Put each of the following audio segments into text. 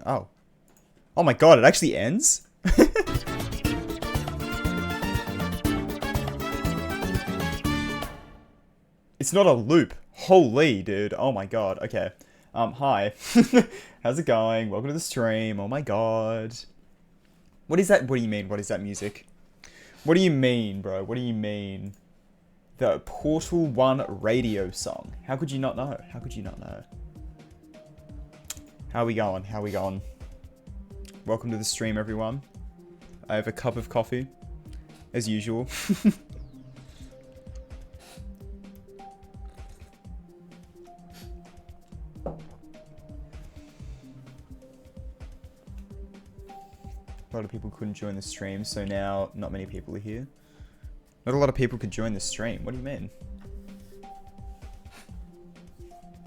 Oh. Oh my god, it actually ends? It's not a loop. Holy, dude. Oh my god. Okay. Hi. How's it going? Welcome to the stream. Oh my god. What is that? What do you mean? What is that music? What do you mean, bro? What do you mean? The Portal 1 radio song. How could you not know? How could you not know? How we going? How we going? Welcome to the stream, everyone. I have a cup of coffee, as usual. A lot of people couldn't join the stream, so now not many people are here. Not a lot of people could join the stream. What do you mean?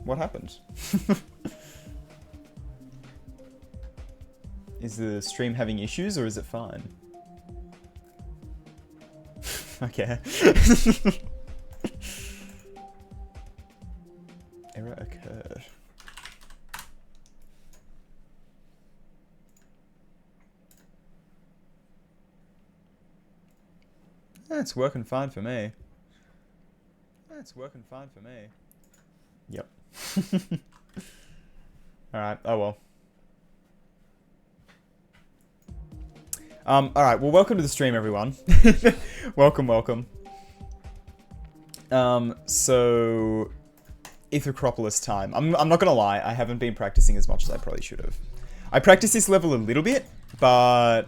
What happened? Is the stream having issues or is it fine? Okay. Error occurred. It's working fine for me. It's working fine for me. Yep. Alright, oh well. Alright, well welcome to the stream, everyone. Welcome, welcome. So... Ithacropolis time. I'm not gonna lie, I haven't been practicing as much as I probably should have. I practiced this level a little bit, but...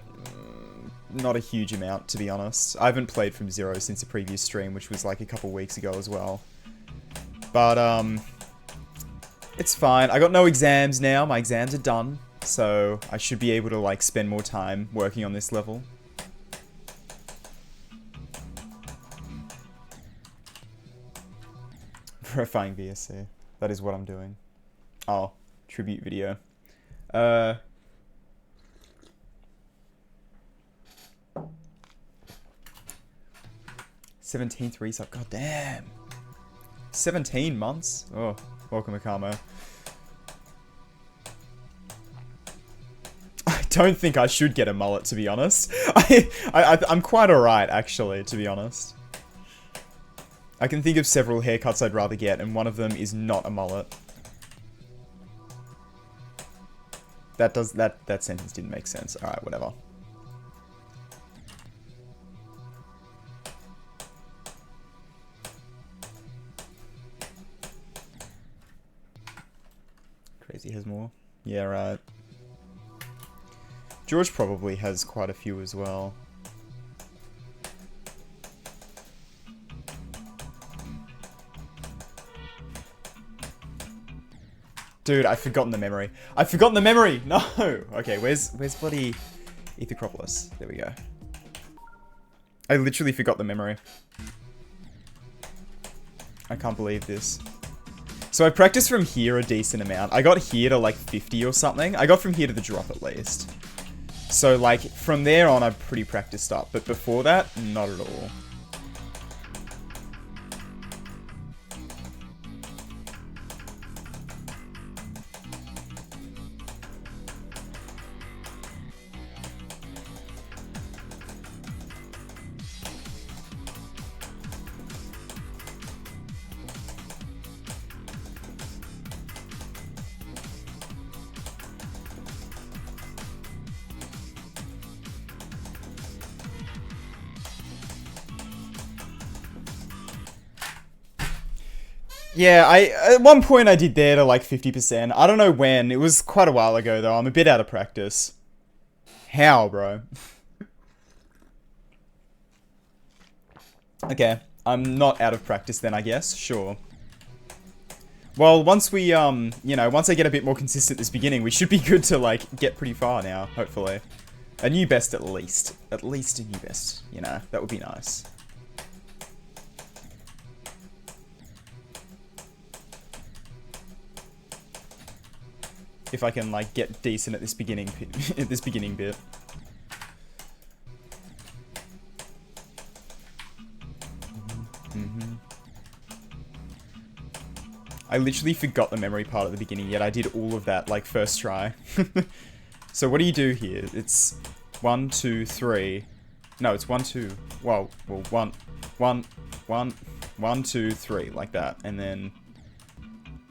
not a huge amount, to be honest. I haven't played from zero since the previous stream, which was like a couple weeks ago as well. But, it's fine. I got no exams now. My exams are done. So, I should be able to, like, spend more time working on this level. Verifying VSC. That is what I'm doing. Oh, tribute video. 17th resub. God damn. 17 months? Oh, welcome, Akamo. I don't think I should get a mullet, to be honest. I'm quite alright, actually, to be honest. I can think of several haircuts I'd rather get, and one of them is not a mullet. That sentence didn't make sense. Alright, whatever. Crazy has more. Yeah, right. George probably has quite a few as well. Dude, I've forgotten the memory. I've forgotten the memory! No! Okay, where's bloody Ithacropolis? There we go. I literally forgot the memory. I can't believe this. So I practiced from here a decent amount. I got here to like 50 or something. I got from here to the drop at least. So like from there on I'm pretty practiced up. But before that, not at all. Yeah, at one point I did there to like 50%. I don't know when. It was quite a while ago though. I'm a bit out of practice. How, bro? Okay, I'm not out of practice then, I guess. Sure. Well, once we, you know, once I get a bit more consistent this beginning, we should be good to like get pretty far now, hopefully. A new best at least. At least a new best, you know, that would be nice. If I can like get decent at this beginning bit. I literally forgot the memory part at the beginning, yet I did all of that, like, first try. So what do you do here? It's 1, 2, 3. No, it's 1, 2. Well, 1, 2, 3, like that. And then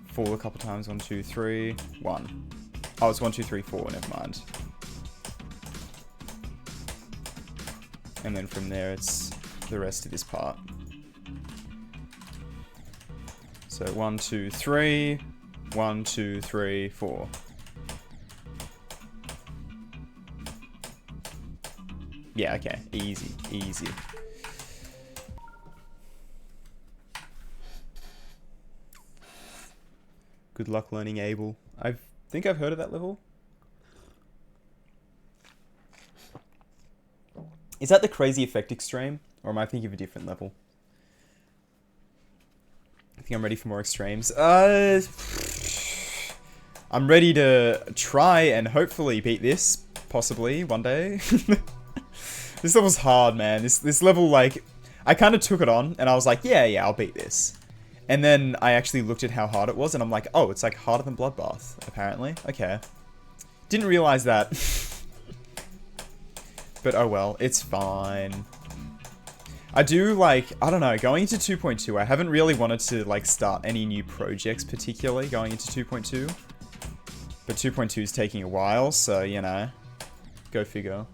fall a couple times. 1, 2, 3, 1. Oh, it's 1, 2, 3, 4. Never mind. And then from there, it's the rest of this part. So 1, 2, 3, 1, 2, 3, 4. Yeah, okay. Easy, easy. Good luck learning Able. I think I've heard of that level. Is that the Crazy Effect Extreme? Or am I thinking of a different level? I think I'm ready for more extremes. I'm ready to try and hopefully beat this, possibly, one day. This level's hard, man. This level, like, I kind of took it on, and I was like, yeah, I'll beat this. And then I actually looked at how hard it was, and I'm like, oh, it's like harder than Bloodbath, apparently. Okay. Didn't realize that. But oh well, it's fine. I do, like, I don't know, going into 2.2, I haven't really wanted to, like, start any new projects particularly going into 2.2. But 2.2 is taking a while, so, you know, go figure.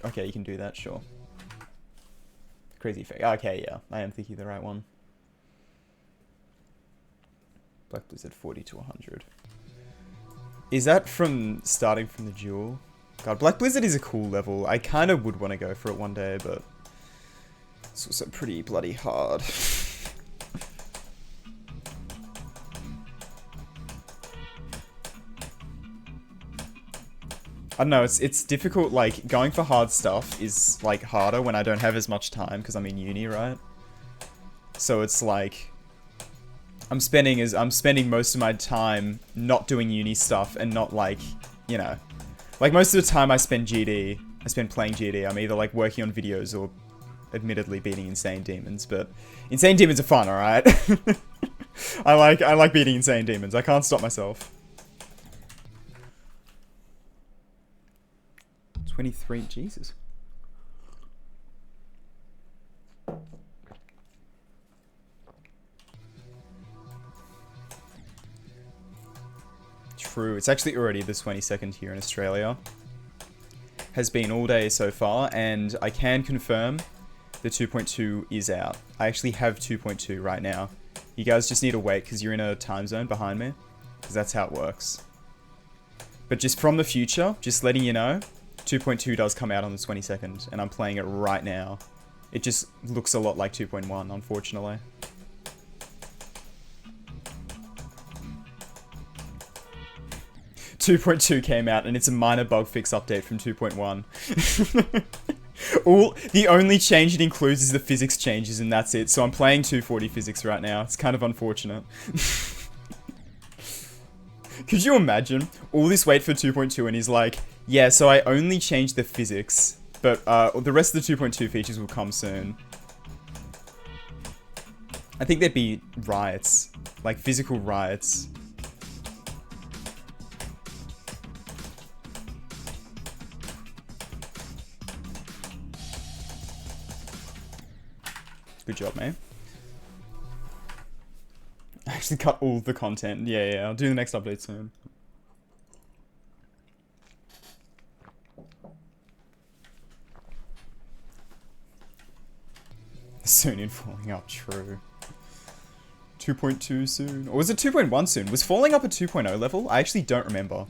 Okay, you can do that, sure. Crazy Effect. Okay, yeah, I am thinking the right one. Black Blizzard 40 to 100. Is that from starting from the duel? God, Black Blizzard is a cool level. I kind of would want to go for it one day, but it's also pretty bloody hard. I don't know, it's difficult, like, going for hard stuff is, like, harder when I don't have as much time, because I'm in uni, right? So it's like, I'm spending most of my time not doing uni stuff and not, like, you know, like, most of the time I spend playing GD, I'm either, like, working on videos or admittedly beating Insane Demons, but Insane Demons are fun, alright? I like beating Insane Demons, I can't stop myself. 23, Jesus. True, it's actually already the 22nd here in Australia. Has been all day so far, and I can confirm the 2.2 is out. I actually have 2.2 right now. You guys just need to wait because you're in a time zone behind me, because that's how it works. But just from the future, just letting you know, 2.2 does come out on the 22nd, and I'm playing it right now. It just looks a lot like 2.1, unfortunately. .2 came out, and it's a minor bug fix update from 2.1. The only change it includes is the physics changes, and that's it. So I'm playing 240 physics right now. It's kind of unfortunate. Could you imagine? All this wait for 2.2 and he's like, yeah, so I only changed the physics, but the rest of the 2.2 features will come soon. I think there'd be riots. Like, physical riots. Good job, mate. I actually cut all the content. Yeah, I'll do the next update soon. Soon in falling up, true. 2.2 soon. Or was it 2.1 soon? Was falling up a 2.0 level? I actually don't remember.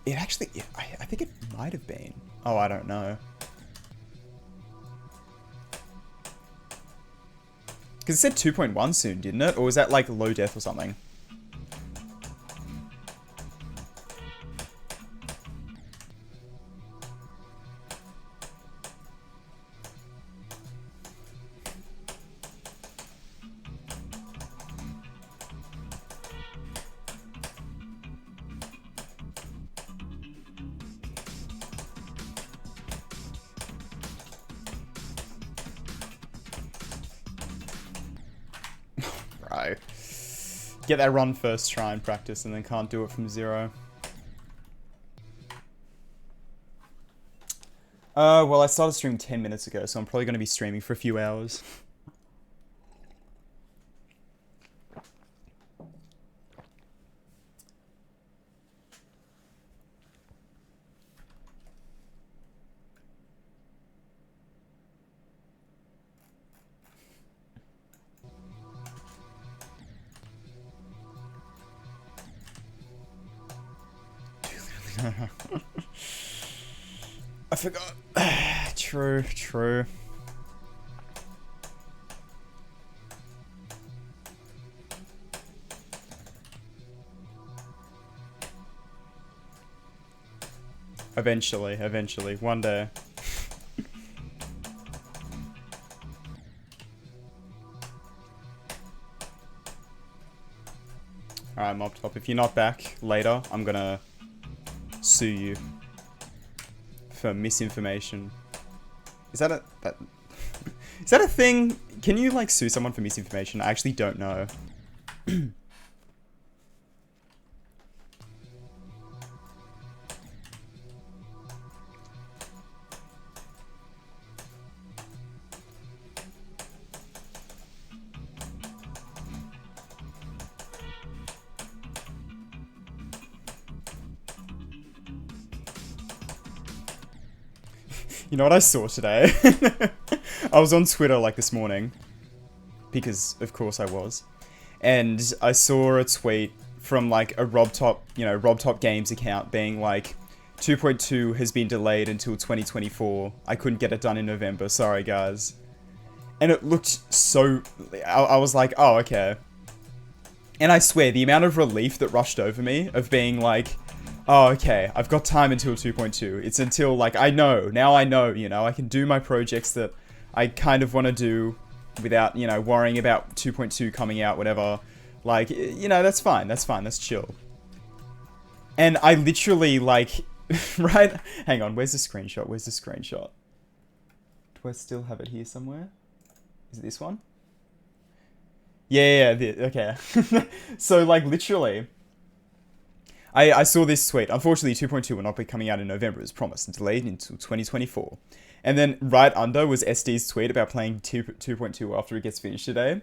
It actually, I think it might have been. Oh, I don't know. Because it said 2.1 soon, didn't it? Or was that like low death or something? Get that run first try and practice, and then can't do it from zero. Well, I started streaming 10 minutes ago, so I'm probably going to be streaming for a few hours. I forgot. True, true. Eventually, one day. Alright, Mob Top, if you're not back later, I'm gonna sue you for misinformation. Is that is that a thing? Can you like sue someone for misinformation? I actually don't know. You know what I saw today? I was on Twitter like this morning, because of course I was, and I saw a tweet from like a RobTop, RobTop Games account being like, 2.2 has been delayed until 2024. I couldn't get it done in November. Sorry, guys. And it looked so... I was like, oh, okay. And I swear, the amount of relief that rushed over me of being like, oh, okay, I've got time until 2.2. It's until, like, I know. Now I know, I can do my projects that I kind of want to do without, worrying about 2.2 coming out, whatever. Like, that's fine. That's fine. That's chill. And I literally, like... right? Hang on, where's the screenshot? Where's the screenshot? Do I still have it here somewhere? Is it this one? Yeah, okay. So, like, literally... I saw this tweet. Unfortunately, 2.2 will not be coming out in November as promised, and delayed until 2024. And then right under was SD's tweet about playing 2.2 after it gets finished today.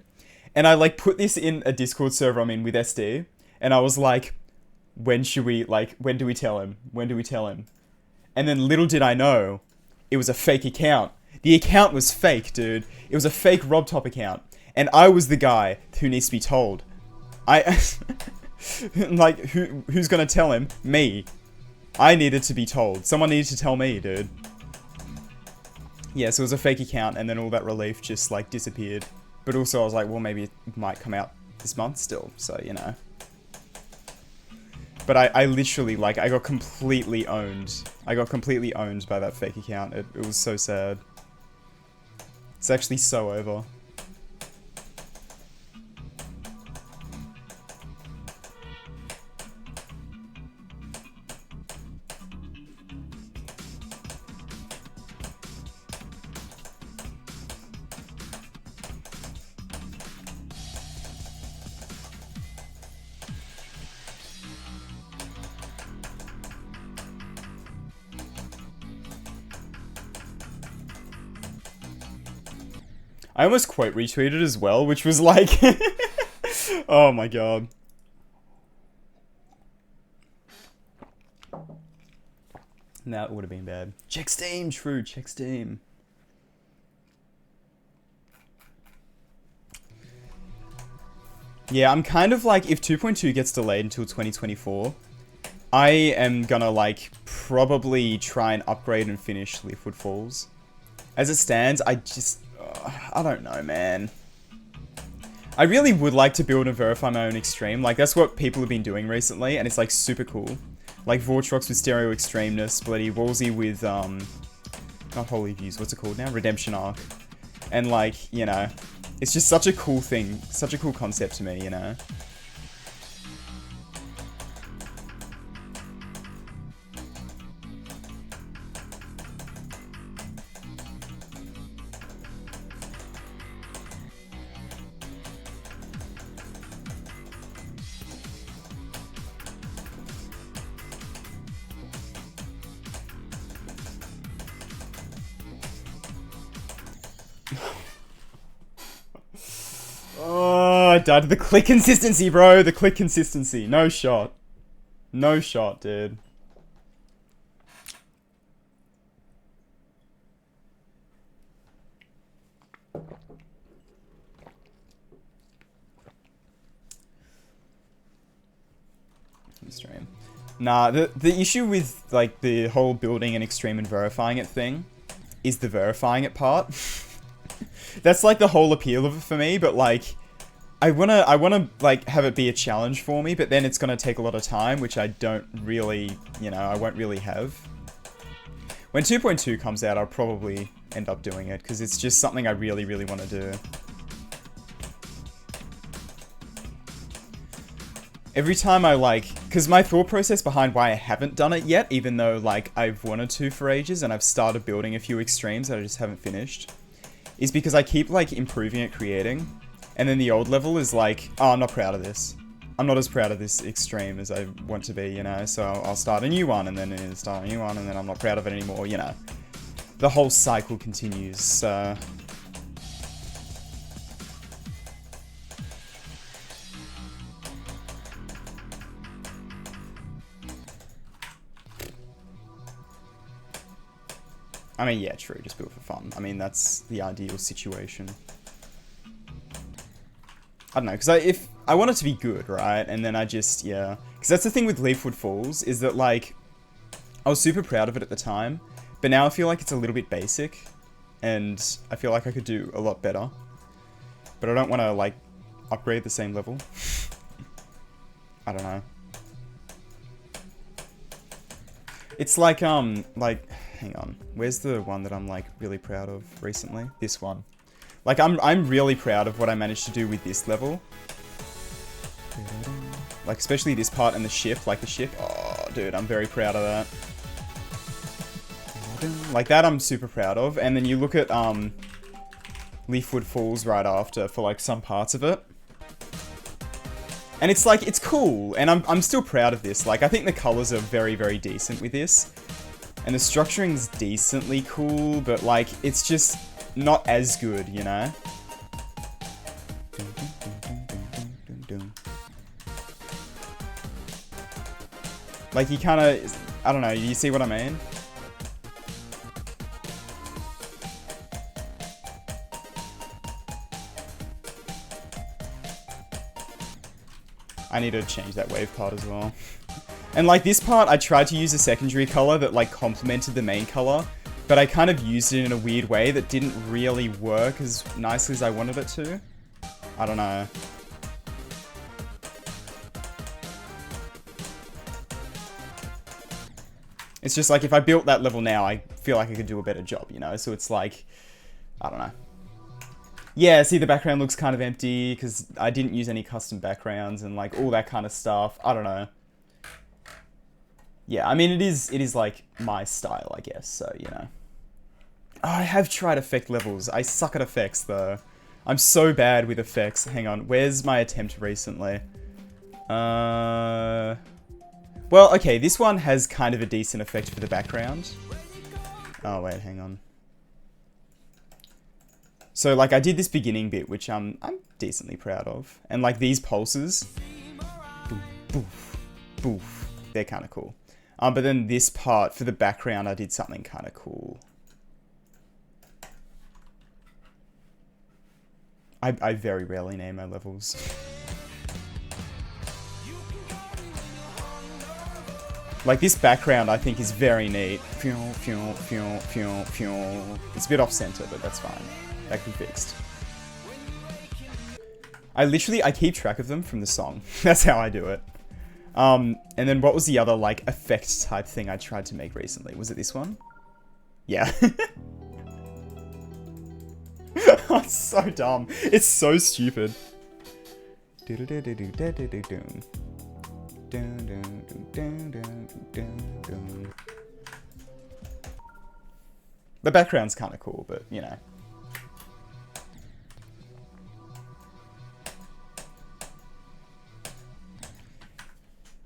And I, like, put this in a Discord server I'm in with SD, and I was like, when do we tell him? When do we tell him? And then little did I know, it was a fake account. The account was fake, dude. It was a fake RobTop account. And I was the guy who needs to be told. Like, who's gonna tell him? Me. I needed to be told. Someone needed to tell me, dude. Yeah, so it was a fake account, and then all that relief just, like, disappeared. But also, I was like, well, maybe it might come out this month still, so, But I literally, like, I got completely owned. I got completely owned by that fake account. It was so sad. It's actually so over. I almost quote retweeted as well, which was like... oh my god. Nah, it would have been bad. Check Steam, true, check Steam. Yeah, I'm kind of like, if 2.2 gets delayed until 2024, I am gonna, like, probably try and upgrade and finish Leafwood Falls. As it stands, I don't know, man. I really would like to build and verify my own extreme. Like, that's what people have been doing recently, and it's, like, super cool. Like, Vortrox with Stereo Extremeness, Bloody Wolsey with, not Holy Views, what's it called now? Redemption Arc. And, like, it's just such a cool thing, such a cool concept to me, I died to the click consistency, bro. The click consistency. No shot. No shot, dude. Stream. Nah, the issue with like the whole building and extreme and verifying it thing is the verifying it part. That's like the whole appeal of it for me, but like I wanna like have it be a challenge for me, but then it's gonna take a lot of time, which I don't really, you know, I won't really have. When 2.2 comes out, I'll probably end up doing it because it's just something I really, really want to do. Every time I like, because my thought process behind why I haven't done it yet, even though like I've wanted to for ages and I've started building a few extremes that I just haven't finished, is because I keep like improving at creating, and then the old level is like, oh, I'm not proud of this. I'm not as proud of this extreme as I want to be, you know, so I'll start a new one and then start a new one and then I'm not proud of it anymore, you know. The whole cycle continues, so... I mean, yeah, true, just build for fun. I mean, that's the ideal situation. I don't know, because if I want it to be good, right? And then I just, yeah. Because that's the thing with Leafwood Falls, is that, like, I was super proud of it at the time, but now I feel like it's a little bit basic, and I feel like I could do a lot better. But I don't want to, like, upgrade the same level. I don't know. It's like, hang on. Where's the one that I'm, like, really proud of recently? This one. Like, I'm really proud of what I managed to do with this level. Like, especially this part and the ship, like the ship. Oh, dude, I'm very proud of that. Like, that I'm super proud of. And then you look at, Leafwood Falls right after for, like, some parts of it. And it's, like, it's cool. And I'm still proud of this. Like, I think the colors are very, very decent with this. And the structuring's decently cool, but, like, it's just not as good, you know? Like, you kind of... I don't know, you see what I mean? I need to change that wave part as well. And like this part, I tried to use a secondary color that like complemented the main color, but I kind of used it in a weird way that didn't really work as nicely as I wanted it to. I don't know. It's just like if I built that level now, I feel like I could do a better job, you know? So it's like, I don't know. Yeah, see the background looks kind of empty because I didn't use any custom backgrounds and like all that kind of stuff. I don't know. Yeah, I mean, it is like my style, I guess, so, you know. Oh, I have tried effect levels. I suck at effects, though. I'm so bad with effects. Hang on, where's my attempt recently? Well, okay, this one has kind of a decent effect for the background. Oh, wait, hang on. So, like, I did this beginning bit, which I'm decently proud of. And, like, these pulses. Boof, boof, boof. They're kind of cool. But then this part, for the background, I did something kind of cool. I very rarely name my levels. Like, this background, I think, is very neat. It's a bit off-center, but that's fine. That can be fixed. I keep track of them from the song. That's how I do it. And then what was the other, like, effect type thing I tried to make recently? Was it this one? Yeah. Oh, it's so dumb. It's so stupid. The background's kind of cool, but, you know.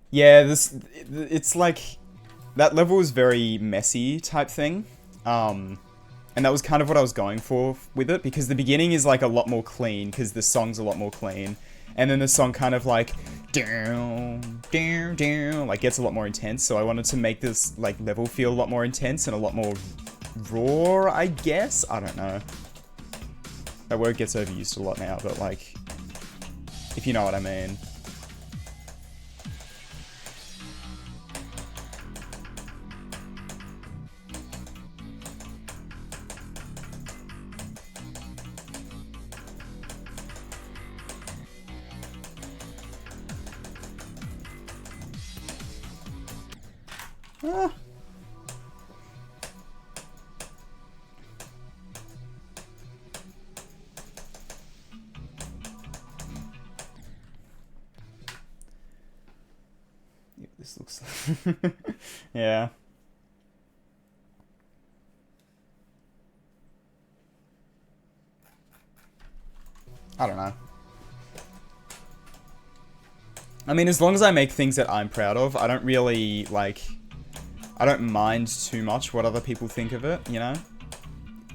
Yeah, it's like, that level was very messy type thing, and that was kind of what I was going for with it, because the beginning is like a lot more clean, because the song's a lot more clean, and then the song kind of like down, down, down, like gets a lot more intense. So I wanted to make this like level feel a lot more intense and a lot more raw, I guess. I don't know. That word gets overused a lot now, but like, if you know what I mean. Ah. Yeah, this looks yeah. I don't know. I mean, as long as I make things that I'm proud of, I don't really, like, I don't mind too much what other people think of it, you know?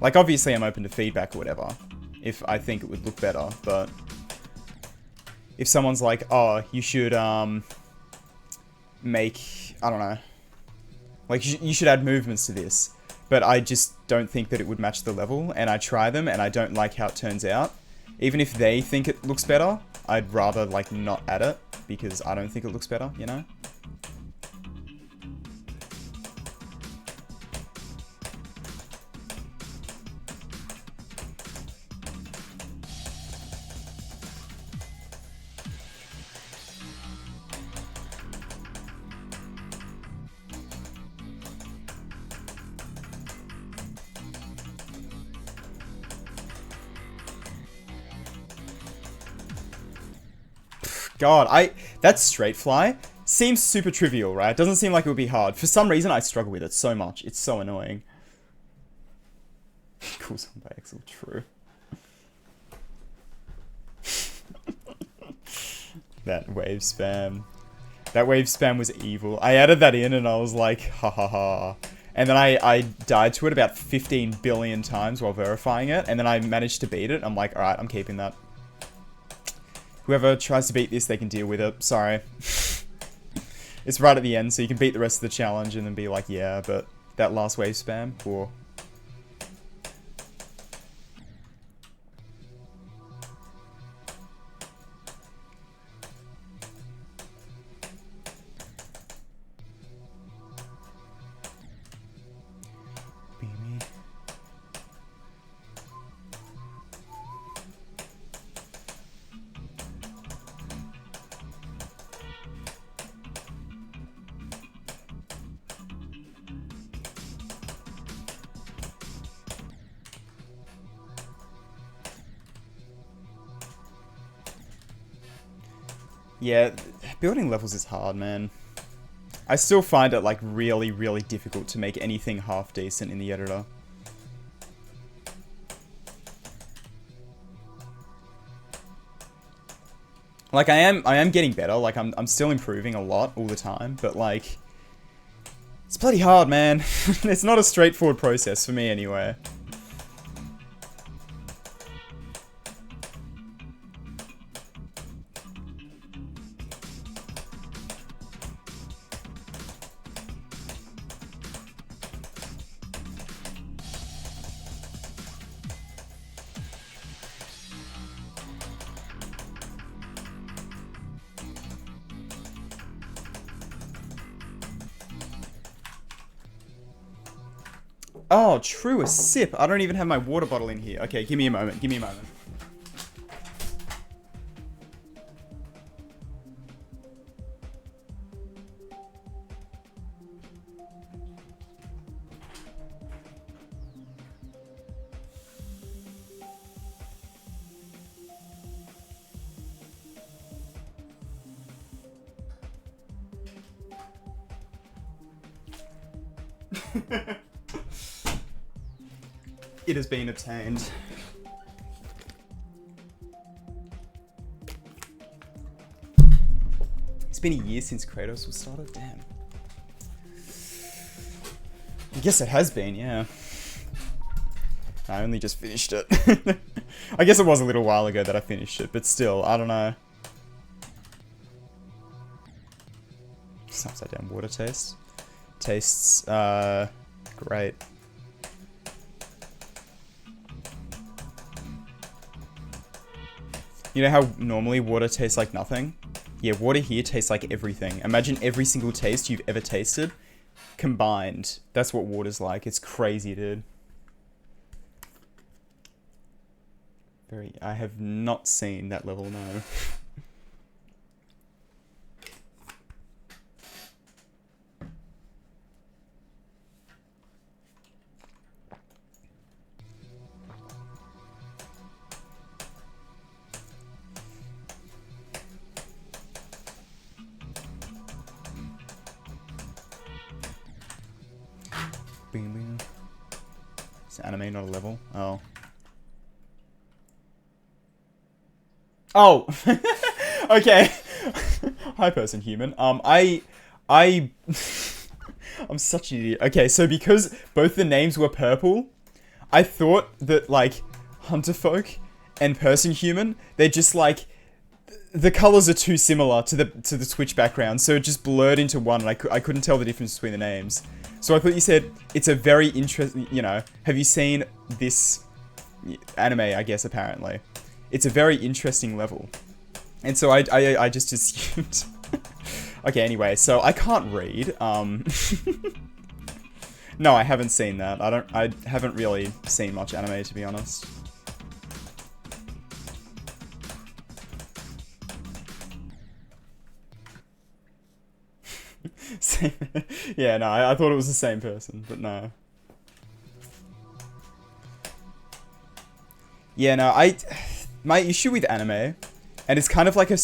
Like, obviously I'm open to feedback or whatever, if I think it would look better, but if someone's like, oh, you should, make, I don't know, like, you should add movements to this, but I just don't think that it would match the level, and I try them, and I don't like how it turns out, even if they think it looks better, I'd rather, like, not add it, because I don't think it looks better, you know? God, that straight fly seems super trivial, right? It doesn't seem like it would be hard. For some reason, I struggle with it so much. It's so annoying. Cool song by Excel, true. That wave spam. That wave spam was evil. I added that in and I was like, ha ha ha. And then I died to it about 15 billion times while verifying it. And then I managed to beat it. I'm like, alright, I'm keeping that. Whoever tries to beat this, they can deal with it. Sorry. It's right at the end, so you can beat the rest of the challenge and then be like, yeah, but that last wave spam, or... Yeah, building levels is hard, man. I still find it, like, really, really difficult to make anything half decent in the editor. Like, I am getting better, like, I'm still improving a lot all the time, but, like, it's bloody hard, man. It's not a straightforward process for me, anyway. Oh, true, a sip. I don't even have my water bottle in here. Okay, give me a moment. Give me a moment. It has been obtained. It's been a year since Kratos was started? Damn. I guess it has been, yeah. I only just finished it. I guess it was a little while ago that I finished it, but still, I don't know. upside down. Water taste. Tastes, great. You know how normally water tastes like nothing? Yeah, water here tastes like everything. Imagine every single taste you've ever tasted combined. That's what water's like. It's crazy, dude. I have not seen that level, no. It's anime, not a level. Oh. Oh! Okay. Hi, person human. I'm such an idiot. Okay, so because both the names were purple, I thought that, like, Hunterfolk and person human, they're just, like, the colors are too similar to the Twitch background, so it just blurred into one, and I couldn't tell the difference between the names. So I thought you said, it's a very interesting, you know, have you seen this anime, I guess, apparently. It's a very interesting level. And so I just assumed. Okay, anyway, so I can't read. No, I haven't seen that. I haven't really seen much anime, to be honest. Same. Yeah, no, I thought it was the same person, but no. Yeah, no, my issue with anime, and it's kind of like a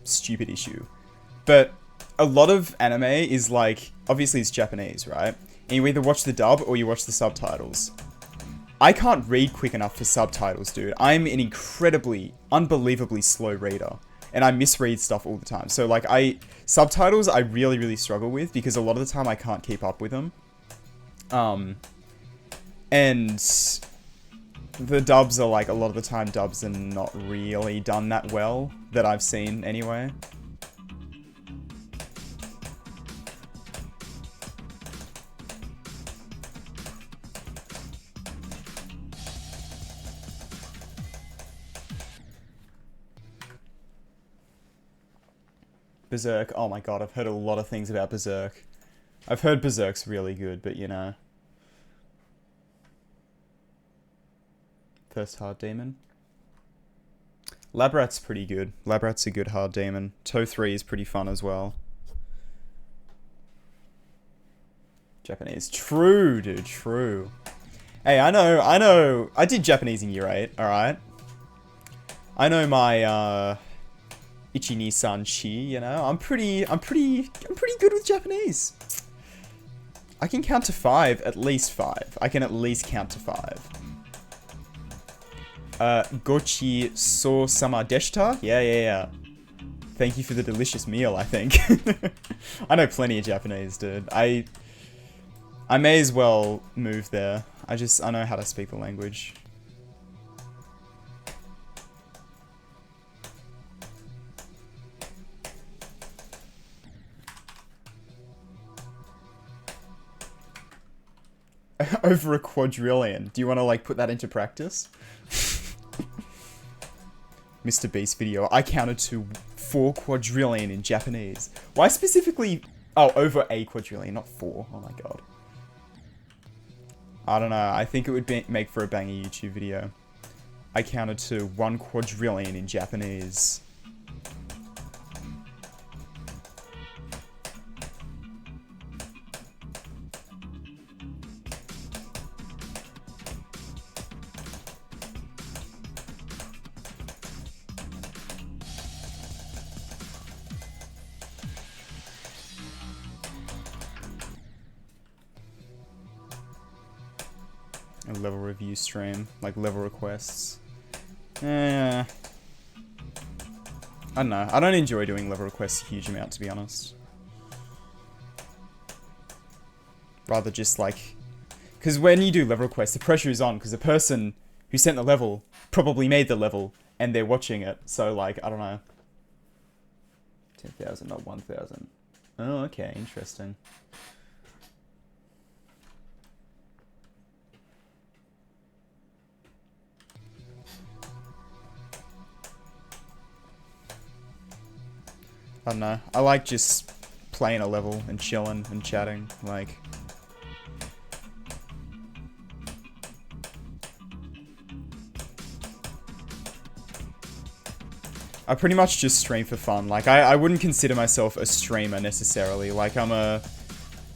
stupid issue, but a lot of anime is like, obviously it's Japanese, right? And you either watch the dub or you watch the subtitles. I can't read quick enough for subtitles, dude. I'm an incredibly, unbelievably slow reader, and I misread stuff all the time. So like subtitles I really, really struggle with because a lot of the time I can't keep up with them. And the dubs are like, a lot of the time dubs are not really done that well, that I've seen anyway. Berserk, oh my god, I've heard a lot of things about Berserk. I've heard Berserk's really good, but you know. First hard demon. Labrat's pretty good. Labrat's a good hard demon. Toe 3 is pretty fun as well. Japanese. True, dude, true. Hey, I know. I did Japanese in year 8, alright? I know my, Ichi-ni-san chi, you know? I'm pretty good with Japanese. I can count to 5, at least 5. I can at least count to 5. Gochi so sama deshita? Yeah. Thank you for the delicious meal, I think. I know plenty of Japanese, dude. I may as well move there. I know how to speak the language. Over a quadrillion. Do you want to, like, put that into practice? Mr. Beast video. I counted to 4 quadrillion in Japanese. Why specifically... Oh, over a quadrillion, not 4. Oh my god. I don't know. I think it would make for a banger YouTube video. I counted to 1 quadrillion in Japanese. A level review stream, like level requests. I don't know. I don't enjoy doing level requests a huge amount, to be honest. Rather just like... Because when you do level requests, the pressure is on, because the person who sent the level probably made the level, and they're watching it. So, like, I don't know. 10,000, not 1,000. Oh, okay, interesting. I don't know. I like just playing a level and chilling and chatting, like... I pretty much just stream for fun. Like, I wouldn't consider myself a streamer necessarily. Like, I'm a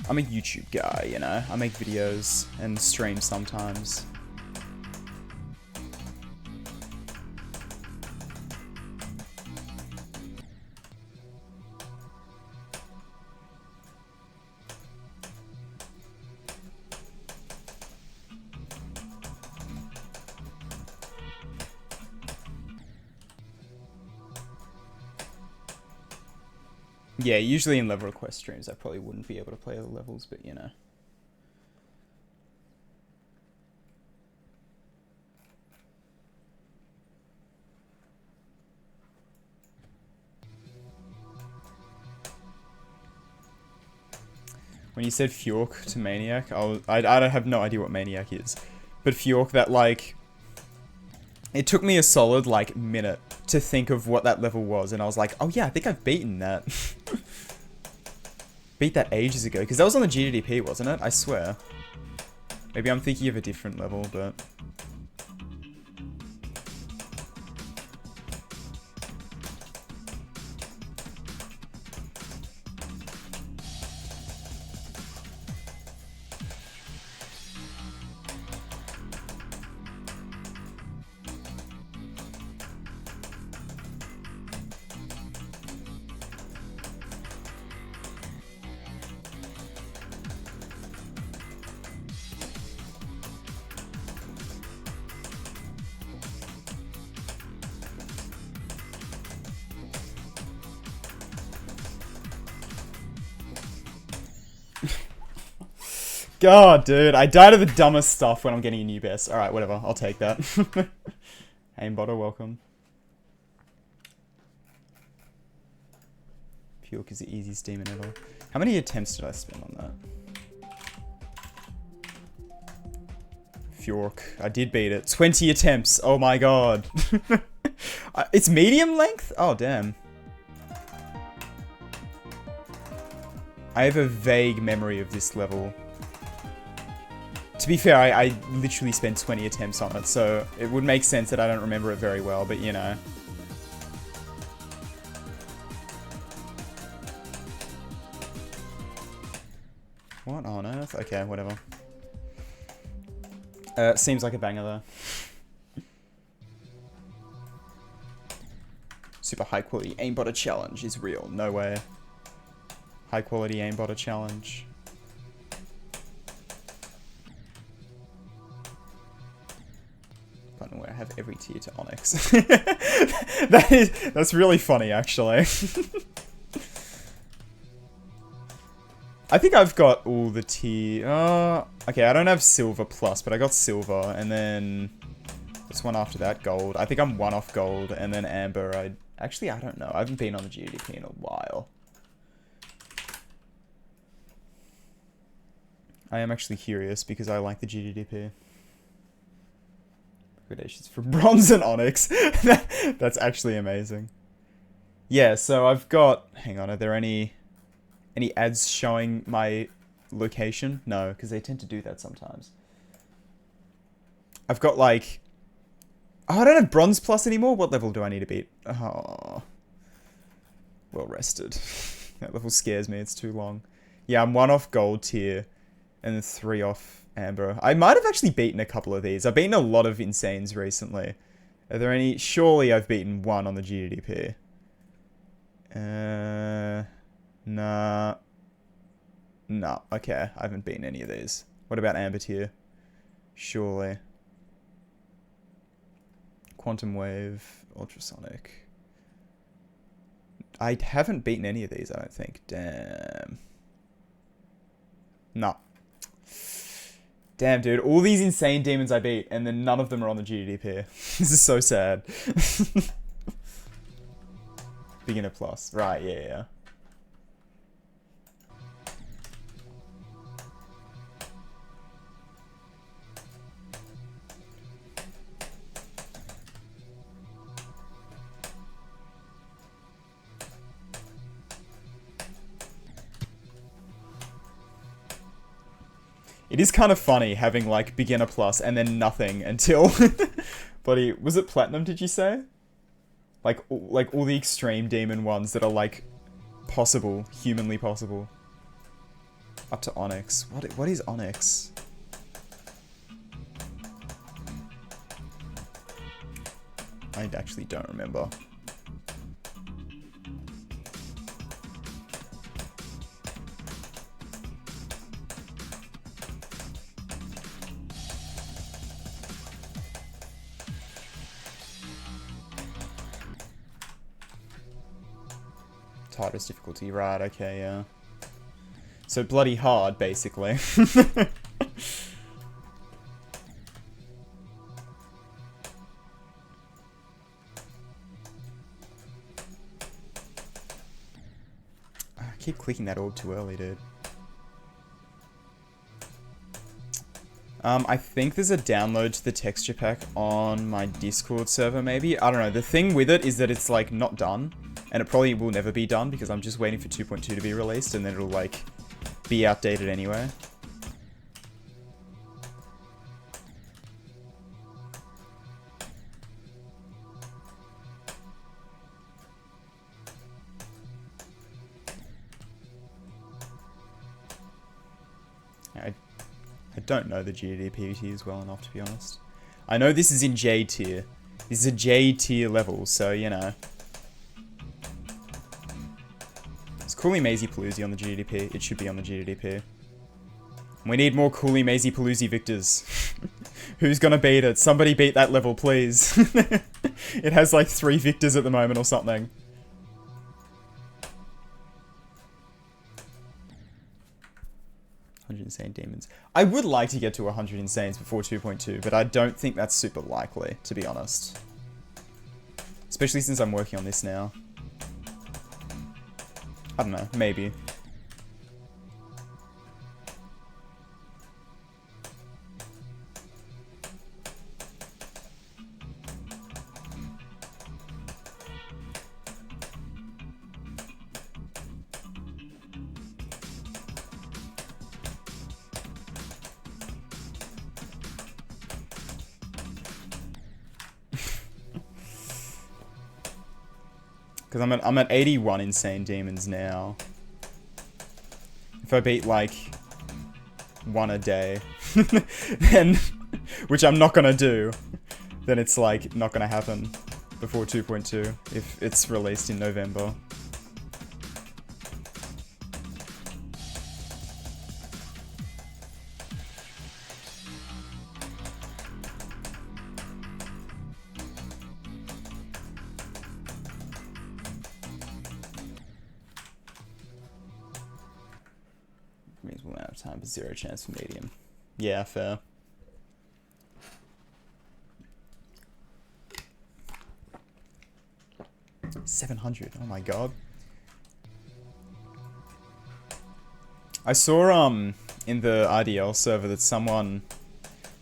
YouTube guy, you know? I make videos and stream sometimes. Yeah, usually in level request streams I probably wouldn't be able to play the levels, but you know. When you said Fjork to Maniac, I don't have no idea what Maniac is. But Fjork, that like... It took me a solid, like, minute to think of what that level was, and I was like, oh yeah, I think I've beaten that. Beat that ages ago, because that was on the GDDP, wasn't it? I swear. Maybe I'm thinking of a different level, but... God, dude, I died of the dumbest stuff when I'm getting a new best. Alright, whatever, I'll take that. Aimbotter, welcome. Fjork is the easiest demon ever. How many attempts did I spend on that? Fjork, I did beat it. 20 attempts, oh my god. It's medium length? Oh, damn. I have a vague memory of this level. To be fair, I literally spent 20 attempts on it, so it would make sense that I don't remember it very well, but you know. What on earth? Okay, whatever. Seems like a banger though. Super high quality aimbotter challenge is real, no way. High quality aimbotter challenge. Where I have every tier to Onyx. That's really funny, actually. I think I've got all the tier. Okay, I don't have silver plus, but I got silver, and then this one after that, gold. I think I'm one off gold, and then amber. Actually, I don't know. I haven't been on the GDP in a while. I am actually curious because I like the GDP. Gradations for bronze and onyx. That's actually amazing. Yeah, so I've got... Hang on, are there any ads showing my location? No, because they tend to do that sometimes. I've got like... Oh, I don't have bronze plus anymore? What level do I need to beat? Oh. Well rested. That level scares me, it's too long. Yeah, I'm one off gold tier, and then 3 off... Amber. I might have actually beaten a couple of these. I've beaten a lot of Insanes recently. Are there any? Surely I've beaten one on the GDP. Nah. Nah, okay. I haven't beaten any of these. What about Amber tier? Surely. Quantum Wave. Ultrasonic. I haven't beaten any of these, I don't think. Damn. Nah. Damn, dude. All these insane demons I beat, and then none of them are on the GDP. This is so sad. Beginner plus. Right, yeah. It is kind of funny having like beginner plus and then nothing until bloody, was it platinum, did you say? Like all the extreme demon ones that are like possible, humanly possible. Up to Onyx. What is Onyx? I actually don't remember. Hardest difficulty, right, okay, yeah. So bloody hard, basically. I keep clicking that orb too early, dude. I think there's a download to the texture pack on my Discord server, maybe? I don't know. The thing with it is that it's, like, not done. And it probably will never be done because I'm just waiting for 2.2 to be released and then it'll, like, be outdated anyway. I don't know the GDPTs well enough, to be honest. I know this is in J tier. This is a J tier level, so, you know. It's Cooley Mazy Paloozy on the GDP. It should be on the GDP. We need more Cooley Mazy Paloozy victors. Who's gonna beat it? Somebody beat that level, please. It has like 3 victors at the moment or something. Insane demons. I would like to get to 100 insanes before 2.2, but I don't think that's super likely, to be honest. Especially since I'm working on this now. I don't know, maybe. Because I'm at 81 insane demons now. If I beat like 1 a day, then, which I'm not gonna do, then it's like not gonna happen before 2.2 if it's released in November. Means we'll have time, but 0 chance for medium. Yeah, fair. $700. Oh my god. I saw in the IDL server that someone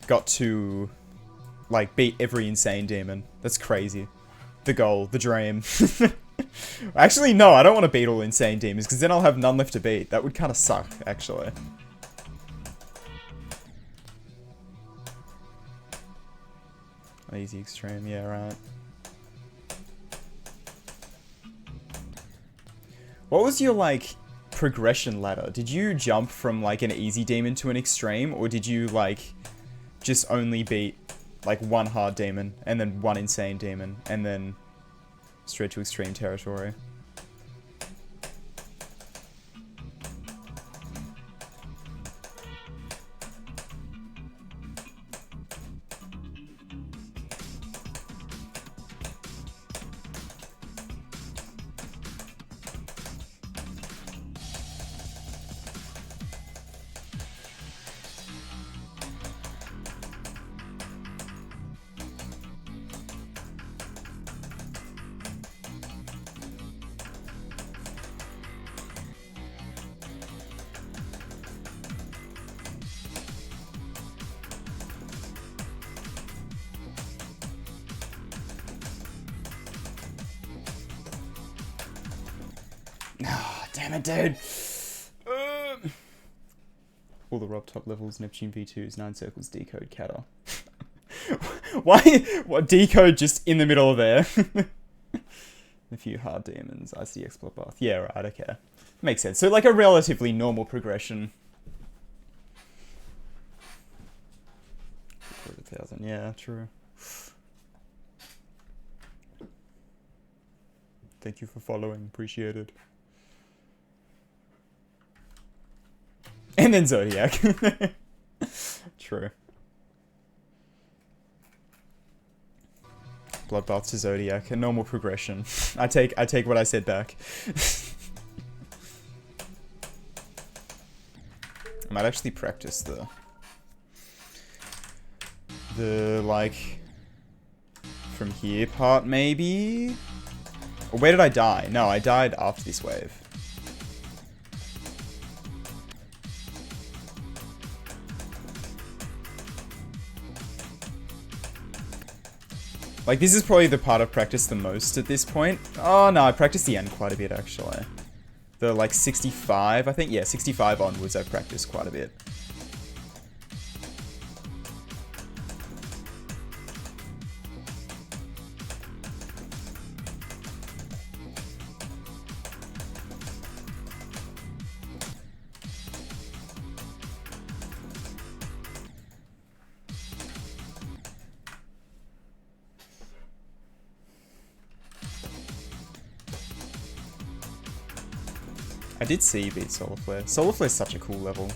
got to like beat every insane demon. That's crazy. The goal, the dream. Actually, no, I don't want to beat all insane demons, because then I'll have none left to beat. That would kind of suck, actually. Easy extreme, yeah, right. What was your, like, progression ladder? Did you jump from, like, an easy demon to an extreme, or did you, like, just only beat, like, 1 hard demon, and then 1 insane demon, and then straight to extreme territory? Damn it, dude. All the Rob top levels, Neptune V2s, 9 circles, decode, Kata. Why? What, decode just in the middle of there? A few hard demons, ICX bloodbath. Yeah, right, okay. Makes sense. So like a relatively normal progression. 1,000, yeah, true. Thank you for following, appreciate it. And then Zodiac. True. Bloodbath to Zodiac, a normal progression. I take what I said back. I might actually practice the like from here part maybe. Or where did I die? No, I died after this wave. Like, this is probably the part I've practiced the most at this point. Oh, no, I practiced the end quite a bit, actually. The, like, 65, I think. Yeah, 65 onwards I've practiced quite a bit. I did see you beat Solar Flare. Solar Flare is such a cool level.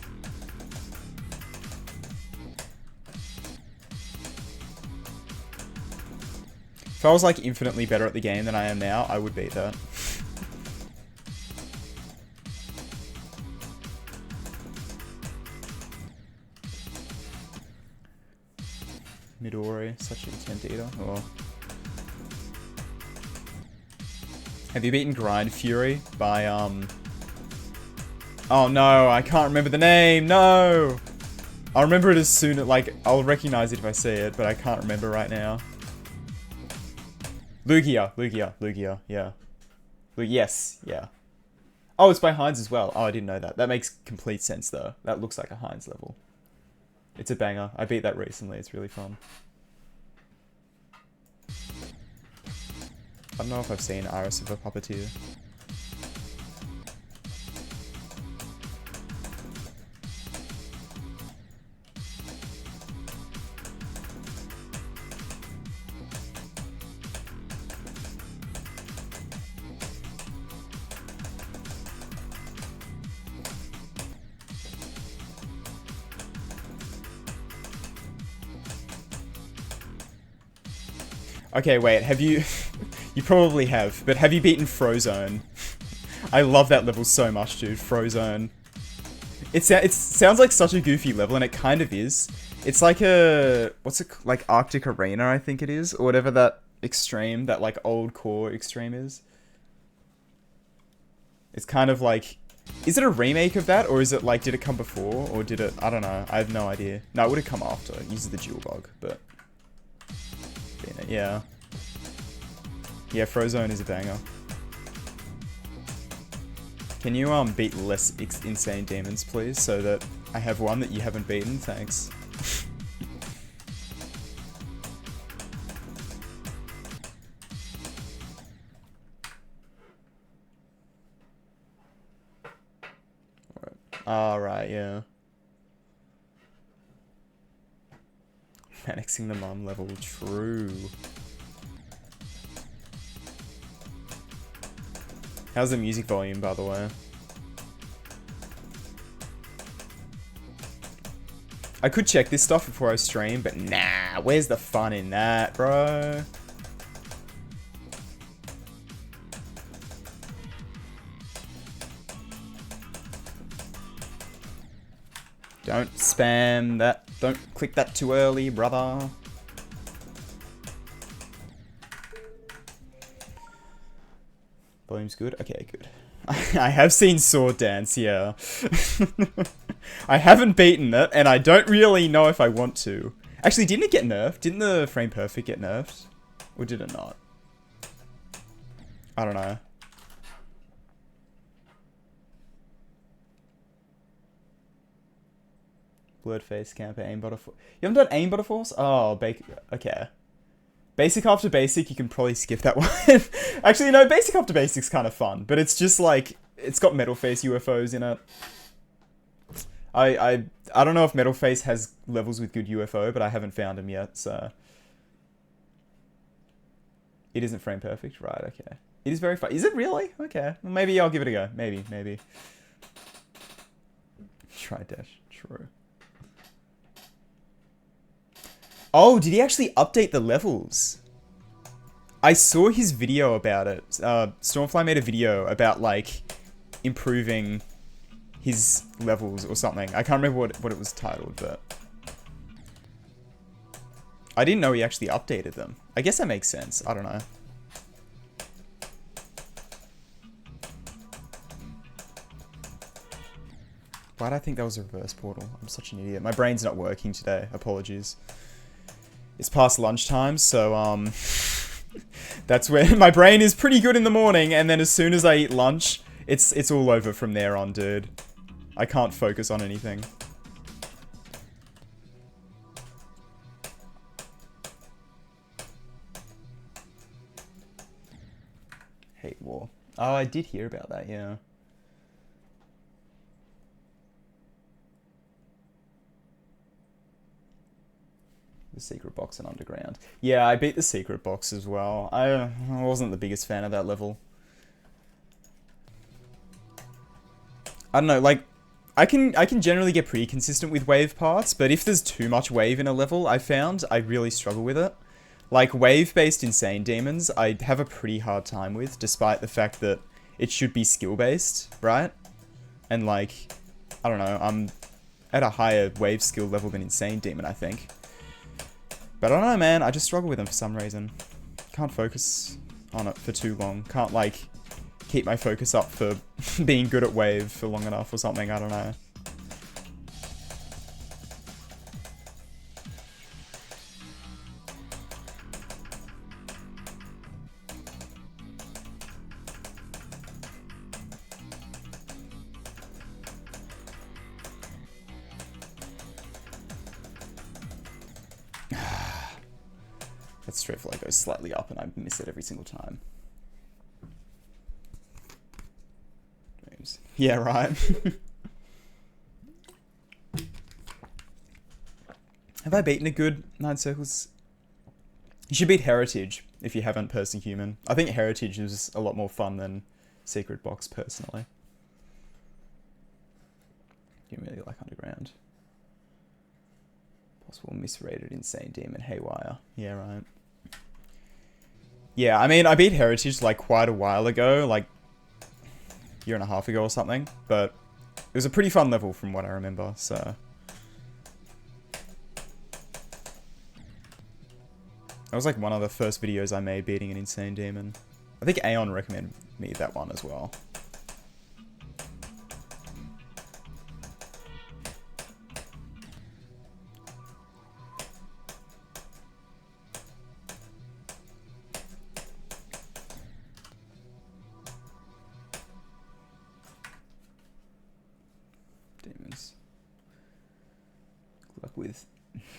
If I was like infinitely better at the game than I am now, I would beat that. Midori, such a intent eater. Oh. Have you beaten Grind Fury by Oh no, I can't remember the name, no! I'll remember it as soon as, like, I'll recognize it if I see it, but I can't remember right now. Lugia, yeah. Yes, yeah. Oh, it's by Heinz as well. Oh, I didn't know that. That makes complete sense, though. That looks like a Heinz level. It's a banger. I beat that recently. It's really fun. I don't know if I've seen Iris of a Puppeteer. Okay, wait, have you... you probably have, but have you beaten Frozone? I love that level so much, dude. Frozone. It sounds like such a goofy level, and it kind of is. It's like a... what's it... like Arctic Arena, I think it is? Or whatever that extreme, that like old core extreme is. It's kind of like... is it a remake of that, or is it like, did it come before, or did it... I don't know. I have no idea. No, it would have come after. It uses the dual bug, but... yeah. Yeah, Frozone is a banger. Can you beat less insane demons, please, so that I have one that you haven't beaten? Thanks. Alright, yeah. Annexing the mum level, true. How's the music volume, by the way? I could check this stuff before I stream, but nah, where's the fun in that, bro? Don't spam that. Don't click that too early, brother. Volume's good? Okay, good. I have seen Sword Dance, yeah. I haven't beaten it, and I don't really know if I want to. Actually, didn't it get nerfed? Didn't the Frame Perfect get nerfed? Or did it not? I don't know. Blurred face camper, aimbot a force. You haven't done aimbot a force? Oh, okay. Basic after basic, you can probably skip that one. Actually, no, basic after basic's kind of fun, but it's just like, it's got metal face UFOs in it. I don't know if metal face has levels with good UFO, but I haven't found them yet, so. It isn't frame perfect, right? Okay. It is very fun. Is it really? Okay. Well, maybe I'll give it a go. Maybe. Tride dash. True. Oh, did he actually update the levels? I saw his video about it. Stormfly made a video about, like, improving his levels or something. I can't remember what it was titled, but... I didn't know he actually updated them. I guess that makes sense. I don't know. Why did I think that was a reverse portal? I'm such an idiot. My brain's not working today. Apologies. It's past lunchtime, so, that's where my brain is pretty good in the morning, and then as soon as I eat lunch, it's all over from there on, dude. I can't focus on anything. Hate war. Oh, I did hear about that, yeah. The secret box and underground. Yeah, I beat the secret box as well. I wasn't the biggest fan of that level. I don't know, like, I can generally get pretty consistent with wave parts, but if there's too much wave in a level, I found I really struggle with it. Like, wave-based insane demons, I have a pretty hard time with, despite the fact that it should be skill-based, right? And like, I don't know, I'm at a higher wave skill level than insane demon, I think. But I don't know, man. I just struggle with them for some reason. Can't focus on it for too long. Can't, like, keep my focus up for being good at wave for long enough or something. I don't know. That straight fly goes slightly up and I miss it every single time. Dreams. Yeah, right. Have I beaten a good 9 circles? You should beat Heritage if you haven't Person Human. I think Heritage is a lot more fun than Secret Box, personally. You really like Underground. Possible misrated insane demon haywire. Yeah, right. Yeah, I mean, I beat Heritage like quite a while ago, like a year and a half ago or something, but it was a pretty fun level from what I remember, so. That was like one of the first videos I made beating an insane demon. I think Aeon recommended me that one as well. Demons. Good luck with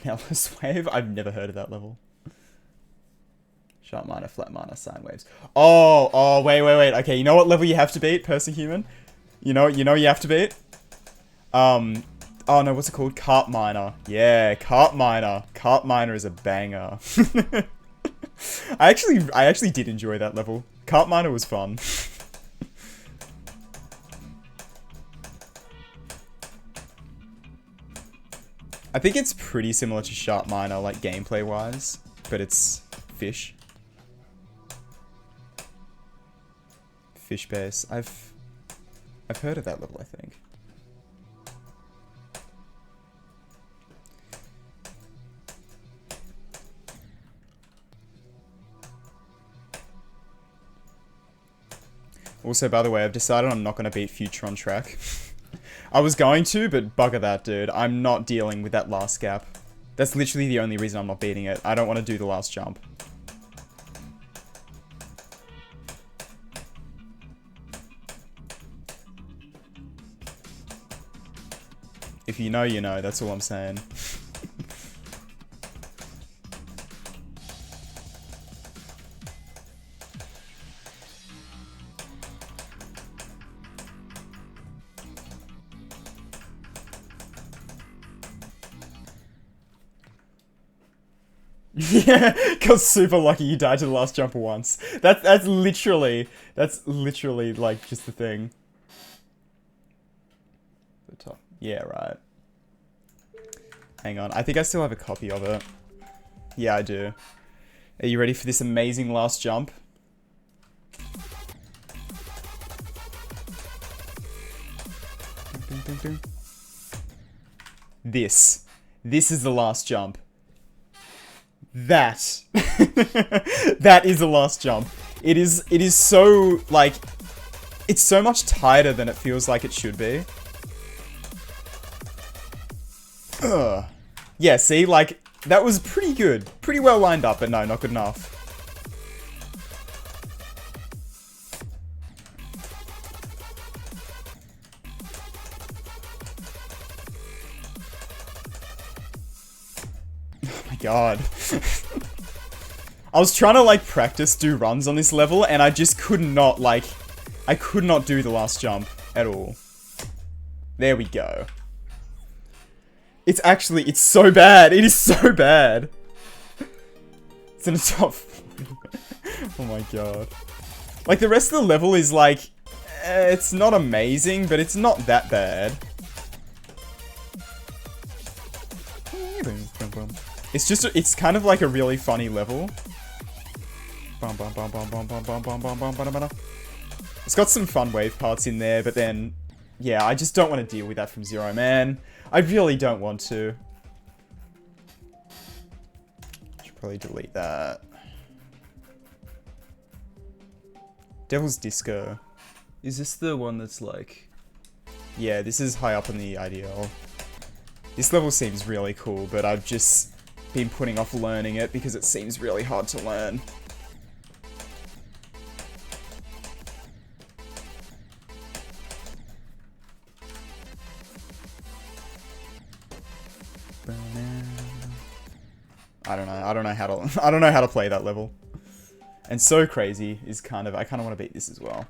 Nellis Wave. I've never heard of that level. Sharp minor, flat minor, sine waves. Oh, wait. Okay, you know what level you have to beat, Person Human? You know you have to beat? Oh no, what's it called? Carp minor. Yeah, carp minor. Carp minor is a banger. I actually did enjoy that level. Carp minor was fun. I think it's pretty similar to Sharp Minor, like gameplay-wise, but it's fish. Fish base. I've heard of that level, I think. Also, by the way, I've decided I'm not going to beat Future on track. I was going to, but bugger that, dude. I'm not dealing with that last gap. That's literally the only reason I'm not beating it. I don't want to do the last jump. If If you know, you know. That's all I'm saying. Yeah, got super lucky you died to the last jump once. That's literally like just the thing. The top. Yeah, right. Hang on, I think I still have a copy of it. Yeah, I do. Are you ready for this amazing last jump? This is the last jump. That is the last jump. It is so, like, it's so much tighter than it feels like it should be. Ugh. Yeah, see, like, that was pretty good. Pretty well lined up, but no, not good enough. God. I was trying to, like, practice do runs on this level, and I just could not, like, I could not do the last jump at all. There we go. It's so bad. It is so bad. It's in the top 40. Oh my god. Like, the rest of the level is, like, it's not amazing, but it's not that bad. It's just, it's kind of like a really funny level. It's got some fun wave parts in there, but then, yeah, I just don't want to deal with that from zero, man. I really don't want to. Should probably delete that. Devil's Disco. Is this the one that's like... Yeah, this is high up on the IDL. This level seems really cool, but I've just been putting off learning it because it seems really hard to learn. I don't know how to play that level. And So Crazy is kind of, I kind of want to beat this as well.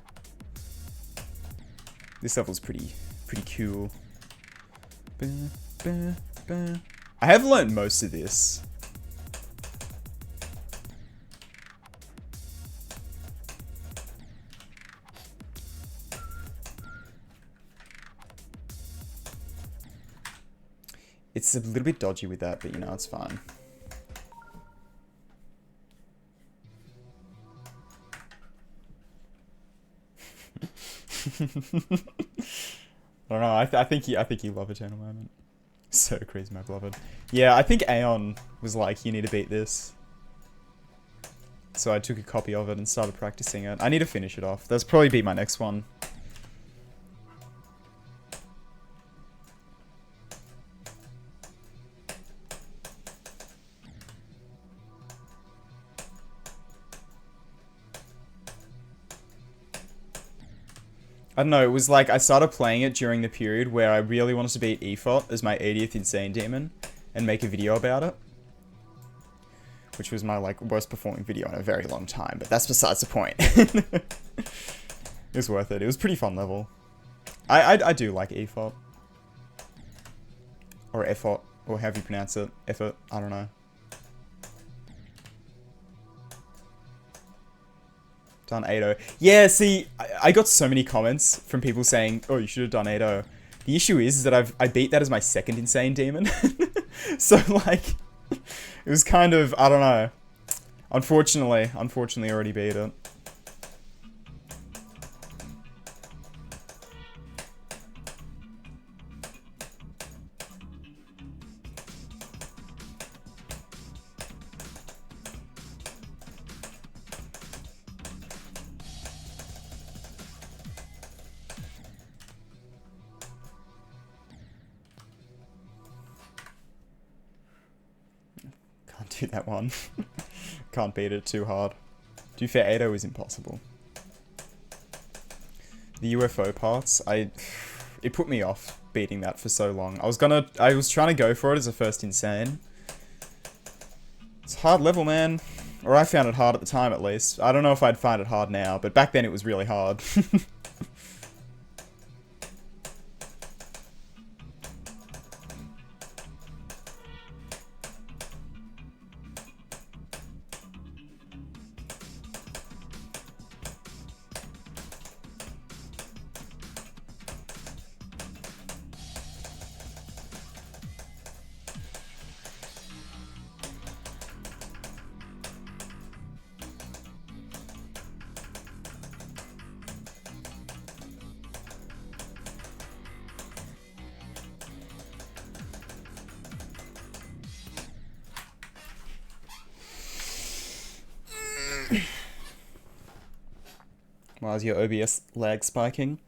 This level's pretty cool. I have learnt most of this. It's a little bit dodgy with that, but you know, it's fine. I don't know, I think you love Eternal Moment. So crazy, my beloved. Yeah, I think Aeon was like, you need to beat this. So I took a copy of it and started practicing it. I need to finish it off. That's probably be my next one. I don't know, it was like I started playing it during the period where I really wanted to beat Ephot as my 80th Insane Demon and make a video about it. Which was my, like, worst performing video in a very long time, but that's besides the point. It was worth it. It was a pretty fun level. I do like Ephot. Or Ephot, or however you pronounce it. Effort, I don't know. Done 8-0. Yeah, see, I got so many comments from people saying, oh, you should have done 8-0. The issue is that I beat that as my second Insane Demon. So, like, it was kind of, I don't know. Unfortunately, I already beat it. Do that one. Can't beat it too hard. To be fair, 8-0 is impossible. The UFO parts, it put me off beating that for so long. I was trying to go for it as a first insane. It's a hard level, man. Or I found it hard at the time, at least. I don't know if I'd find it hard now, but back then it was really hard. Why is your OBS lag spiking?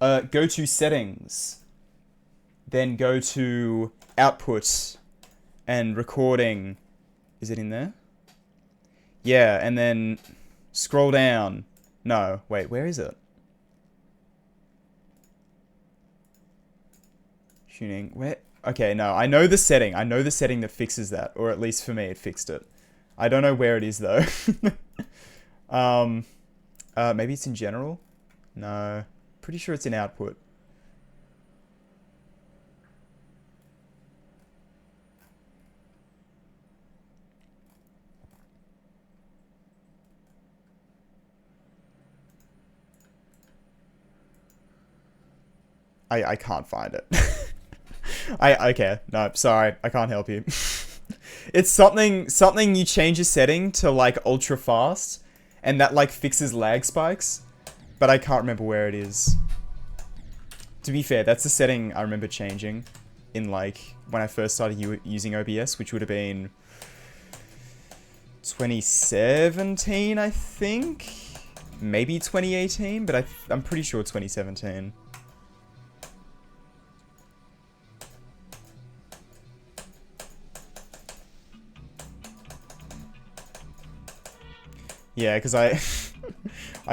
Go to settings. Then go to output and recording. Is it in there? Yeah, and then scroll down. No, wait, where is it? Tuning. Where? Okay, no, I know the setting. I know the setting that fixes that, or at least for me, it fixed it. I don't know where it is though. Maybe it's in general? No. Pretty sure it's in output. I can't find it. Okay, no, sorry, I can't help you. It's something you change a setting to like ultra fast, and that like fixes lag spikes, but I can't remember where it is. To be fair, that's the setting I remember changing in like when I first started using OBS, which would have been 2017, I think, maybe 2018, but I'm pretty sure 2017. Yeah, because I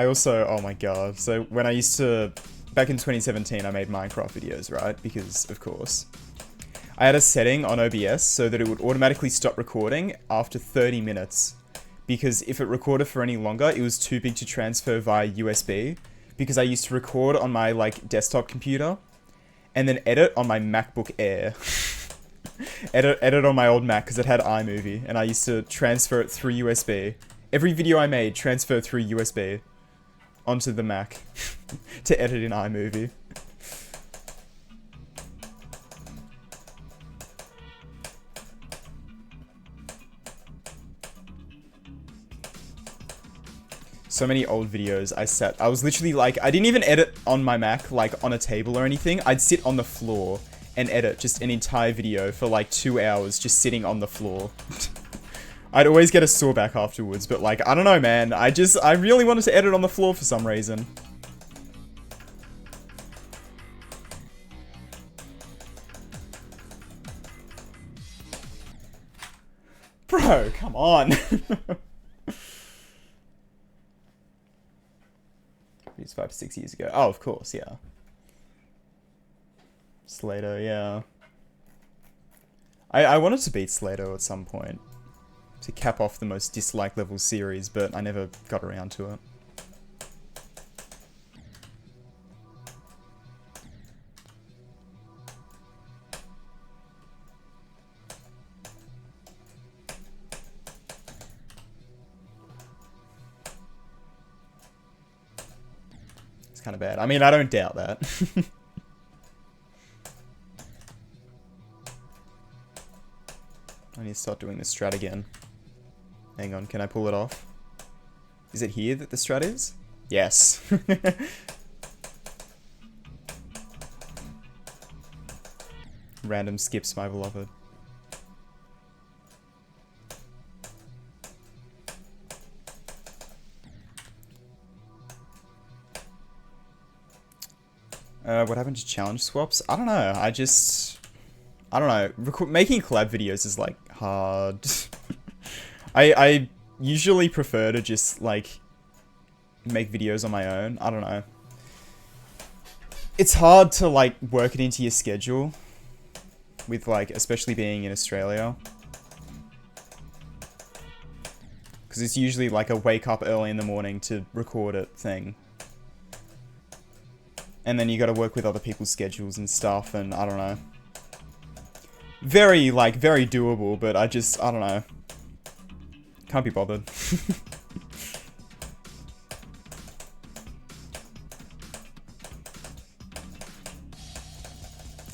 also, oh my god, so when I used to, back in 2017, I made Minecraft videos, right? Because, of course. I had a setting on OBS so that it would automatically stop recording after 30 minutes. Because if it recorded for any longer, it was too big to transfer via USB. Because I used to record on my, like, desktop computer, and then edit on my MacBook Air. edit on my old Mac, because it had iMovie, and I used to transfer it through USB. Every video I made transferred through USB onto the Mac to edit in iMovie. So many old videos I was literally like, I didn't even edit on my Mac, like on a table or anything. I'd sit on the floor and edit just an entire video for like 2 hours just sitting on the floor. I'd always get a sore back afterwards, but like, I don't know, man. I really wanted to edit on the floor for some reason. Bro, come on. It's 5 to 6 years ago. Oh, of course, yeah. Slato, yeah. I wanted to beat Slato at some point. To cap off the most disliked level series, but I never got around to it. It's kind of bad. I mean, I don't doubt that. I need to start doing this strat again. Hang on, can I pull it off? Is it here that the strat is? Yes. Random skips, my beloved. What happened to challenge swaps? I don't know. I don't know. Making collab videos is like hard. I usually prefer to just like make videos on my own. I don't know. it's hard to like work it into your schedule with like, especially being in Australia. Because it's usually like a wake up early in the morning to record it thing. And then you gotta work with other people's schedules and stuff, and I don't know. Very doable, but I don't know. Can't be bothered.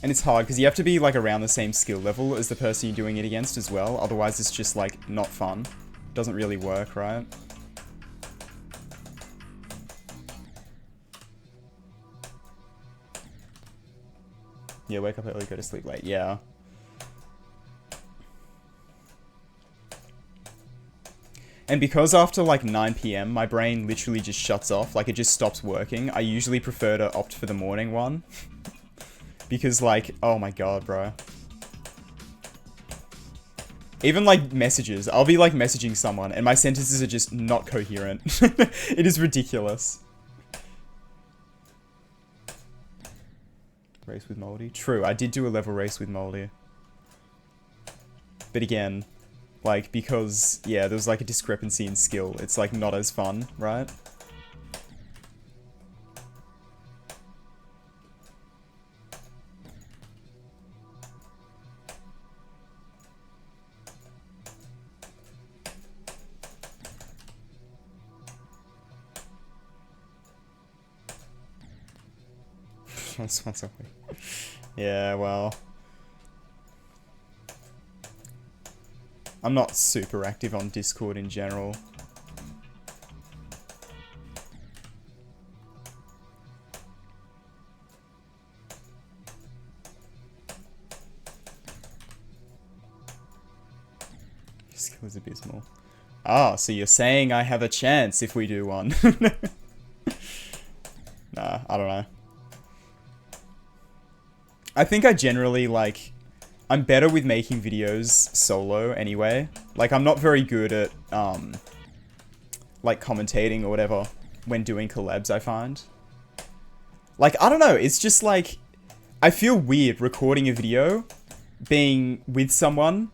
And it's hard, because you have to be like around the same skill level as the person you're doing it against as well, otherwise it's just like not fun. Doesn't really work, right? Yeah, wake up early, go to sleep late. Yeah. And because after like 9 PM, my brain literally just shuts off, like it just stops working, I usually prefer to opt for the morning one. Because like, oh my god, bro. Even like messages, I'll be like messaging someone and my sentences are just not coherent. It is ridiculous. Race with Moldy? True, I did do a level race with Moldy. But again, like, because, yeah, there was like a discrepancy in skill. It's like not as fun, right? Once a week. Yeah, well. I'm not super active on Discord in general. Skill is abysmal. Ah, so you're saying I have a chance if we do one. Nah, I don't know. I think I generally, like, I'm better with making videos solo anyway. Like, I'm not very good at, like, commentating or whatever when doing collabs, I find. Like, I don't know, it's just like, I feel weird recording a video, being with someone,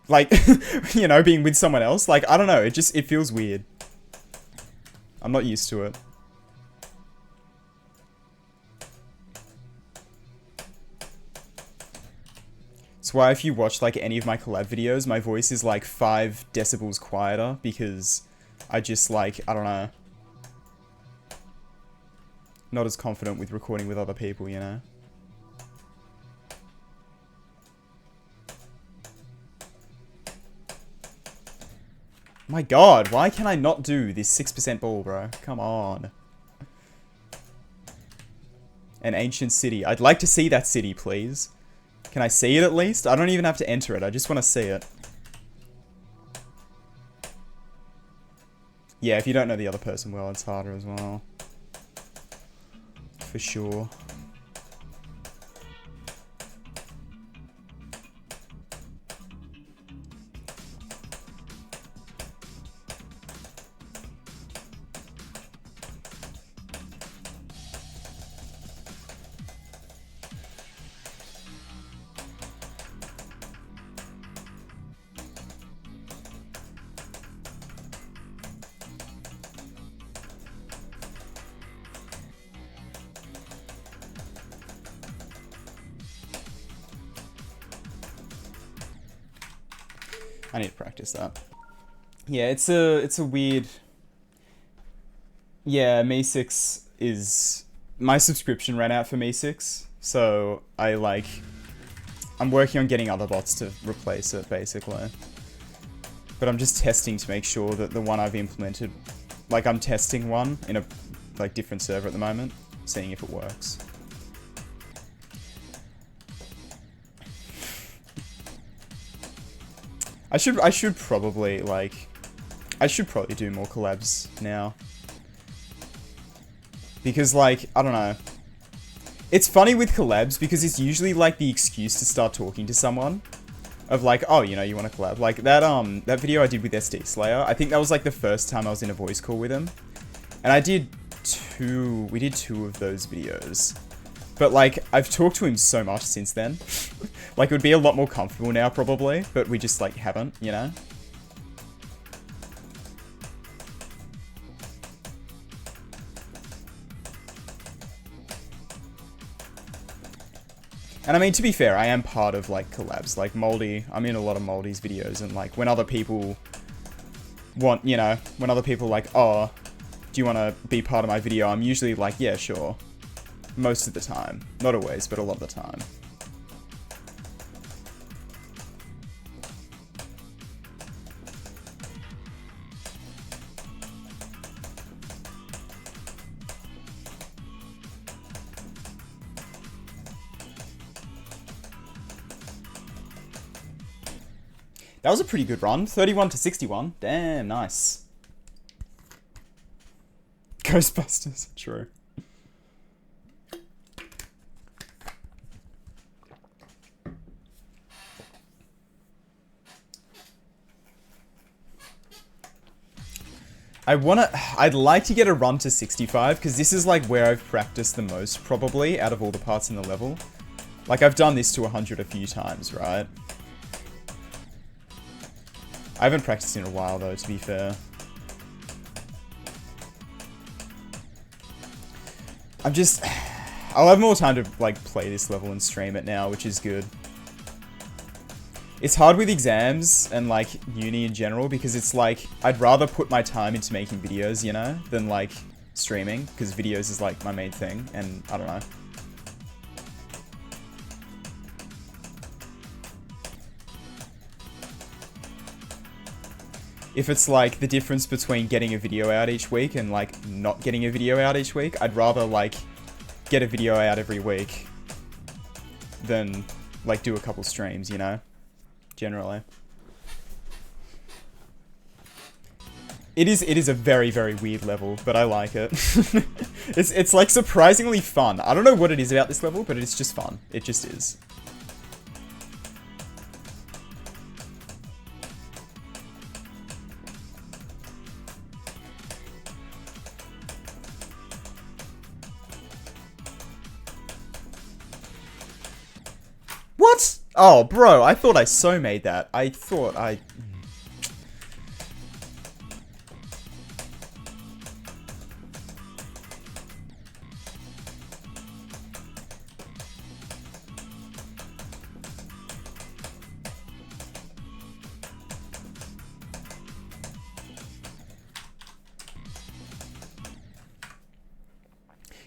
like, you know, being with someone else. Like, I don't know, it feels weird. I'm not used to it. That's why if you watch like any of my collab videos, my voice is like 5 decibels quieter, because I just like, I don't know, not as confident with recording with other people, you know? My god, why can I not do this 6% ball, bro? Come on. An ancient city. I'd like to see that city, please. Can I see it at least? I don't even have to enter it. I just want to see it. Yeah, if you don't know the other person well, it's harder as well. For sure. I need to practice that. Yeah, it's a weird... Yeah, Me6 is... My subscription ran out for Me6, so I'm working on getting other bots to replace it, basically. But I'm just testing to make sure that the one I've implemented... Like, I'm testing one in a, like, different server at the moment, seeing if it works. I should probably, like... I should probably do more collabs now. Because, like, I don't know. It's funny with collabs because it's usually, like, the excuse to start talking to someone. Of, like, oh, you know, you want to collab. Like, that video I did with SD Slayer, I think that was, like, the first time I was in a voice call with him. And we did 2 of those videos. But, like, I've talked to him so much since then. Like, it would be a lot more comfortable now, probably. But we just, like, haven't, you know? And I mean, to be fair, I am part of, like, collabs. Like, Moldy, I'm in a lot of Moldy's videos. And, like, when other people want, you know, when other people are like, oh, do you want to be part of my video? I'm usually like, yeah, sure. Most of the time. Not always, but a lot of the time. That was a pretty good run. 31 to 61. Damn, nice. Ghostbusters. True. I'd like to get a run to 65, because this is like where I've practiced the most, probably, out of all the parts in the level. Like, I've done this to 100 a few times, right? I haven't practiced in a while, though, to be fair. I'll have more time to, like, play this level and stream it now, which is good. It's hard with exams and, like, uni in general, because it's like, I'd rather put my time into making videos, you know, than, like, streaming, because videos is, like, my main thing, and I don't know. If it's, like, the difference between getting a video out each week and, like, not getting a video out each week, I'd rather, like, get a video out every week than, like, do a couple streams, you know? Generally. It is a very, very weird level, but I like it. It's like surprisingly fun. I don't know what it is about this level, but it's just fun. It just is. What? Oh, bro, I thought I so made that. I thought I...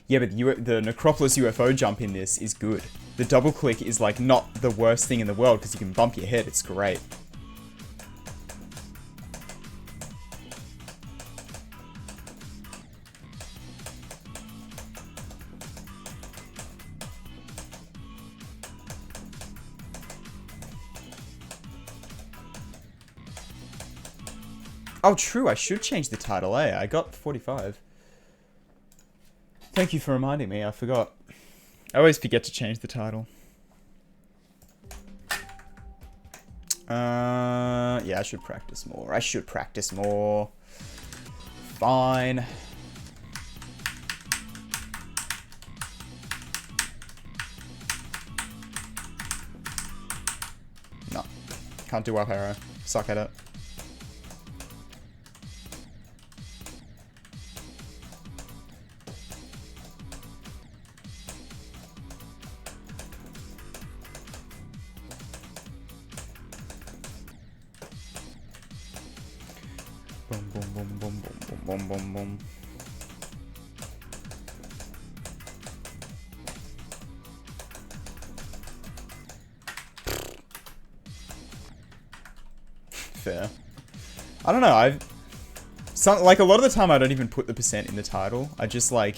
Yeah, but the Necropolis UFO jump in this is good. The double click is like not the worst thing in the world because you can bump your head. It's great. Oh, true. I should change the title, eh? I got 45. Thank you for reminding me. I forgot. I always forget to change the title. Yeah, I should practice more. I should practice more. Fine. No. Can't do up arrow. Suck at it. Boom, boom, boom, boom, boom, boom, boom, boom. Fair. I don't know, like, a lot of the time I don't even put the percent in the title. I just, like...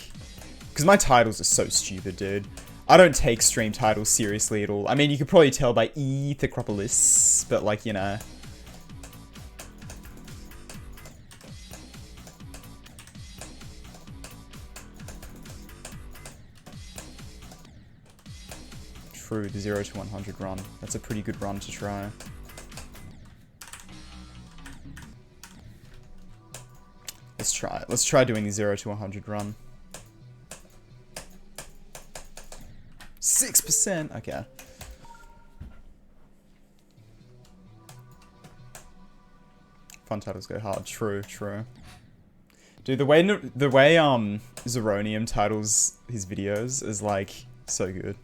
Because my titles are so stupid, dude. I don't take stream titles seriously at all. I mean, you could probably tell by Ithacropolis, but, like, you know... True, the 0 to 100 run. That's a pretty good run to try. Let's try it. Let's try doing the 0 to 100 run. 6%. Okay. Fun titles go hard. True, true. Dude, the way Zeronium titles his videos is like so good.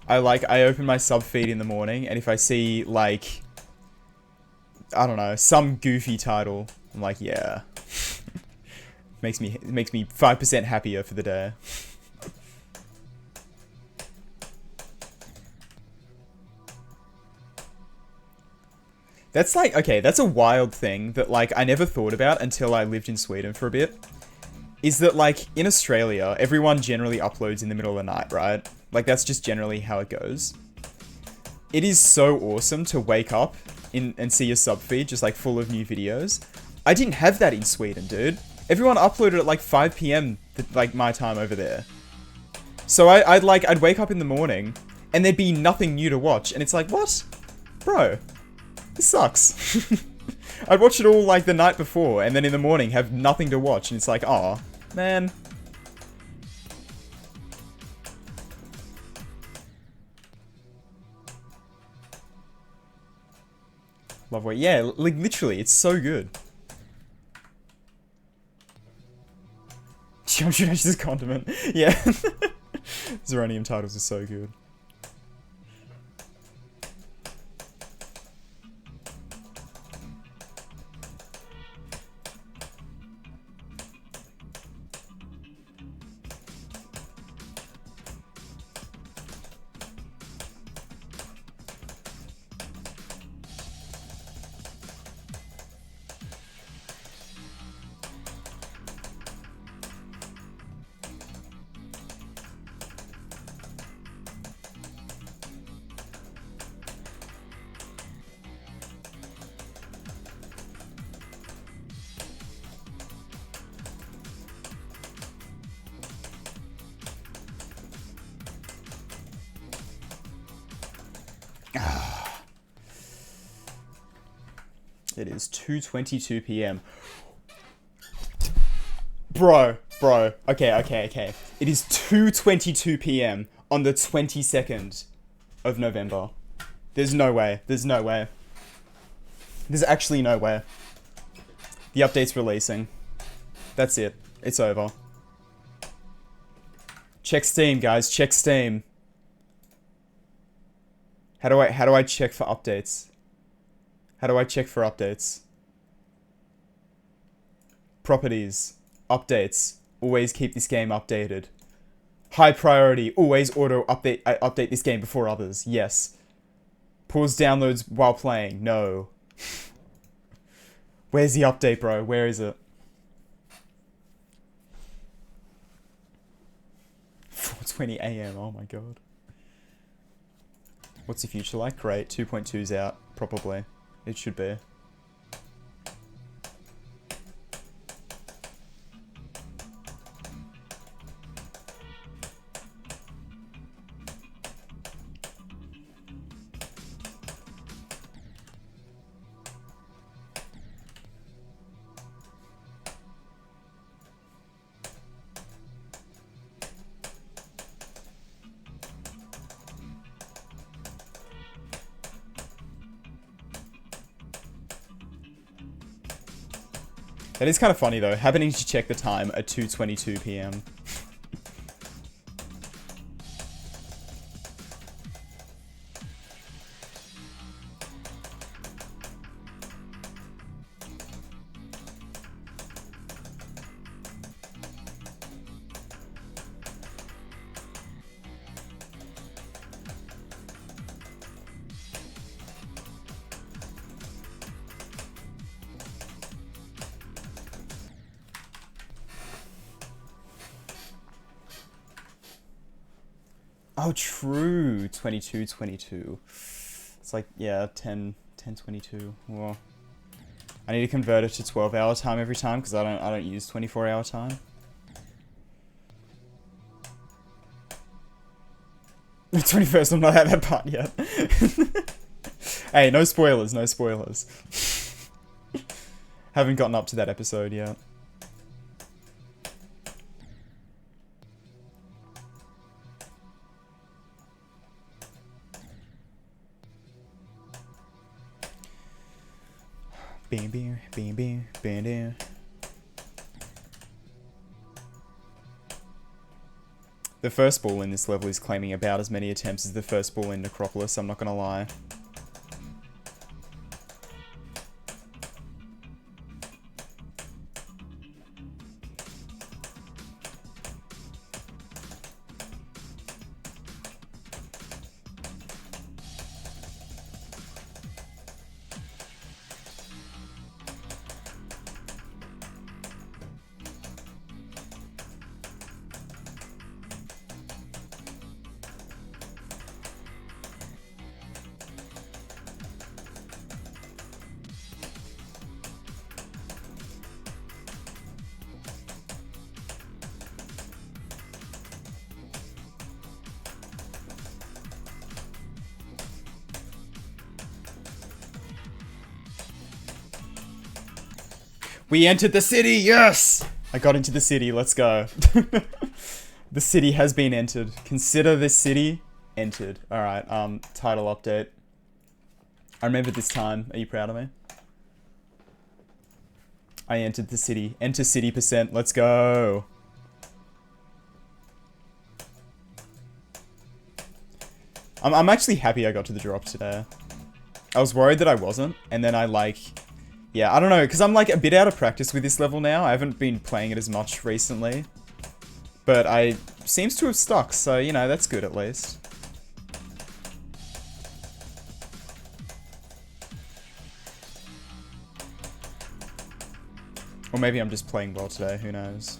I open my sub feed in the morning, and if I see like, I don't know, some goofy title, I'm like, yeah. makes me 5% happier for the day. That's like, okay, that's a wild thing that like I never thought about until I lived in Sweden for a bit. Is that like in Australia, everyone generally uploads in the middle of the night, right? Like that's just generally how it goes. It is so awesome to wake up and see your sub feed just like full of new videos. I didn't have that in Sweden, dude. Everyone uploaded at like 5 PM, like my time over there. So I'd wake up in the morning and there'd be nothing new to watch, and it's like, what? Bro, this sucks. I'd watch it all like the night before, and then in the morning have nothing to watch, and it's like, aw, man. Love way. Yeah, like literally, it's so good. Geometry Dash is a condiment. Yeah. Zeronium titles are so good. It is 2:22 PM. Bro. Okay. It is 2:22 PM on the 22nd of November. There's no way. There's actually no way. The update's releasing. That's it. It's over. Check Steam, guys. Check Steam. How do I check for updates? How do I check for updates? Properties. Updates. Always keep this game updated. High priority. Always update this game before others. Yes. Pause downloads while playing. No. Where's the update, bro? Where is it? 4:20 AM. Oh my god. What's the future like? Great. 2.2's out. Probably. It should be. That is kind of funny though, happening to check the time at 2:22 PM. Oh, true. 22:22. It's like, yeah, 10:22. Whoa. I need to convert it to 12-hour time every time because I don't use 24-hour time. 21st, I'm not at that part yet. Hey, no spoilers, no spoilers. Haven't gotten up to that episode yet. Bing, bing, bing, bing, bing, bing. The first ball in this level is claiming about as many attempts as the first ball in Ithacropolis, I'm not gonna lie. We entered the city, yes! I got into the city, let's go. The city has been entered. Consider this city entered. Alright, title update. I remember this time. Are you proud of me? I entered the city. Enter city %, let's go. I'm actually happy I got to the drop today. I was worried that I wasn't, and then I yeah, I don't know, because I'm like a bit out of practice with this level now. I haven't been playing it as much recently. But I seems to have stuck, so, you know, that's good at least. Or maybe I'm just playing well today, who knows.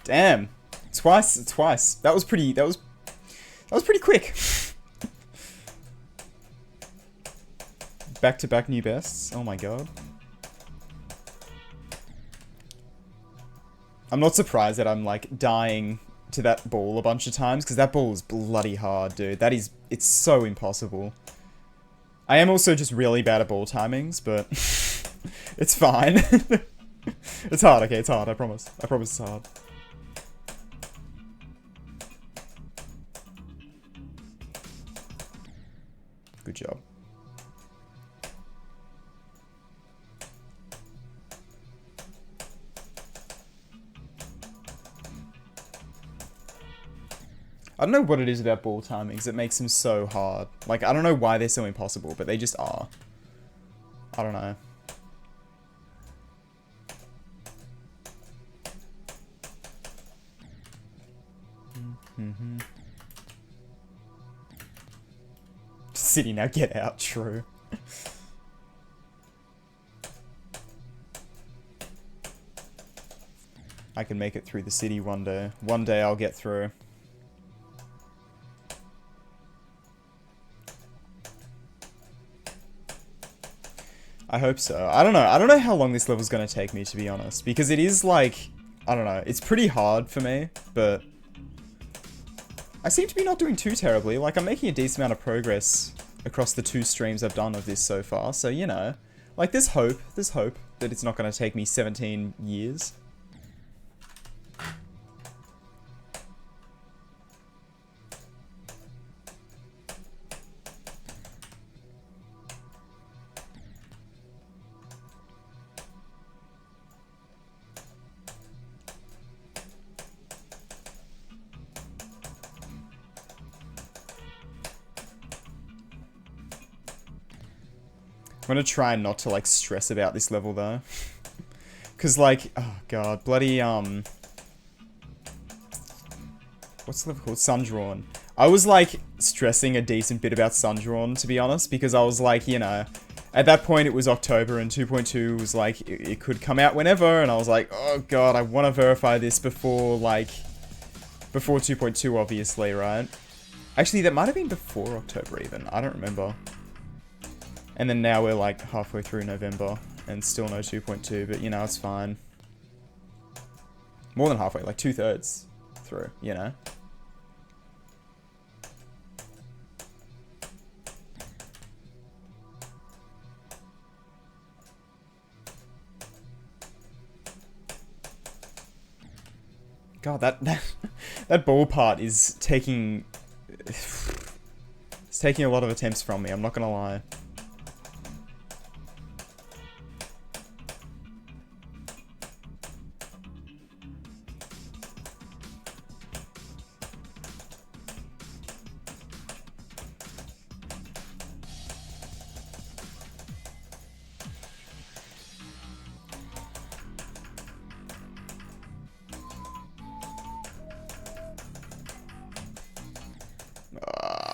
Damn. Twice. That was pretty quick. Back-to-back new bests. Oh my god. I'm not surprised that I'm like dying to that ball a bunch of times, because that ball is bloody hard, dude. It's so impossible. I am also just really bad at ball timings, but it's fine. It's hard, okay, it's hard, I promise. I promise it's hard. Good job. I don't know what it is about ball timings that makes them so hard. Like, I don't know why they're so impossible, but they just are. I don't know. City, now get out, true. I can make it through the city one day. One day I'll get through. I hope so. I don't know. I don't know how long this level's gonna take me, to be honest. Because it is like, I don't know. It's pretty hard for me, but I seem to be not doing too terribly. Like, I'm making a decent amount of progress across the 2 streams I've done of this so far. So, you know, like, there's hope. There's hope that it's not going to take me 17 years. I'm gonna try not to, like, stress about this level, though. Because, like, oh god, bloody, what's the level called? Sundrawn. I was, like, stressing a decent bit about Sundrawn, to be honest, because I was, like, you know, at that point it was October and 2.2 was, like, it could come out whenever, and I was like, oh god, I want to verify this before, like, before 2.2, obviously, right? Actually, that might have been before October, even. I don't remember. And then now we're like halfway through November. and still no 2.2, but you know, it's fine. More than halfway, like 2/3 through, you know? God, that ball part is taking... It's taking a lot of attempts from me, I'm not gonna lie.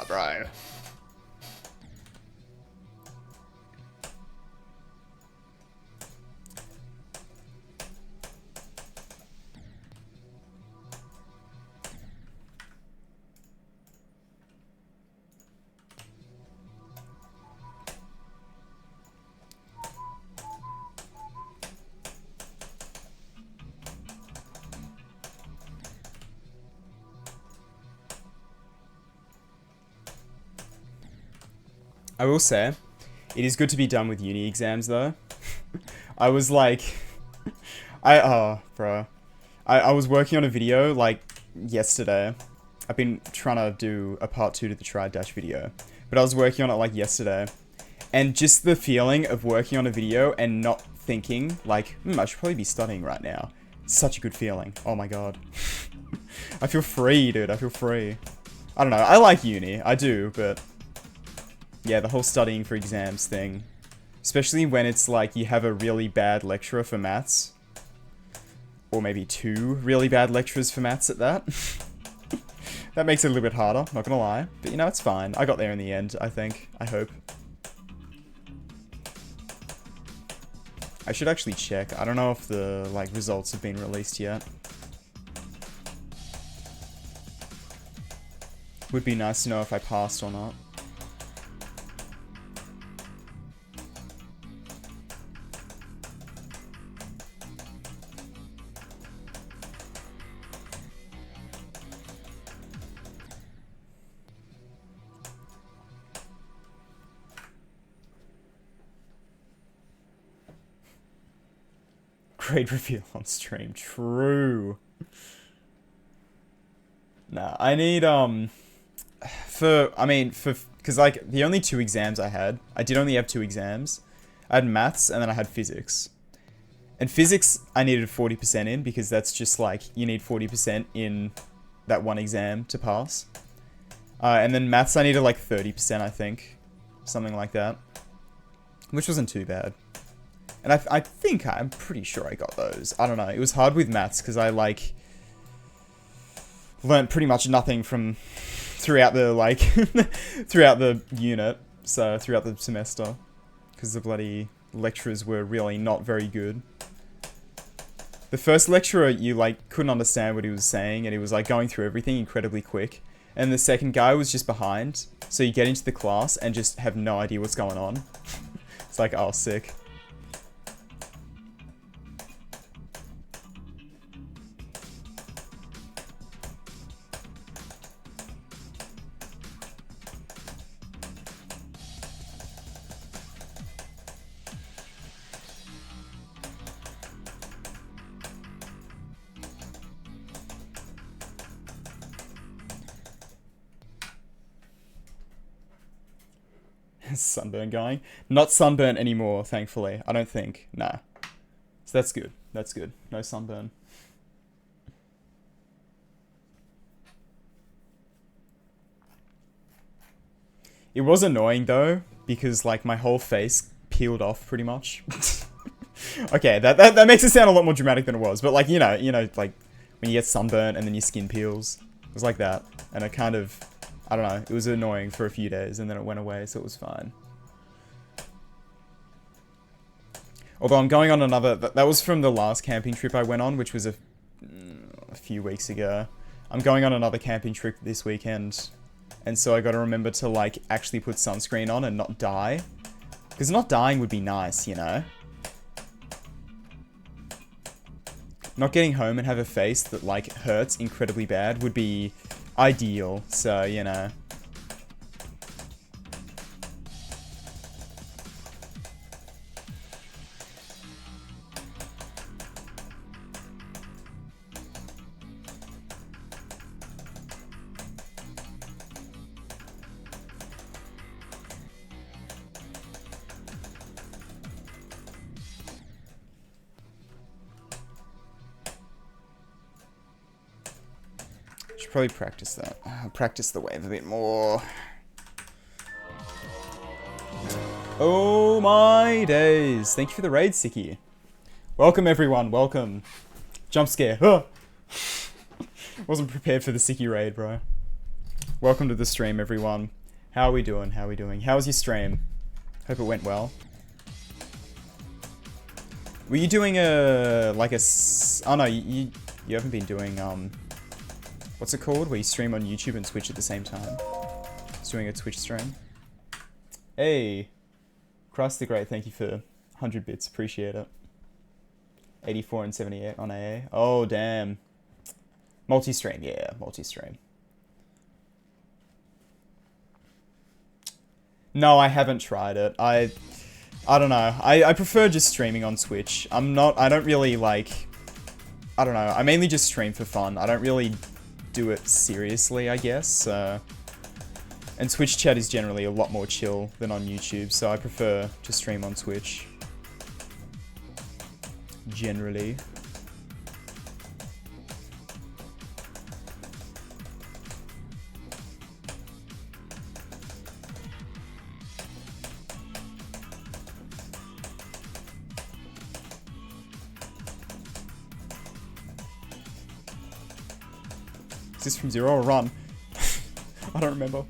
Bro. I will say, it is good to be done with uni exams though. I was like, bro. I was working on a video like yesterday. I've been trying to do a part 2 to the Tride Dash video, but I was working on it like yesterday. And just the feeling of working on a video and not thinking like, I should probably be studying right now. Such a good feeling. Oh my god. I feel free, dude. I feel free. I don't know. I like uni. I do, but... yeah, the whole studying for exams thing. Especially when it's like you have a really bad lecturer for maths. Or maybe 2 really bad lecturers for maths at that. That makes it a little bit harder, not gonna lie. But you know, it's fine. I got there in the end, I think. I hope. I should actually check. I don't know if the like results have been released yet. Would be nice to know if I passed or not. Great reveal on stream. True. Nah, I need, because like, the only 2 exams I did only have 2 exams. I had maths, and then I had physics. And physics, I needed 40% in, because that's just like, you need 40% in that one exam to pass. And then maths, I needed like 30%, I think. Something like that. Which wasn't too bad. And I'm pretty sure I got those. I don't know. It was hard with maths because I, like, learnt pretty much nothing from throughout the, like, throughout the unit. So, throughout the semester. Because the bloody lecturers were really not very good. The first lecturer, you, like, couldn't understand what he was saying. And he was, like, going through everything incredibly quick. And the second guy was just behind. So you get into the class and just have no idea what's going on. It's like, oh, sick. Sunburn going. Not sunburnt anymore, thankfully. I don't think. Nah. So that's good. That's good. No sunburn. It was annoying though, because like my whole face peeled off pretty much. Okay, that makes it sound a lot more dramatic than it was, but like, you know, like when you get sunburnt and then your skin peels. It was like that. And it kind of, I don't know, it was annoying for a few days and then it went away, so it was fine. Although I'm going on another, that was from the last camping trip I went on, which was a few weeks ago. I'm going on another camping trip this weekend. And so I gotta remember to like actually put sunscreen on and not die. Because not dying would be nice, you know? not getting home and have a face that, like, hurts incredibly bad would be ideal. So, you know. Should probably practice that. Practice the wave a bit more. Oh my days. Thank you for the raid, Siki. Welcome everyone, welcome. Jump scare. Huh. Wasn't prepared for the Siki raid, bro. Welcome to the stream, everyone. How are we doing? How are we doing? How was your stream? Hope it went well. Were you doing oh no, you haven't been doing, what's it called? Where you stream on YouTube and Twitch at the same time. Just doing a Twitch stream. Hey. Christ the Great, thank you for 100 bits. Appreciate it. 84 and 78 on AA. Oh, damn. Multi-stream. Yeah, multi-stream. No, I haven't tried it. I don't know. I prefer just streaming on Twitch. I don't really, like... I don't know. I mainly just stream for fun. I don't really do it seriously, I guess. And Twitch chat is generally a lot more chill than on YouTube, so I prefer to stream on Twitch. Generally. Is this from 0 or run? I don't remember.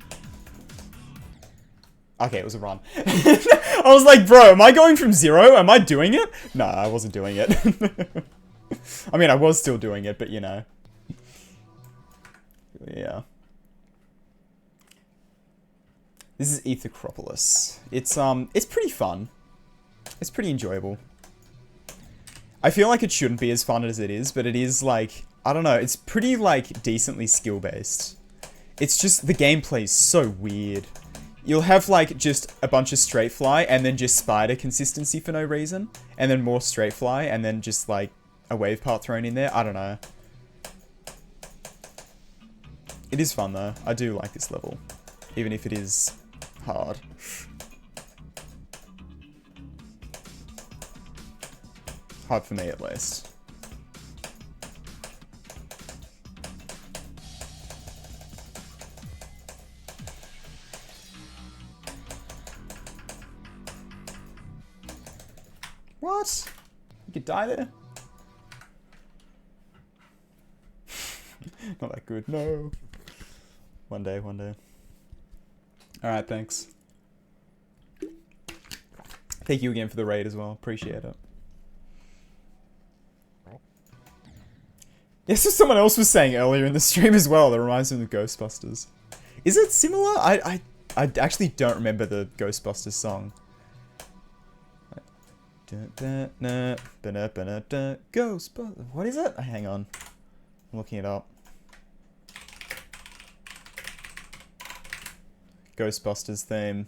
Okay, it was a run. I was like, bro, am I going from 0? Am I doing it? No, I wasn't doing it. I mean, I was still doing it, but you know. Yeah. This is Ithacropolis. It's pretty fun. It's pretty enjoyable. I feel like it shouldn't be as fun as it is, but it is like, I don't know, it's pretty like decently skill-based. It's just, the gameplay's so weird. You'll have, like, just a bunch of straight fly, and then just spider consistency for no reason. And then more straight fly, and then just, like, a wave part thrown in there. I don't know. It is fun, though. I do like this level. Even if it is hard. Hard for me, at least. What? You could die there? Not that good, no. One day, one day. Alright, thanks. Thank you again for the raid as well. Appreciate it. This is someone else was saying earlier in the stream as well. That reminds me of Ghostbusters. Is it similar? I actually don't remember the Ghostbusters song. Ghostbusters. What is it? Hang on. I'm looking it up. Ghostbusters theme.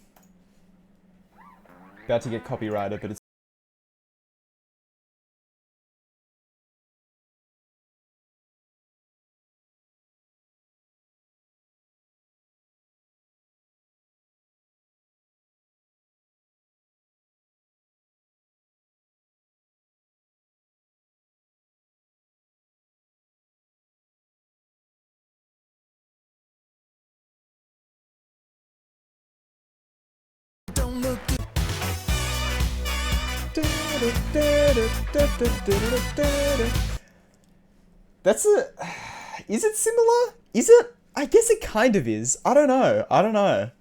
About to get copyrighted, but it's that's a... Is it similar? Is it? I guess it kind of is. I don't know. I don't know.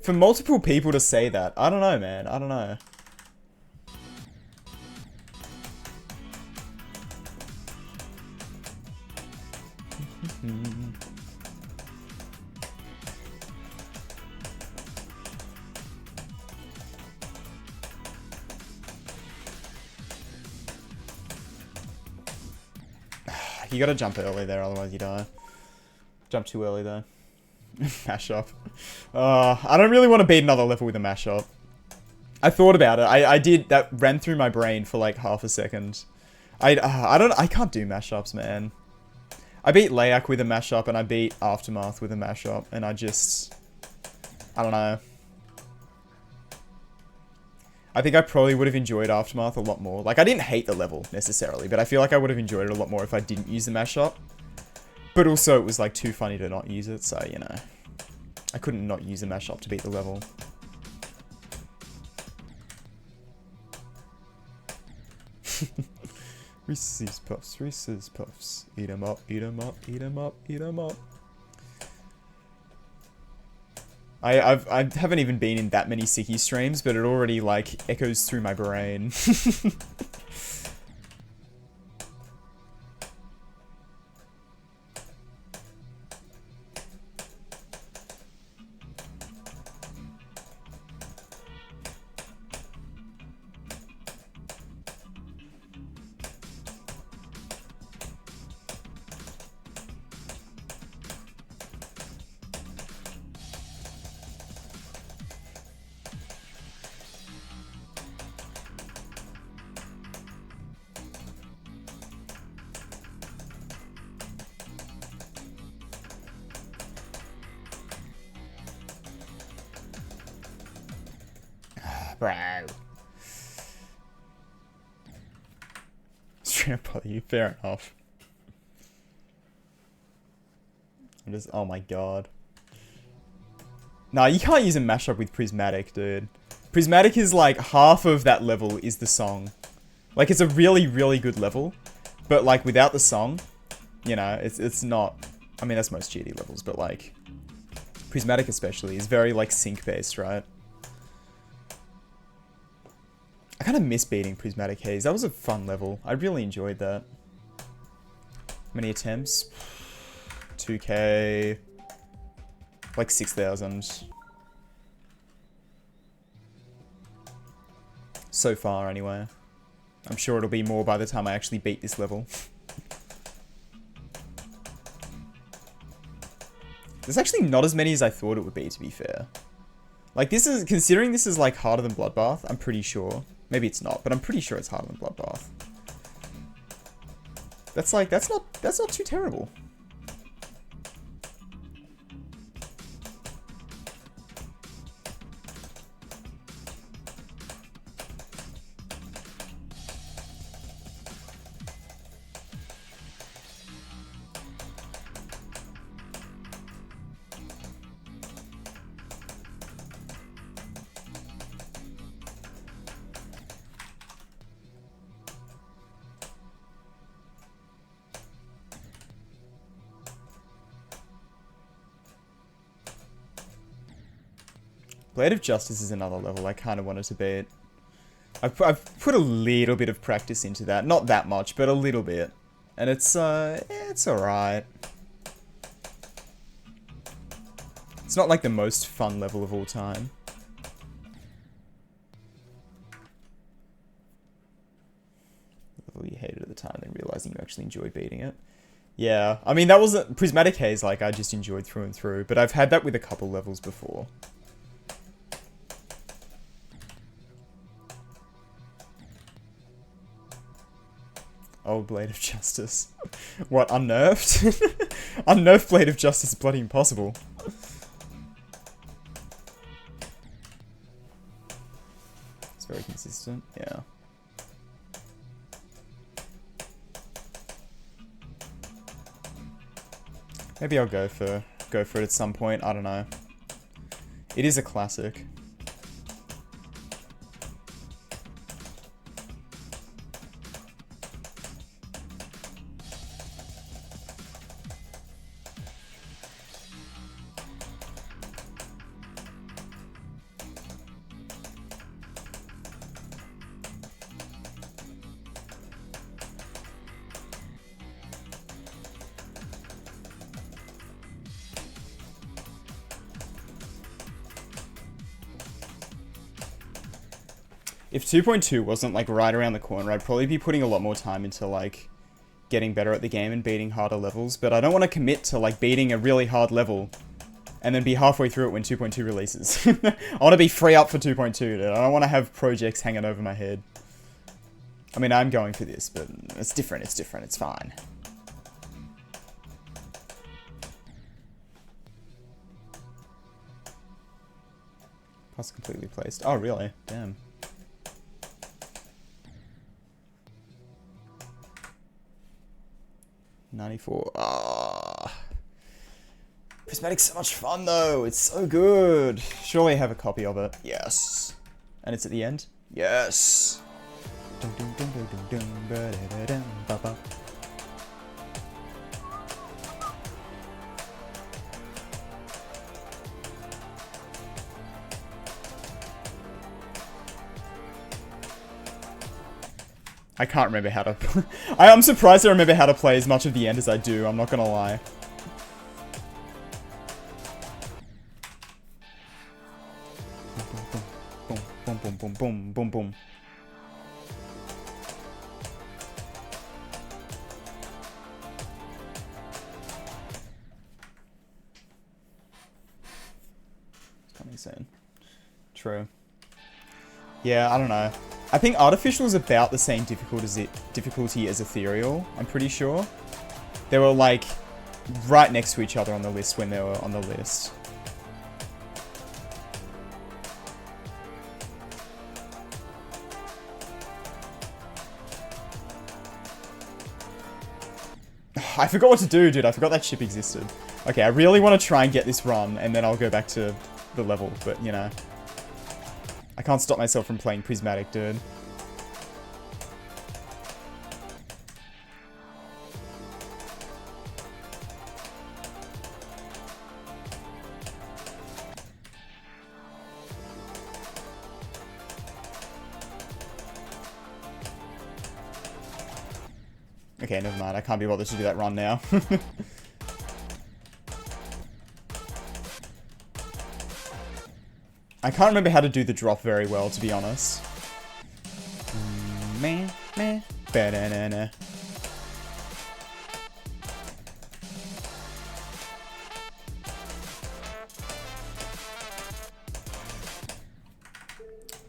For multiple people to say that, I don't know, man. I don't know. You gotta jump early there, otherwise you die. Jump too early though. Mashup. I don't really want to beat another level with a mashup. I thought about it. I did. That ran through my brain for like half a second. I can't do mashups, man. I beat Layak with a mashup and I beat Aftermath with a mashup, and I don't know. I think I probably would have enjoyed Aftermath a lot more. Like, I didn't hate the level necessarily, but I feel like I would have enjoyed it a lot more if I didn't use the mashup. But also, it was like too funny to not use it, so you know, I couldn't not use the mashup to beat the level. Reese's Puffs, Reese's Puffs. Eat 'em up, eat 'em up, eat 'em up, eat 'em up. I haven't even been in that many Sicky streams, but it already, like, echoes through my brain. Bro. Straight up bother you, fair enough. I'm just, oh my god. Nah, you can't use a mashup with Prismatic, dude. Prismatic is like, half of that level is the song. Like, it's a really, really good level. But like, without the song, you know, it's not, I mean, that's most GD levels, but like, Prismatic especially is very like sync based, right? I kind of miss beating Prismatic Haze. That was a fun level. I really enjoyed that. How many attempts? 2k. Like 6,000. So far, anyway. I'm sure it'll be more by the time I actually beat this level. There's actually not as many as I thought it would be, to be fair. Like, this is, considering this is like harder than Bloodbath, I'm pretty sure. Maybe it's not, but I'm pretty sure it's harder than Bloodbath. That's like, that's not too terrible. Blade of Justice is another level I kind of wanted to beat. I've put a little bit of practice into that. Not that much, but a little bit. And it's alright. It's not like the most fun level of all time. Level you hated at the time, then realizing you actually enjoyed beating it. Yeah, I mean, that wasn't... Prismatic Haze, like, I just enjoyed through and through. But I've had that with a couple levels before. Old Blade of Justice. What, unnerved? Unnerved Blade of Justice is bloody impossible. It's very consistent, yeah. Maybe I'll go for it at some point, I don't know. It is a classic. If 2.2 wasn't like right around the corner, I'd probably be putting a lot more time into like getting better at the game and beating harder levels, but I don't want to commit to like beating a really hard level and then be halfway through it when 2.2 releases. I want to be free up for 2.2, dude. I don't want to have projects hanging over my head. I mean, I'm going for this, but it's different, it's fine. Plus completely placed. Oh, really? Damn. $94. Ah. Prismatic's so much fun, though. It's so good. Surely I have a copy of it. Yes. And it's at the end? Yes. I can't remember how to... I'm surprised I remember how to play as much of the end as I do, I'm not gonna lie. Boom, boom, boom, boom, boom, boom, boom. It's coming soon. True. Yeah, I don't know. I think Artificial is about the same difficulty as Ethereal, I'm pretty sure. They were like right next to each other on the list when they were on the list. I forgot what to do, dude. I forgot that ship existed. Okay, I really want to try and get this run, and then I'll go back to the level, but, you know. I can't stop myself from playing Prismatic, dude. Okay, never mind. I can't be bothered to do that run now. I can't remember how to do the drop very well, to be honest.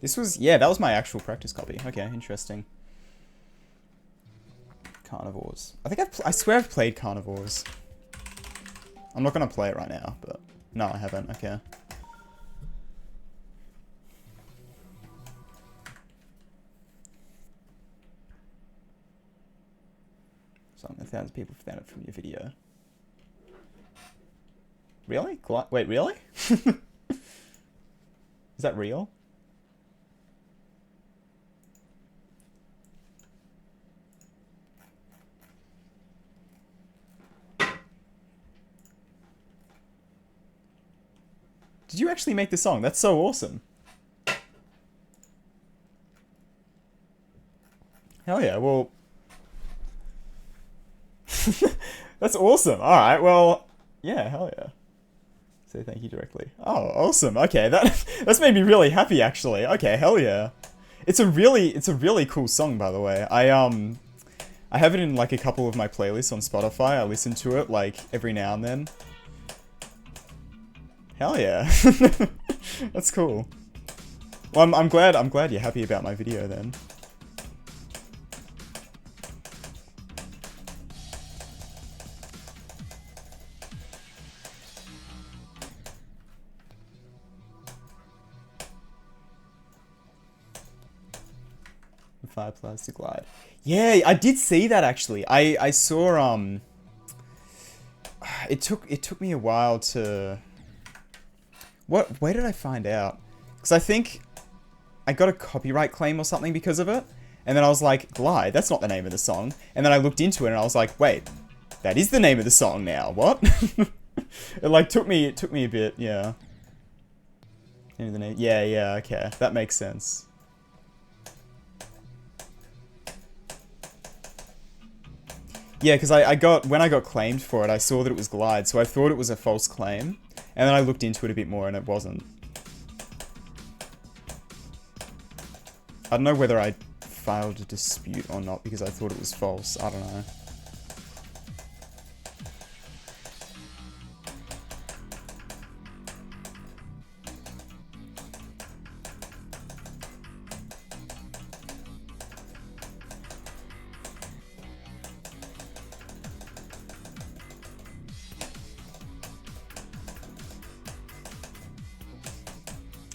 This was, yeah, that was my actual practice copy. Okay, interesting. Carnivores. I swear I've played Carnivores. I'm not gonna play it right now, but no, I haven't. Okay. Something 1,000 people found it from your video. Really? Wait, really? Is that real? Did you actually make the song? That's so awesome. Hell yeah, well... That's awesome. Alright, well... Yeah, hell yeah. Say thank you directly. Oh, awesome. Okay, that's made me really happy, actually. Okay, hell yeah. It's a really cool song, by the way. I have it in, like, a couple of my playlists on Spotify. I listen to it, like, every now and then. Hell yeah. That's cool. Well, I'm glad you're happy about my video then. Fire plastic glide. Yeah, I did see that actually. I saw it took me a while to where did I find out? Because I think I got a copyright claim or something because of it. And then I was like, Glide, that's not the name of the song. And then I looked into it and I was like, wait, that is the name of the song now. What? It like took me a bit, yeah. Yeah, okay. That makes sense. Yeah, because when I got claimed for it, I saw that it was Glide, so I thought it was a false claim. And then I looked into it a bit more and it wasn't. I don't know whether I filed a dispute or not because I thought it was false. I don't know.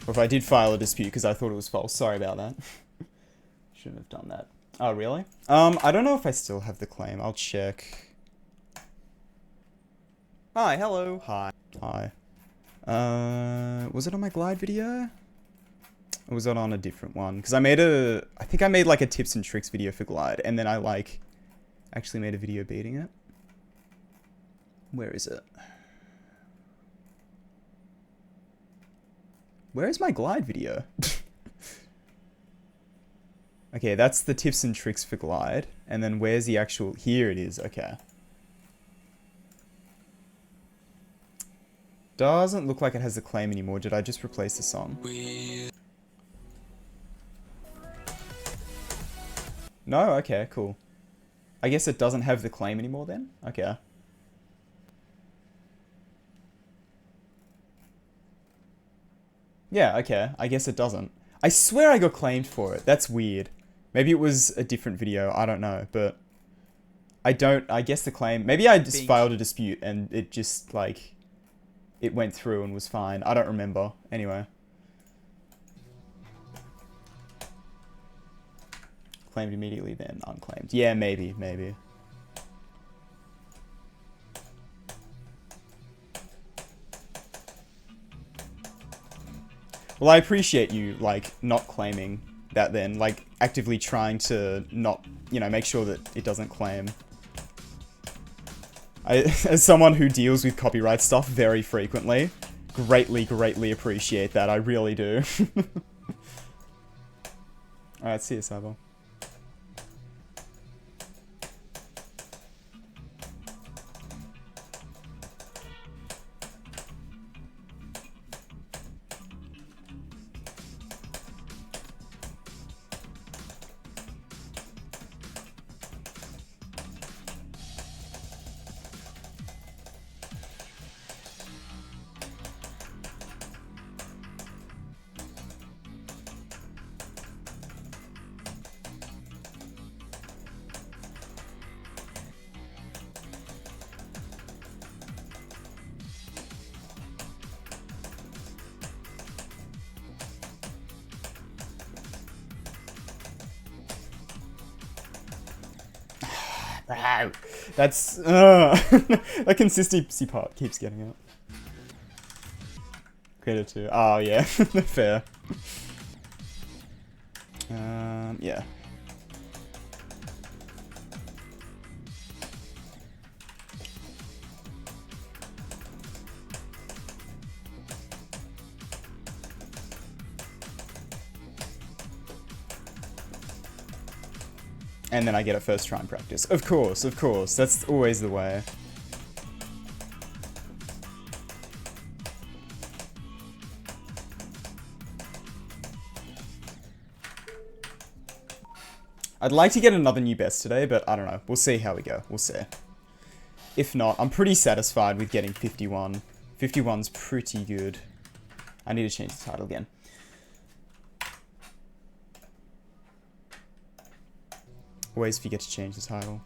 Or if I did file a dispute because I thought it was false. Sorry about that. Shouldn't have done that. Oh, really? I don't know if I still have the claim. I'll check. Hi, hello. Hi. Hi. Was it on my glide video? Or was it on a different one? Because I think I made like a tips and tricks video for glide, and then I like actually made a video beating it. Where is it? Where is my glide video? Okay, that's the tips and tricks for glide. And then where's the actual... Here it is, okay. Doesn't look like it has a claim anymore. Did I just replace the song? No? Okay, cool. I guess it doesn't have the claim anymore then? Okay. Yeah, okay. I guess it doesn't. I swear I got claimed for it. That's weird. Maybe it was a different video. I don't know, but... I guess the claim... Maybe I just filed a dispute and it just, like... It went through and was fine. I don't remember. Anyway. Claimed immediately, then unclaimed. Yeah, maybe. Well, I appreciate you, like, not claiming that then. Like, actively trying to not, you know, make sure that it doesn't claim. As someone who deals with copyright stuff very frequently, greatly appreciate that. I really do. Alright, see you, Sabo. Bro, that's that consistency part keeps getting out. Credit to. Oh yeah, fair. Yeah. And then I get it first try in practice. Of course. That's always the way. I'd like to get another new best today, but I don't know. We'll see how we go. We'll see. If not, I'm pretty satisfied with getting 51. 51's pretty good. I need to change the title again. Always forget to change the title.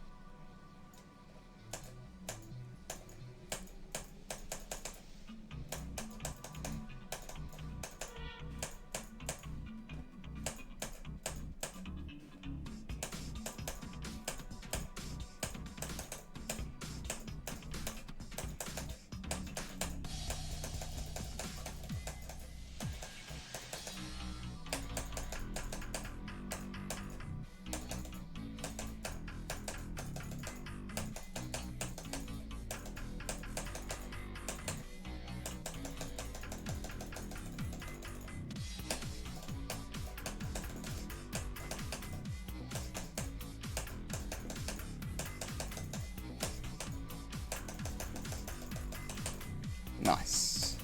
Nice.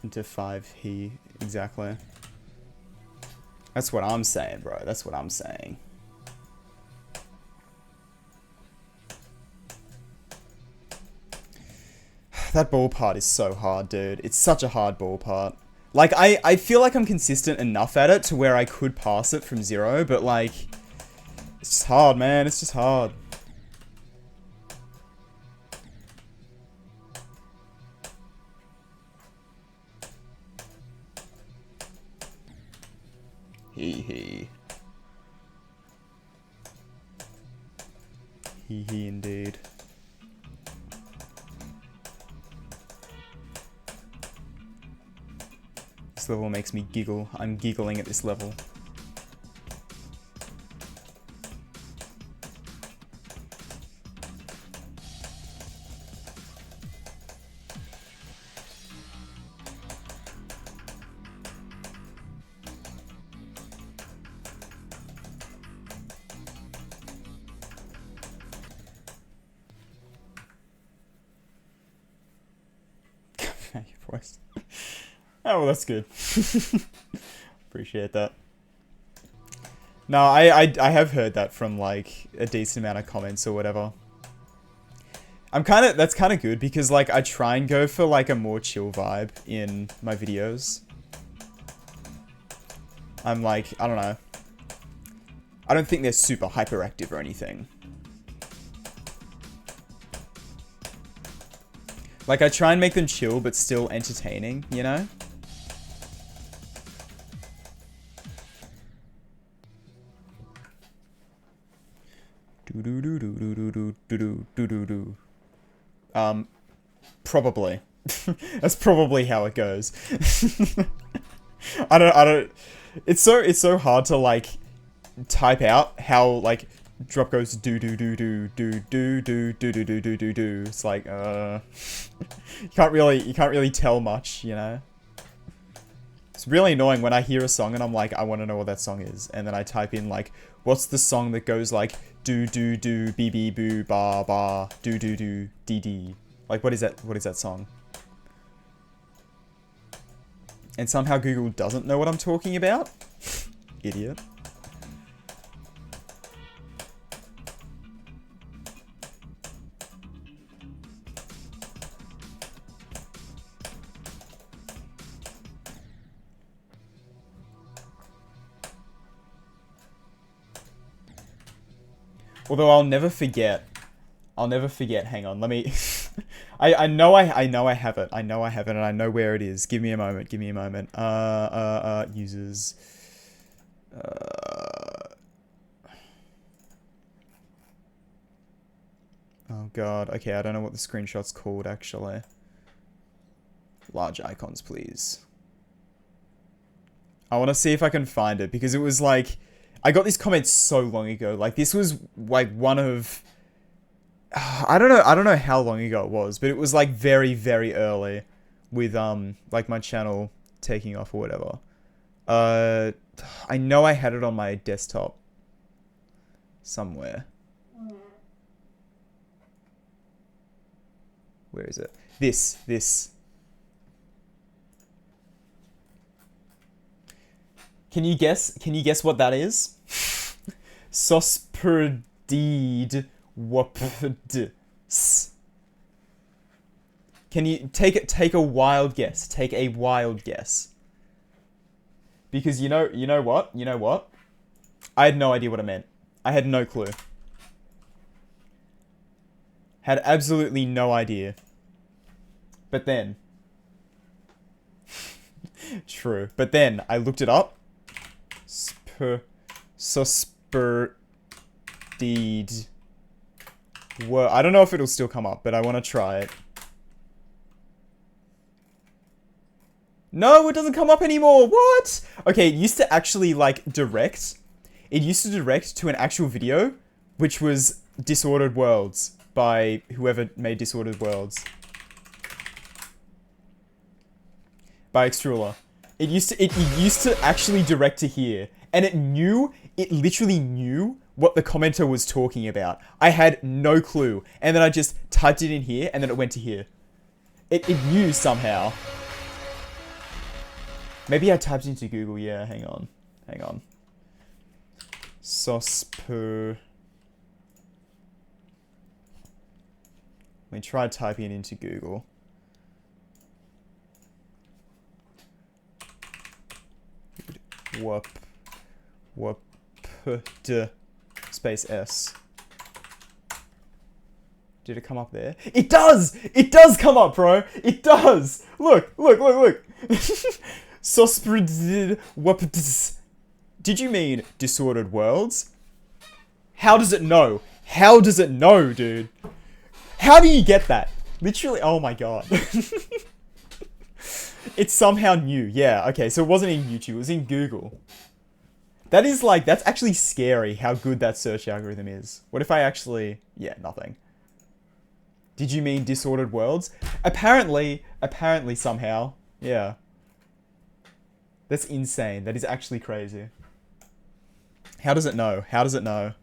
Into 5 he, exactly. That's what I'm saying, bro. That's what I'm saying. That ball part is so hard, dude. It's such a hard ball part. Like, I feel like I'm consistent enough at it to where I could pass it from 0, but like, It's just hard, man. It's just hard. Hee hee. Hee hee indeed. This level makes me giggle. I'm giggling at this level. Oh, well, that's good. Appreciate that. No, I have heard that from, like, a decent amount of comments or whatever. That's kind of good because, like, I try and go for, like, a more chill vibe in my videos. I'm like, I don't know. I don't think they're super hyperactive or anything. Like, I try and make them chill, but still entertaining, you know? Probably. That's probably how it goes. I don't, it's so hard to, like, type out how, like, drop goes do. It's like, you can't really tell much, you know? It's really annoying when I hear a song and I'm like, I want to know what that song is. And then I type in, like, what's the song that goes, like, do, bee, bee, boo, ba, ba, do, dee, dee. Like, what is that song? And somehow Google doesn't know what I'm talking about? Idiot. Although I'll never forget, hang on, let me, I know I have it, and I know where it is. Give me a moment, users, oh god, okay, I don't know what the screenshot's called, actually. Large icons, please. I want to see if I can find it, because it was like, I got this comment so long ago. Like, this was, like, one of... I don't know how long ago it was, but it was, like, very, very early with, like, my channel taking off or whatever. I know I had it on my desktop somewhere. Where is it? This. Can you guess what that is? Sosperdeed whoops. Can you take a wild guess? Take a wild guess. Because you know what? I had no idea what it meant. I had no clue. Had absolutely no idea. But then true. But then I looked it up. Sosperdeed. I don't know if it'll still come up, but I want to try it. No, it doesn't come up anymore. What? Okay, it used to actually, like, direct. It used to direct to an actual video, which was Disordered Worlds by whoever made Disordered Worlds. By Extrula. It used to actually direct to here. And it literally knew what the commenter was talking about. I had no clue. And then I just typed it in here, and then it went to here. It knew somehow. Maybe I typed into Google, yeah, hang on. Sosper. Let me try typing it into Google. space S. Did it come up there? It does! It does come up, bro! It does! Look, look, look, look! Did you mean disordered worlds? How does it know? How does it know, dude? How do you get that? Literally, oh my god. It's somehow new. Yeah, okay, so it wasn't in YouTube, it was in Google. That is like, that's actually scary how good that search algorithm is. What if I actually... Yeah, nothing. Did you mean disordered worlds? Apparently somehow. Yeah. That's insane. That is actually crazy. How does it know? How does it know?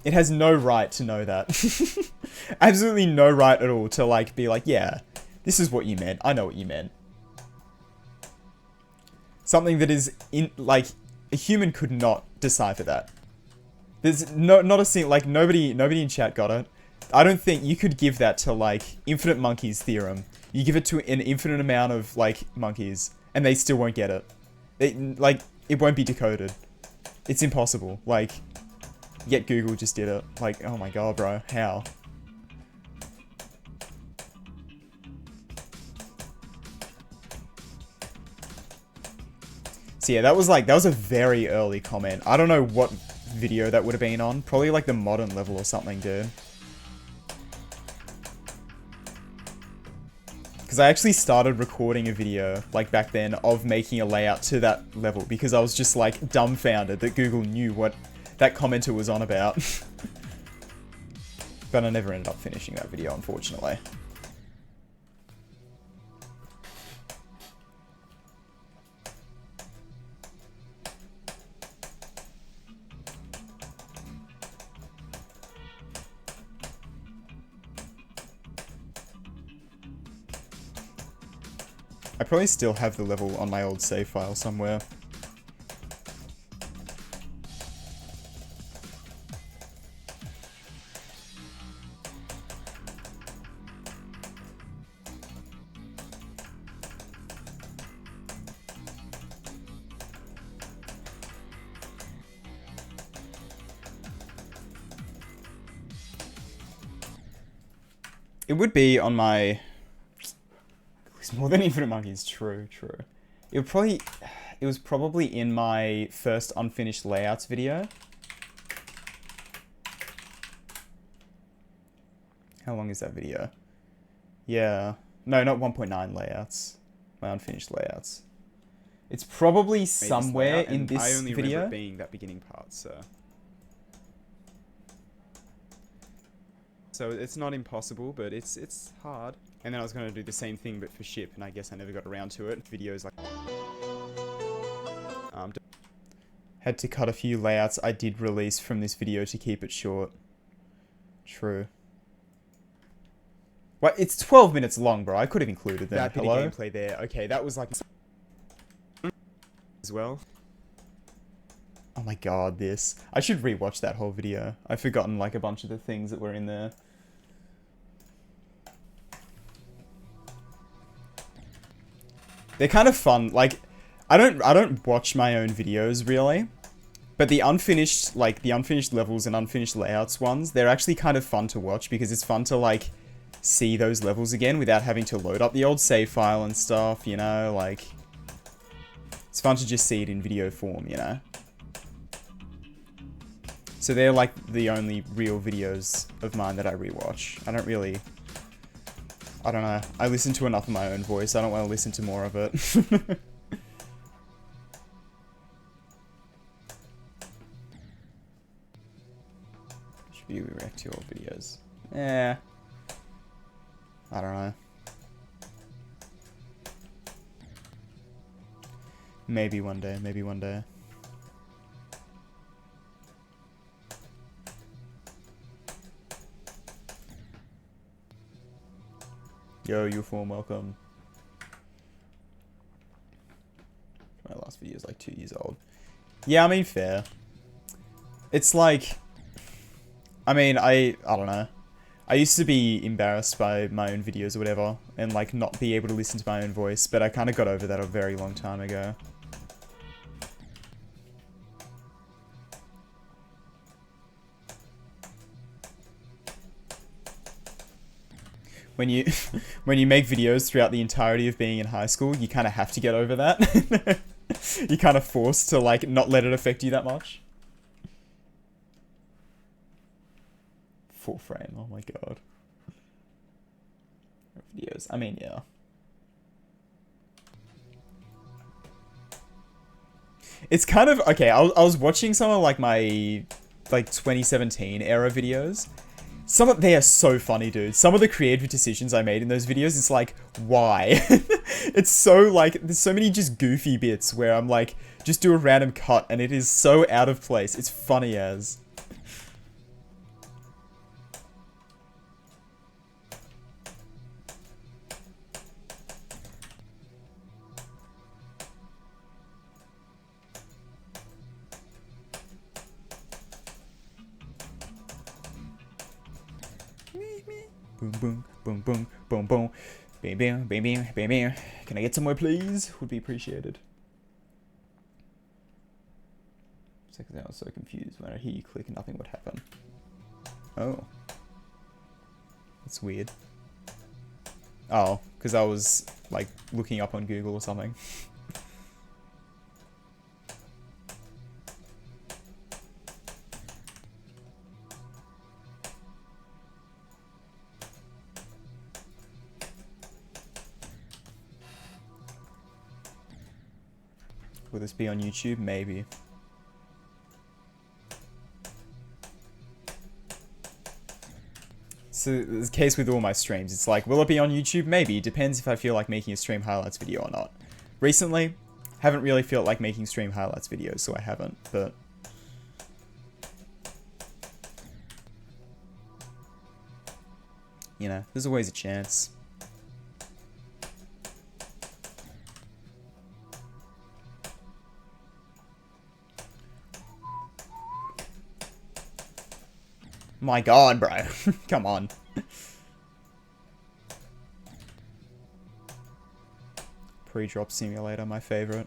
It has no right to know that. Absolutely no right at all to like be like, yeah, this is what you meant. I know what you meant. Something that is in like a human could not decipher that. There's not a single like nobody in chat got it. I don't think you could give that to like infinite monkeys theorem. You give it to an infinite amount of like monkeys and they still won't get it. It won't be decoded. It's impossible. Like, yet Google just did it. Like, oh my god, bro. How? So yeah, that was a very early comment. I don't know what video that would have been on. Probably like the modern level or something, dude. Because I actually started recording a video, like back then, of making a layout to that level. Because I was just like dumbfounded that Google knew what that commenter was on about. But I never ended up finishing that video, unfortunately. I probably still have the level on my old save file somewhere. It would be on my... More than infinite monkeys, true. It was probably in my first unfinished layouts video. How long is that video? Yeah. No, not 1.9 layouts. My unfinished layouts. It's probably somewhere in this video. I only remember it being that beginning part, so... So it's not impossible, but it's hard. And then I was going to do the same thing, but for ship, and I guess I never got around to it. Videos like... had to cut a few layouts I did release from this video to keep it short. True. What? It's 12 minutes long, bro. I could have included that. That gameplay there. Okay, that was like... as well. Oh my god, this. I should rewatch that whole video. I've forgotten like a bunch of the things that were in there. They're kind of fun. Like, I don't watch my own videos really, but the unfinished levels and unfinished layouts ones, they're actually kind of fun to watch because it's fun to like see those levels again without having to load up the old save file and stuff, you know, like it's fun to just see it in video form, you know. So they're like the only real videos of mine that I rewatch. I don't know. I listen to enough of my own voice. I don't want to listen to more of it. Should we react to old videos? Yeah. I don't know. Maybe one day. Maybe one day. Yo, Uform, welcome. My last video is like 2 years old. Yeah, I mean, fair. It's like... I mean, I don't know. I used to be embarrassed by my own videos or whatever, and like not be able to listen to my own voice, but I kind of got over that a very long time ago. when you when you make videos throughout the entirety of being in high school, you kind of have to get over that. You're kind of forced to like not let it affect you that much. Full frame. Oh my god. Videos. I mean, yeah. It's kind of okay. I was watching some of like my 2017 era videos. Some of they are so funny, dude. Some of the creative decisions I made in those videos, it's like, why? It's so like there's so many just goofy bits where I'm like just do a random cut and it is so out of place. It's funny as. Boom, boom, boom, boom, boom, boom. Bam, bam, bam, bam, bam, bam. Can I get some more, please? Would be appreciated. Second, I was so confused. When I hear you click, nothing would happen. Oh. That's weird. Oh, because I was, like, looking up on Google or something. Will this be on YouTube? Maybe. So, the case with all my streams, it's like, will it be on YouTube? Maybe. Depends if I feel like making a stream highlights video or not. Recently, haven't really felt like making stream highlights videos, so I haven't, but... You know, there's always a chance. My god, bro. Come on. Pre-drop simulator, my favorite.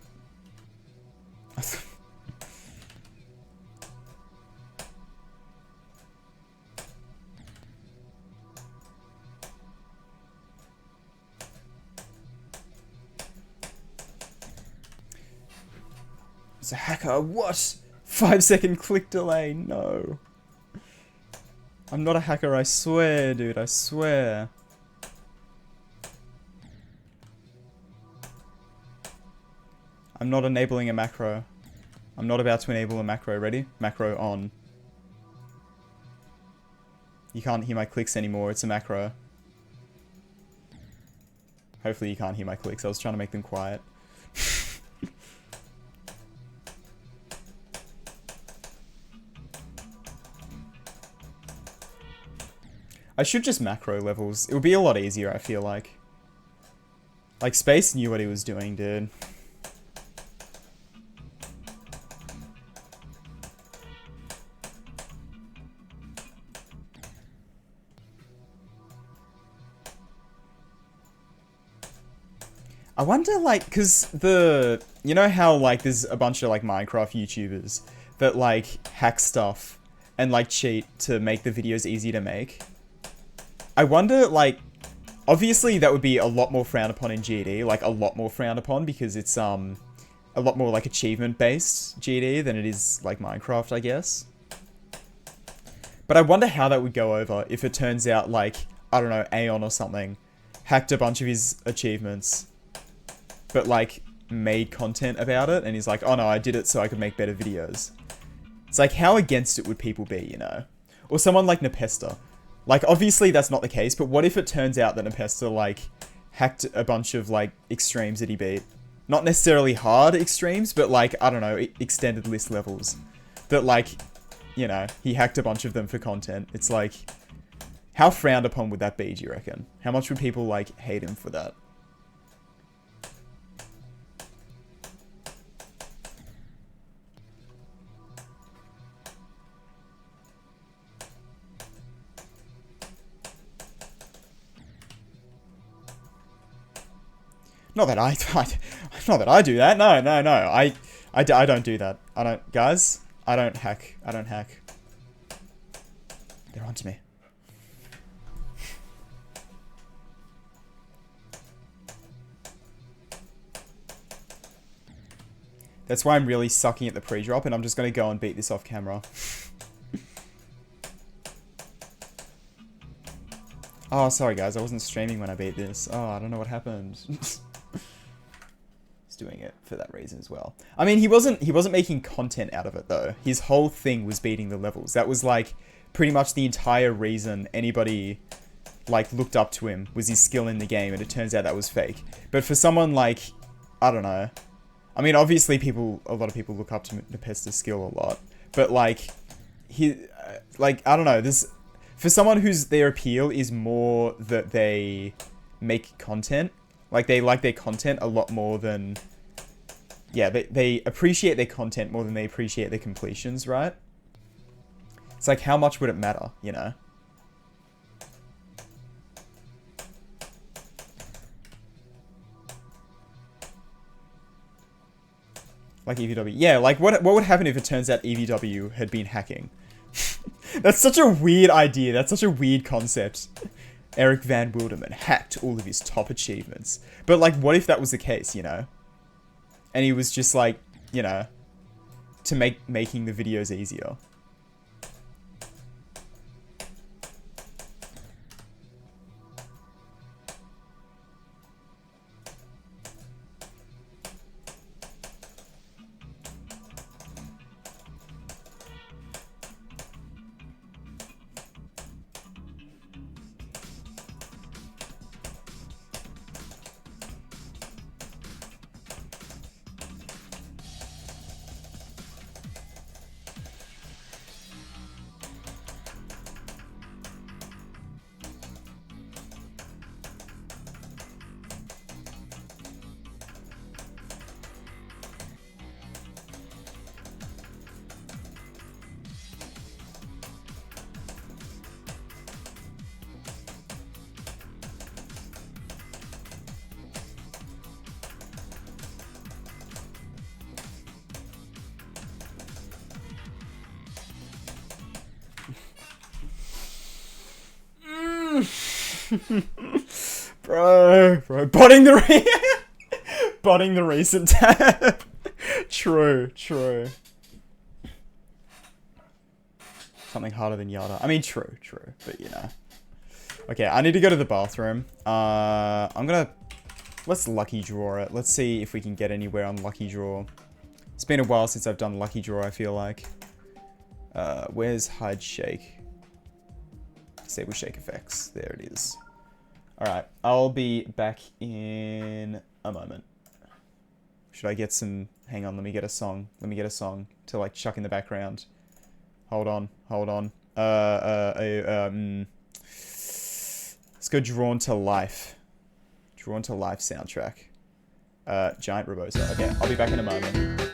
It's a hacker. What? 5-second click delay. No. I'm not a hacker, I swear, dude, I swear. I'm not enabling a macro. I'm not about to enable a macro. Ready? Macro on. You can't hear my clicks anymore, it's a macro. Hopefully you can't hear my clicks, I was trying to make them quiet. I should just macro levels. It would be a lot easier, I feel like. Like, Space knew what he was doing, dude. I wonder, like, because the... You know how, like, there's a bunch of, like, Minecraft YouTubers that, like, hack stuff and, like, cheat to make the videos easy to make? I wonder, like, obviously that would be a lot more frowned upon in GD, like, a lot more frowned upon, because it's, a lot more, like, achievement-based GD than it is, like, Minecraft, I guess. But I wonder how that would go over if it turns out, like, I don't know, Aeon or something hacked a bunch of his achievements, but, like, made content about it, and he's like, oh no, I did it so I could make better videos. It's like, how against it would people be, you know? Or someone like Nepesta. Like, obviously that's not the case, but what if it turns out that Nepesta, like, hacked a bunch of, like, extremes that he beat? Not necessarily hard extremes, but, like, I don't know, extended list levels. That, like, you know, he hacked a bunch of them for content. It's like, how frowned upon would that be, do you reckon? How much would people, like, hate him for that? Not that not that I do that. No. I don't do that. I don't, guys. I don't hack. I don't hack. They're onto me. That's why I'm really sucking at the pre-drop, and I'm just going to go and beat this off camera. Oh, sorry guys, I wasn't streaming when I beat this. Oh, I don't know what happened. He's doing it for that reason as well. I mean, he wasn't making content out of it though. His whole thing was beating the levels. That was like pretty much the entire reason anybody like looked up to him was his skill in the game, and it turns out that was fake. But for someone like, I don't know. I mean, obviously a lot of people look up to Nepesta's skill a lot, but like I don't know, for someone whose their appeal is more that they make content, like they like their content a lot more than, yeah, they appreciate their content more than they appreciate their completions, right? It's like, how much would it matter, you know? Like EVW. Yeah, like what would happen if it turns out EVW had been hacking? That's such a weird idea. That's such a weird concept. Eric Van Wilderman hacked all of his top achievements. But like, what if that was the case, you know? And he was just like, you know, to making the videos easier. Bro, botting the recent tab. True. Something harder than Yada. I mean, true, but you know. Okay, I need to go to the bathroom. Let's lucky draw it. Let's see if we can get anywhere on lucky draw. It's been a while since I've done lucky draw, I feel like. Where's hide shake? Disable shake effects. There it is. Alright, I'll be back in a moment. Should I get some... Hang on, let me get a song. Let me get a song to, like, chuck in the background. Hold on. Let's go Drawn to Life. Drawn to Life soundtrack. Giant Robosa. Okay, I'll be back in a moment.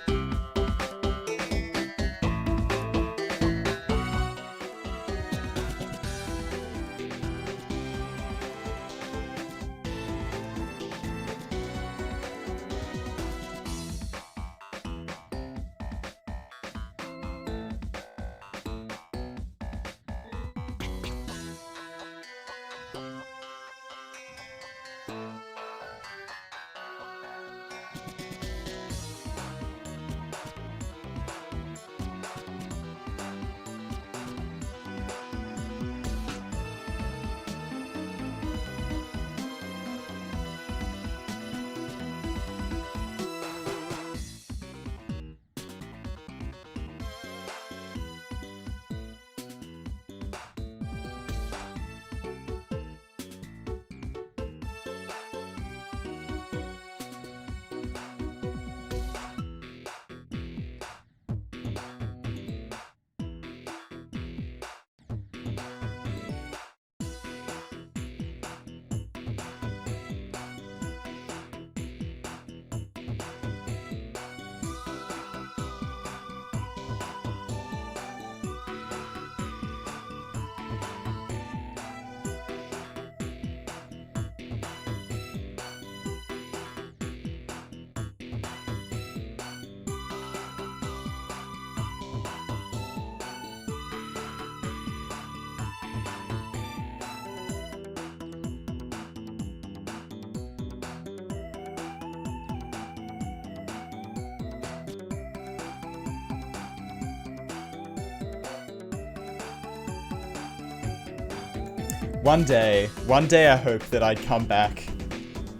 One day I hope that I'd come back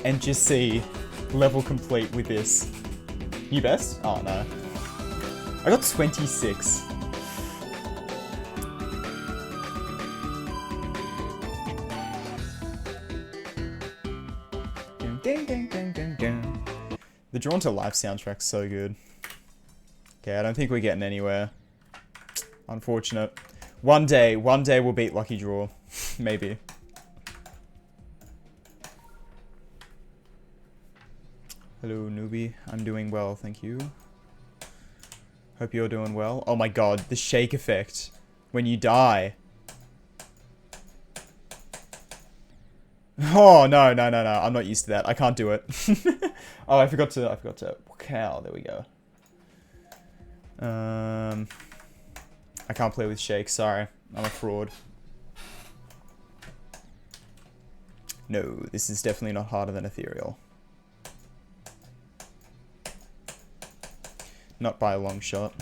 and just see level complete with this. New best? Oh no. I got 26. The Drawn to Life soundtrack's so good. Okay, I don't think we're getting anywhere. Unfortunate. One day we'll beat Lucky Draw. Maybe. Hello, newbie. I'm doing well, thank you. Hope you're doing well. Oh my god, the shake effect. When you die. Oh, no. I'm not used to that. I can't do it. Oh, I forgot to... Cow, there we go. I can't play with shake, sorry. I'm a fraud. No, this is definitely not harder than Ethereal. Not by a long shot.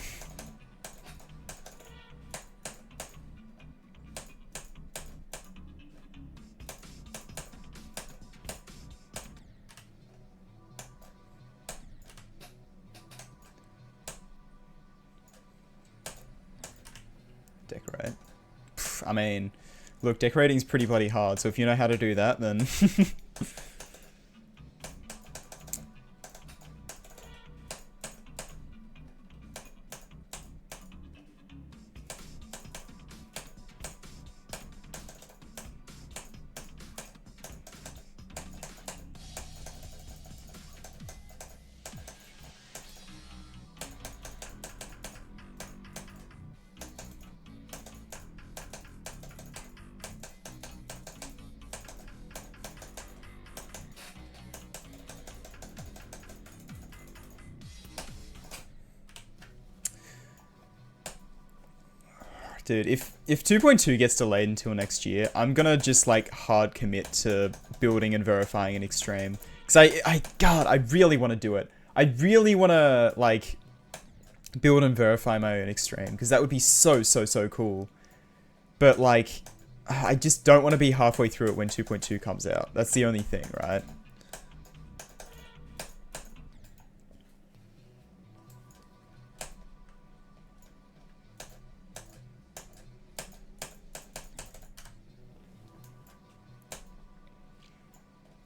Decorate. I mean, look, decorating's pretty bloody hard, so if you know how to do that, then... Dude, if 2.2 gets delayed until next year, I'm gonna just, like, hard commit to building and verifying an extreme. Because God, I really want to do it. I really want to, like, build and verify my own extreme. Because that would be so cool. But, like, I just don't want to be halfway through it when 2.2 comes out. That's the only thing, right?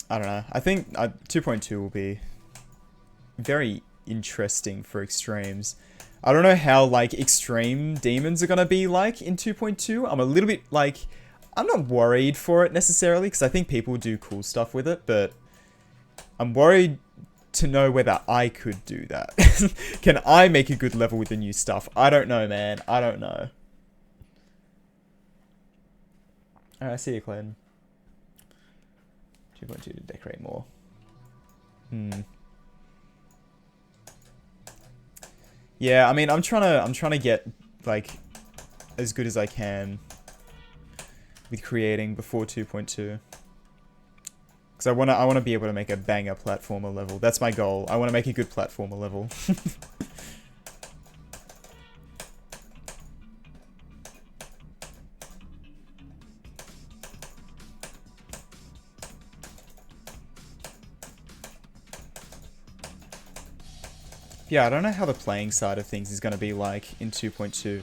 I don't know. I think 2.2 will be very interesting for extremes. I don't know how, like, extreme demons are gonna be like in 2.2. I'm a little bit, like... I'm not worried for it necessarily, because I think people do cool stuff with it, but... I'm worried to know whether I could do that. Can I make a good level with the new stuff? I don't know, man. I don't know. Alright, I see you, Clayton. 2.2 to decorate more. Yeah, I mean, I'm trying to get, like, as good as I can with creating before 2.2. Because I wanna be able to make a banger platformer level. That's my goal. I wanna make a good platformer level. Yeah, I don't know how the playing side of things is going to be like in 2.2,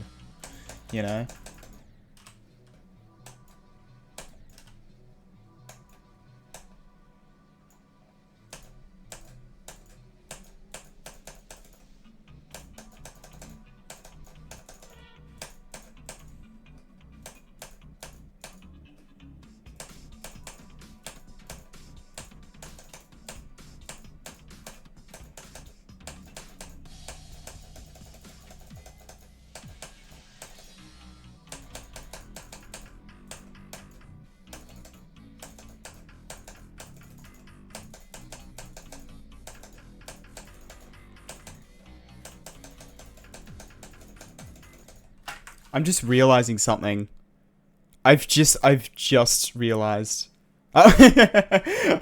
you know? I'm just realizing something. I've just realized. Welcome,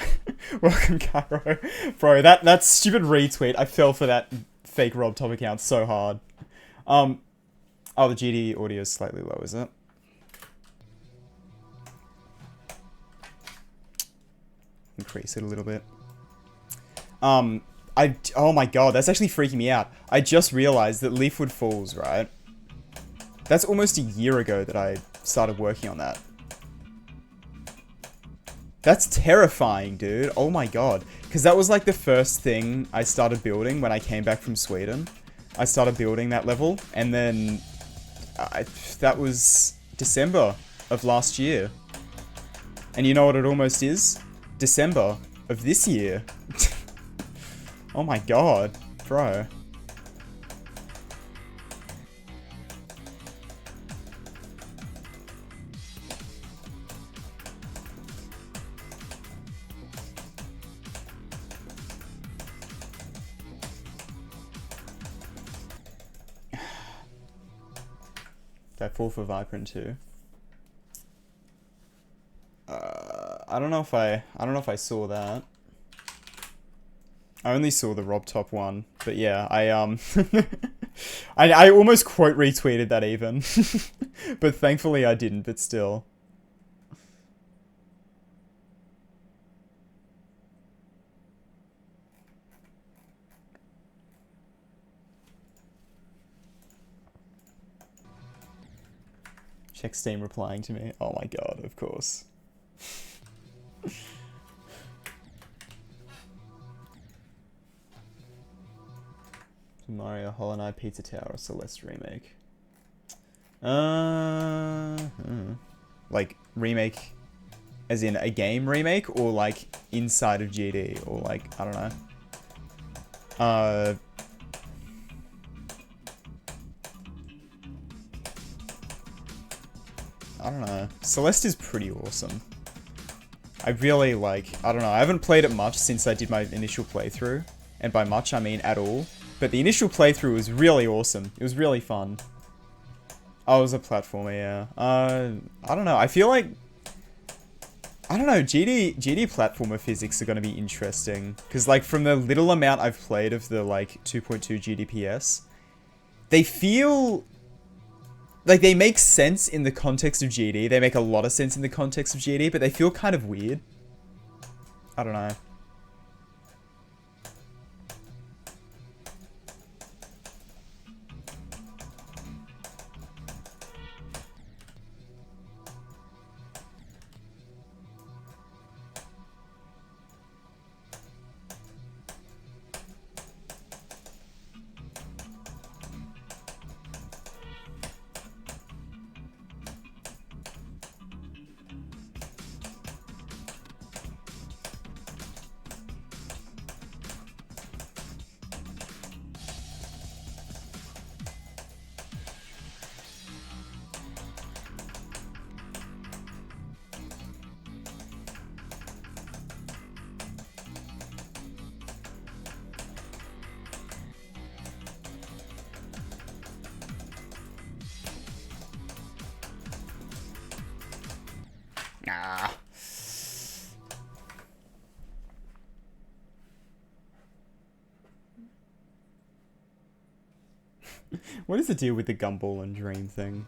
Caro. Bro, that stupid retweet. I fell for that fake Rob Top account so hard. Oh, the GD audio is slightly low, is it? decrease it a little bit. Oh my god, that's actually freaking me out. I just realized that Leafwood Falls, right? That's almost a year ago that I started working on that. That's terrifying, dude. Oh my god. Because that was like the first thing I started building when I came back from Sweden. I started building that level, and then that was December of last year. And you know what it almost is? December of this year. Oh my god, bro. Did I fall for Vibrant too? I don't know if I saw that. I only saw the Rob Top one, but yeah, I almost quote retweeted that even, but thankfully I didn't. But still. Check Steam replying to me. Oh my god, of course. Mario, Hollow Knight, Pizza Tower, Celeste remake. Like remake, as in a game remake, or like inside of GD, or like I don't know. I don't know. Celeste is pretty awesome. I really like. I don't know. I haven't played it much since I did my initial playthrough, and by much I mean at all. But the initial playthrough was really awesome. It was really fun. Oh, it was a platformer, yeah. I don't know. I feel like... I don't know. GD platformer physics are going to be interesting. Because, like, from the little amount I've played of the, like, 2.2 GDPS, they feel... like, they make sense in the context of GD. They make a lot of sense in the context of GD, but they feel kind of weird. I don't know. Ah. What is the deal with the Gumball and Dream thing?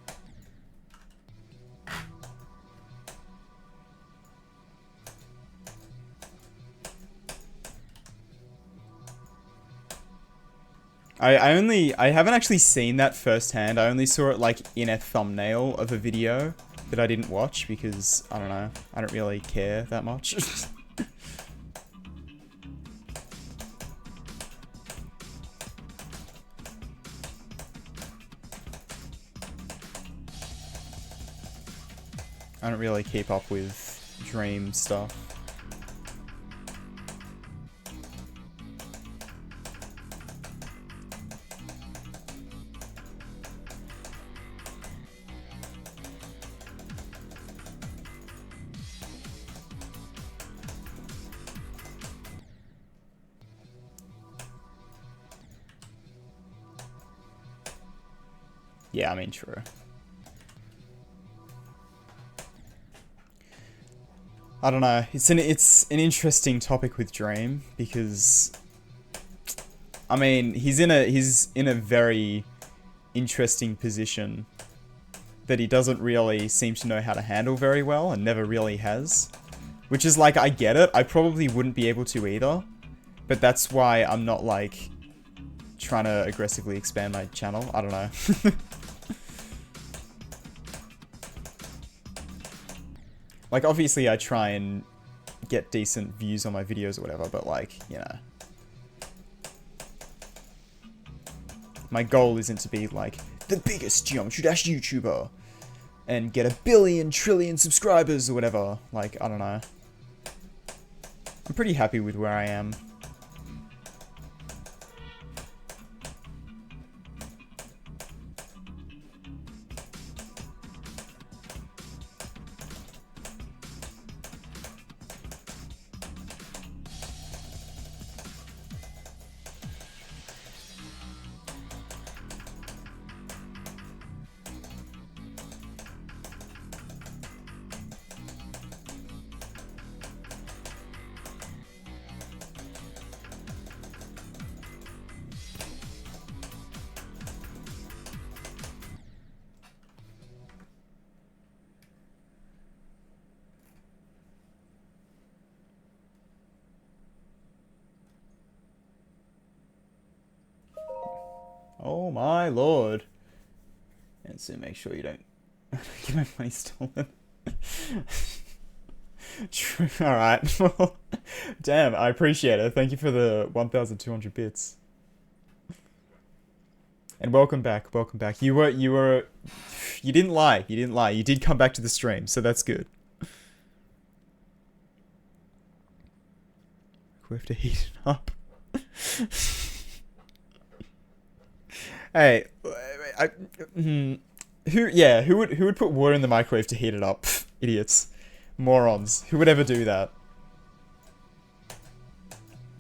I haven't actually seen that firsthand. I only saw it like in a thumbnail of a video that I didn't watch because, I don't know, I don't really care that much. I don't really keep up with Dream stuff. Yeah, I mean, true. I don't know. It's an interesting topic with Dream because, I mean, he's in a very interesting position that he doesn't really seem to know how to handle very well and never really has. Which is like, I get it. I probably wouldn't be able to either. But that's why I'm not like trying to aggressively expand my channel. I don't know. Like, obviously I try and get decent views on my videos or whatever, but like, you know. My goal isn't to be like the biggest Geometry Dash YouTuber and get 1 billion trillion subscribers or whatever. Like, I don't know. I'm pretty happy with where I am. Oh my lord. And so make sure you don't get my money stolen. True. Alright. Well, damn, I appreciate it. Thank you for the 1,200 bits. And welcome back. Welcome back. You didn't lie. You didn't lie. You did come back to the stream, so that's good. We have to heat it up. Hey, who would put water in the microwave to heat it up? Idiots. Morons. Who would ever do that?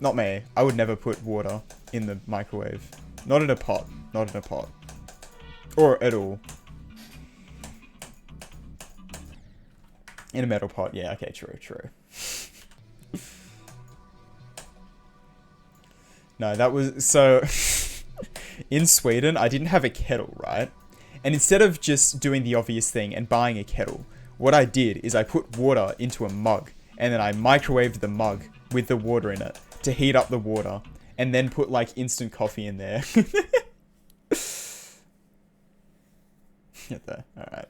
Not me. I would never put water in the microwave. Not in a pot. Not in a pot. Or at all. In a metal pot. Yeah, okay, true, true. No, that was... So... In Sweden, I didn't have a kettle, right? And instead of just doing the obvious thing and buying a kettle, what I did is I put water into a mug, and then I microwaved the mug with the water in it to heat up the water, and then put like instant coffee in there. Get there. Alright.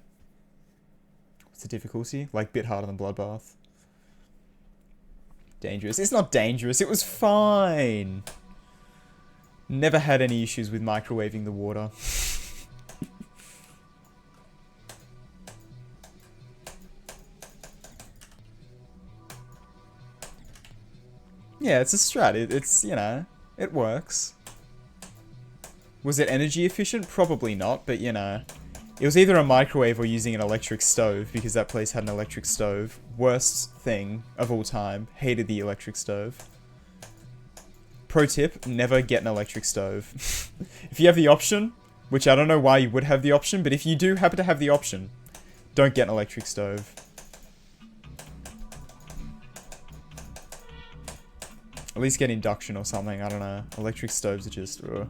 What's the difficulty? Like, a bit harder than Bloodbath. Dangerous. It's not dangerous, it was fine. Never had any issues with microwaving the water. Yeah, it's a strat. It's, you know, it works. Was it energy efficient? Probably not, but you know. It was either a microwave or using an electric stove, because that place had an electric stove. Worst thing of all time. Hated the electric stove. Pro tip, never get an electric stove. If you have the option, which I don't know why you would have the option, but if you do happen to have the option, don't get an electric stove. At least get induction or something, I don't know. Electric stoves are just... Ugh.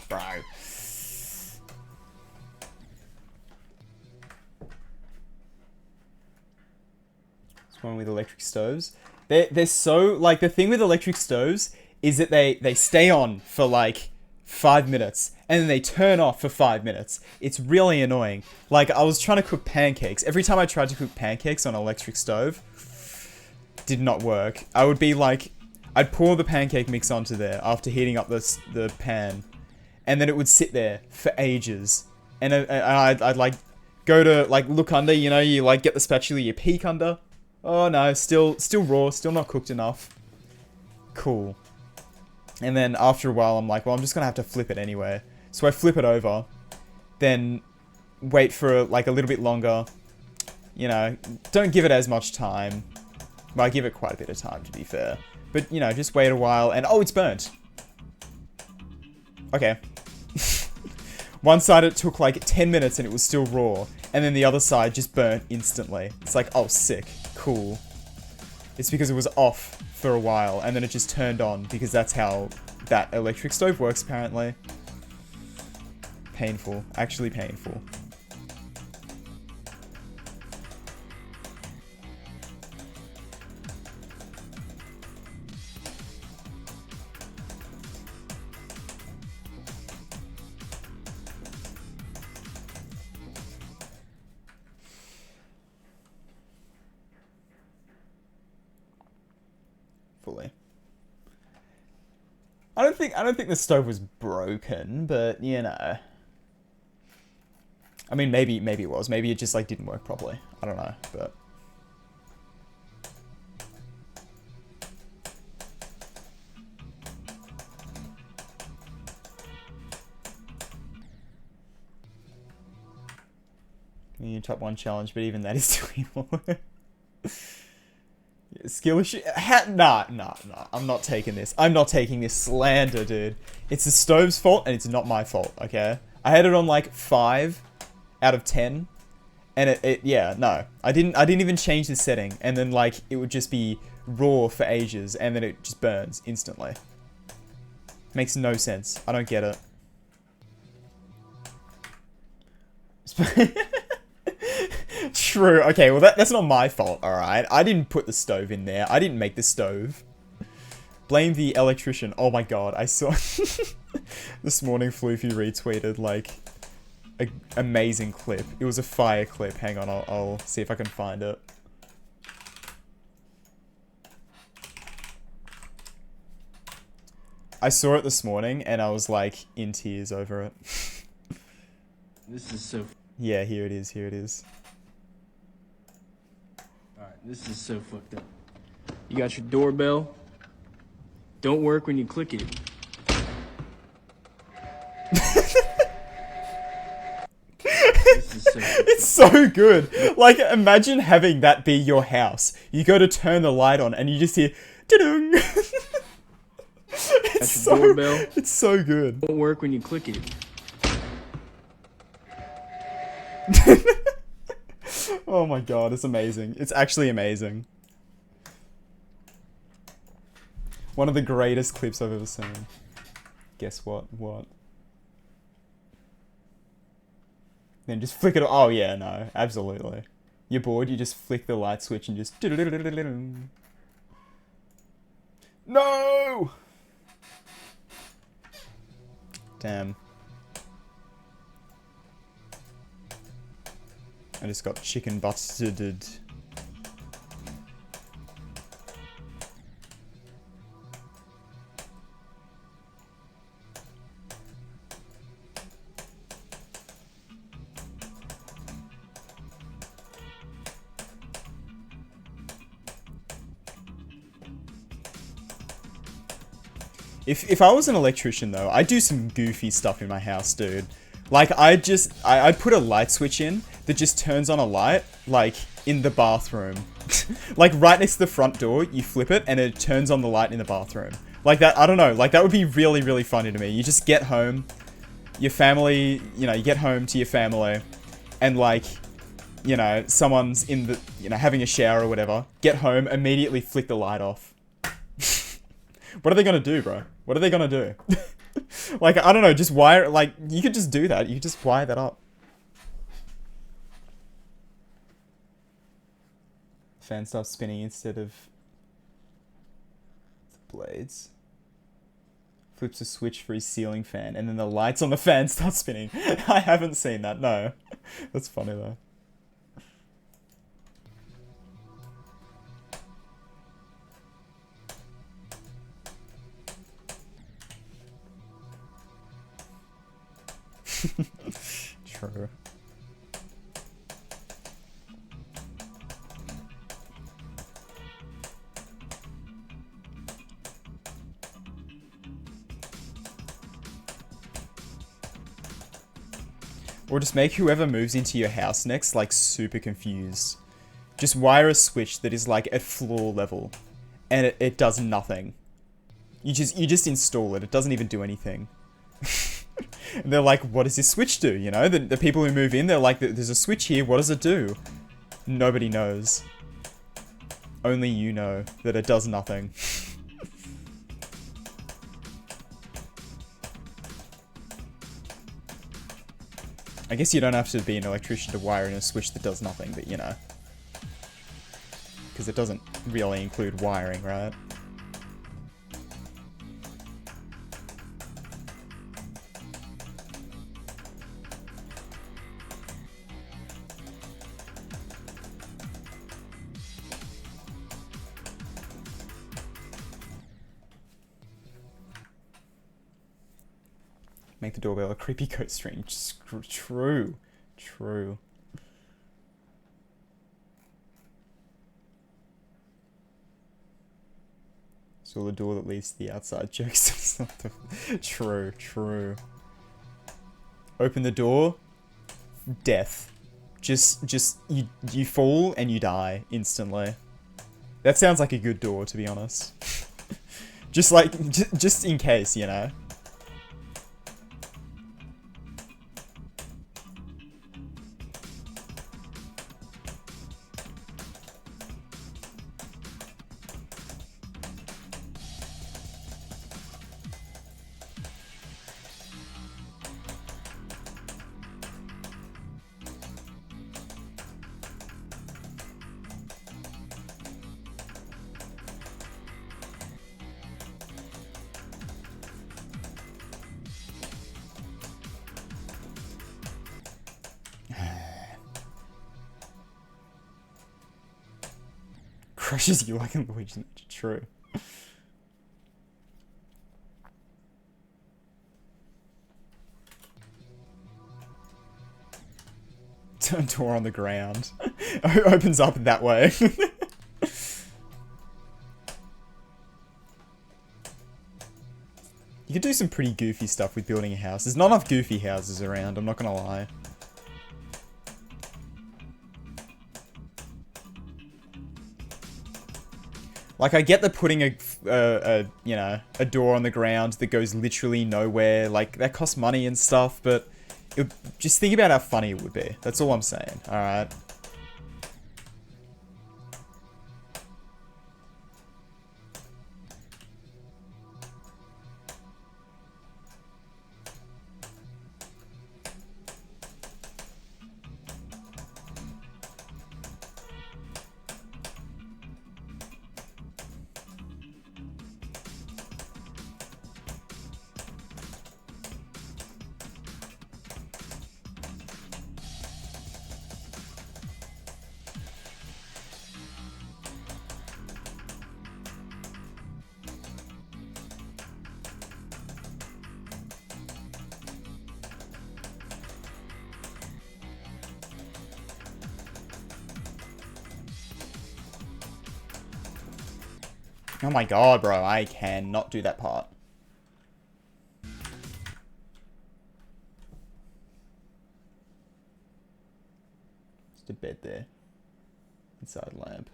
Bro. What's wrong with electric stoves? They're so, like, the thing with electric stoves is that they stay on for like 5 minutes and then they turn off for 5 minutes. It's really annoying. Like, I was trying to cook pancakes. Every time I tried to cook pancakes on an electric stove, did not work. I would be like, I'd pour the pancake mix onto there after heating up the pan, and then it would sit there for ages. And I'd like go to like look under, you know, you like get the spatula, you peek under. Oh no, still raw, still not cooked enough. Cool. And then after a while, I'm like, well, I'm just gonna have to flip it anyway. So I flip it over, then wait for like a little bit longer. You know, don't give it as much time. Well, I give it quite a bit of time, to be fair. But, you know, just wait a while and... Oh, it's burnt! Okay. One side it took like 10 minutes and it was still raw. And then the other side just burnt instantly. It's like, oh, sick. Cool. It's because it was off for a while and then it just turned on because that's how that electric stove works, apparently. Painful. Actually painful. Fully. I don't think the stove was broken, but you know. I mean, maybe it was. Maybe it just like didn't work properly. I don't know, but you top 1 challenge, but even that is too evil. Skill issue? Nah. I'm not taking this. I'm not taking this slander, dude. It's the stove's fault, and it's not my fault, okay? I had it on, like, 5 out of 10, and yeah, no. I didn't even change the setting, and then, like, it would just be raw for ages, and then it just burns instantly. Makes no sense. I don't get it. True. Okay, well that's not my fault, alright? I didn't put the stove in there. I didn't make the stove. Blame the electrician. Oh my god, I saw... This morning Floofy retweeted, like, an amazing clip. It was a fire clip. Hang on, I'll see if I can find it. I saw it this morning, and I was, like, in tears over it. This is so... Yeah, here it is, here it is. Alright, this is so fucked up. You got your doorbell. Don't work when you click it. This is so It's so good. Like, imagine having that be your house. You go to turn the light on, and you just hear... Da-dung! It's your doorbell. It's so good. Don't work when you click it. Oh my god, it's amazing. It's actually amazing. One of the greatest clips I've ever seen. Guess what? What? Then just flick it. Oh yeah, no, absolutely. You're bored, you just flick the light switch and just... No! Damn. I just got chicken busted. If I was an electrician though, I'd do some goofy stuff in my house, dude. Like I'd put a light switch in that just turns on a light, like in the bathroom. Like right next to the front door, you flip it and it turns on the light in the bathroom. Like that, I don't know, like that would be really, really funny to me. You just get home, your family, you know, you get home to your family and like, you know, someone's in the, you know, having a shower or whatever. Get home, immediately flick the light off. What are they gonna do, bro? What are they gonna do? Like, I don't know, just wire, like, you could just do that. You could just wire that up. Fan starts spinning instead of the blades. Flips a switch for his ceiling fan, and then the lights on the fan start spinning. I haven't seen that, no. That's funny, though. True. Or just make whoever moves into your house next, like, super confused. Just wire a switch that is, like, at floor level. And it does nothing. You just install it. It doesn't even do anything. And they're like, what does this switch do? You know, the people who move in, they're like, there's a switch here. What does it do? Nobody knows. Only you know that it does nothing. I guess you don't have to be an electrician to wire in a switch that does nothing, but you know. Because it doesn't really include wiring, right? Make the doorbell a creepy ghost stream. True. True. So the door that leads to the outside jokes. True, true. Open the door. Death. Just you fall and you die instantly. That sounds like a good door, to be honest. Just like, just in case, you know. Crushes you like a Luigi. True. Door on the ground. Opens up that way. You could do some pretty goofy stuff with building a house. There's not enough goofy houses around, I'm not gonna lie. Like, I get the putting you know, a door on the ground that goes literally nowhere. Like, that costs money and stuff, but just think about how funny it would be. That's all I'm saying, alright? Oh my god, bro, I cannot do that part. Just a bed there. Inside lamp.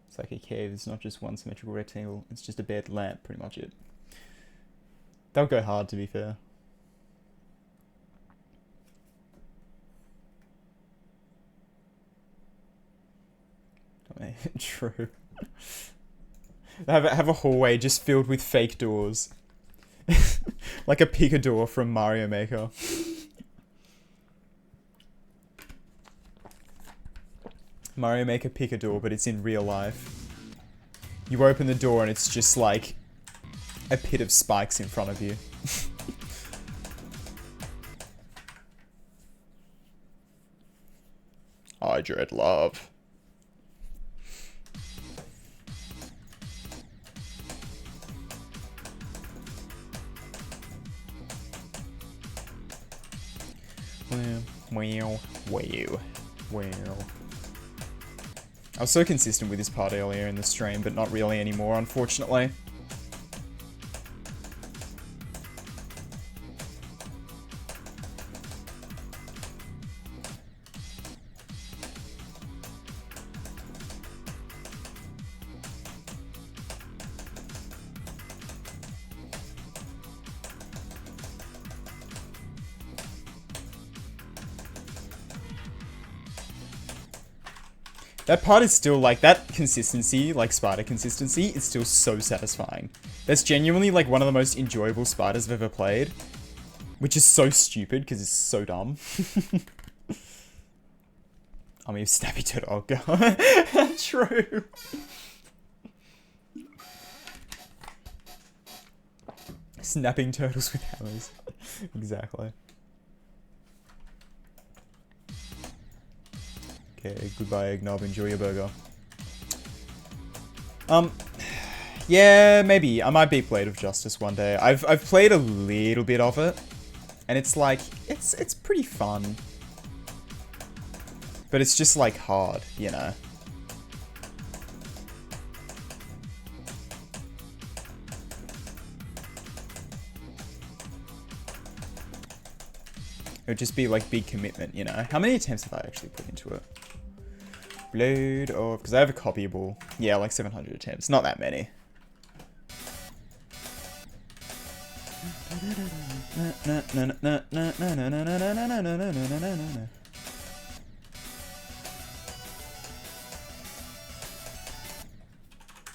It's like a cave, it's not just one symmetrical rectangle, it's just a bed, lamp, pretty much it. That would go hard, to be fair. True. Have a hallway just filled with fake doors. Like a picador from Mario Maker. Mario Maker picador, but it's in real life. You open the door and it's just like a pit of spikes in front of you. I dread love. Wow. I was so consistent with this part earlier in the stream, but not really anymore, unfortunately. That part is still like, that consistency, like spider consistency, is still so satisfying. That's genuinely like one of the most enjoyable spiders I've ever played. Which is so stupid because it's so dumb. I mean, Snappy Turtle, oh god. True. Snapping turtles with hammers. Exactly. Okay, goodbye eggnog, enjoy your burger. Yeah, maybe. I might beat Blade of Justice one day. I've played a little bit of it. And it's like, it's pretty fun. But it's just like hard, you know. It would just be like big commitment, you know. How many attempts have I actually put into it? Blade of, because I have a copyable. Yeah, like 700 attempts. Not that many.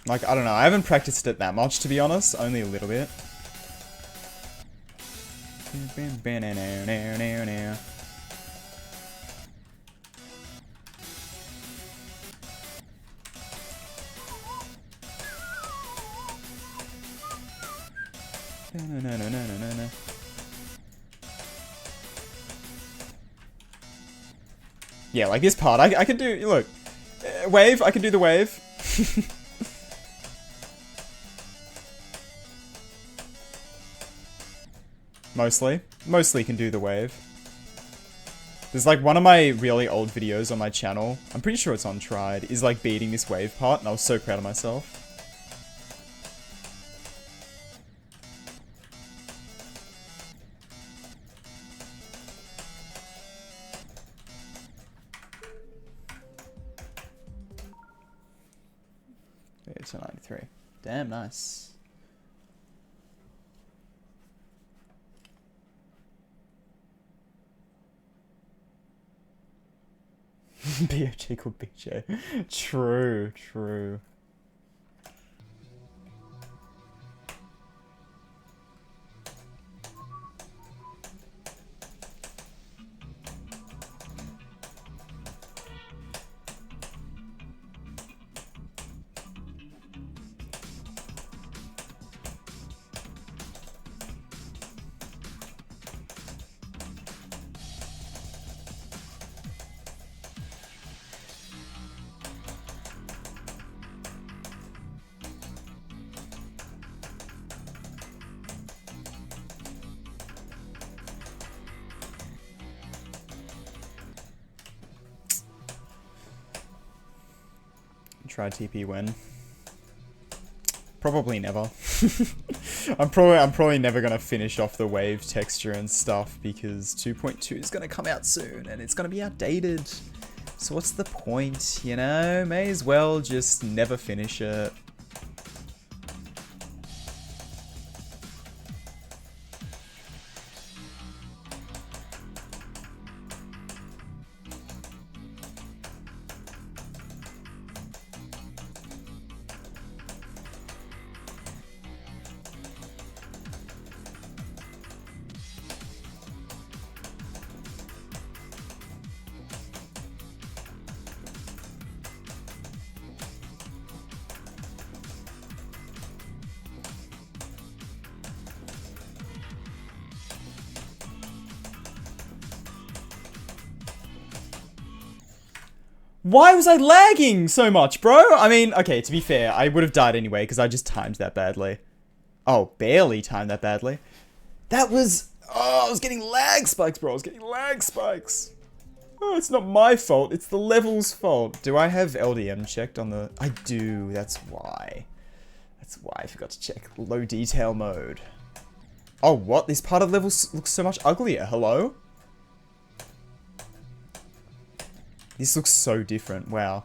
Like, I don't know. I haven't practiced it that much, to be honest. Only a little bit. No. Yeah, like this part, I can do, look, wave, I can do the wave. Mostly can do the wave. There's like one of my really old videos on my channel, I'm pretty sure it's on Tride, is like beating this wave part, and I was so proud of myself. It's a 93. Damn, nice. BOG called BJ. True. Try TP when? Probably never. I'm probably never gonna finish off the wave texture and stuff because 2.2 is gonna come out soon and it's gonna be outdated. So what's the point, you know? May as well just never finish it. Why was I lagging so much, bro? I mean, okay, to be fair, I would have died anyway because I just timed that badly. Oh, barely timed that badly. That was... Oh, I was getting lag spikes, bro. I was getting lag spikes. Oh, it's not my fault. It's the level's fault. Do I have LDM checked on the... I do. That's why. That's why I forgot to check low detail mode. Oh, what? This part of the level looks so much uglier. Hello? This looks so different. Wow.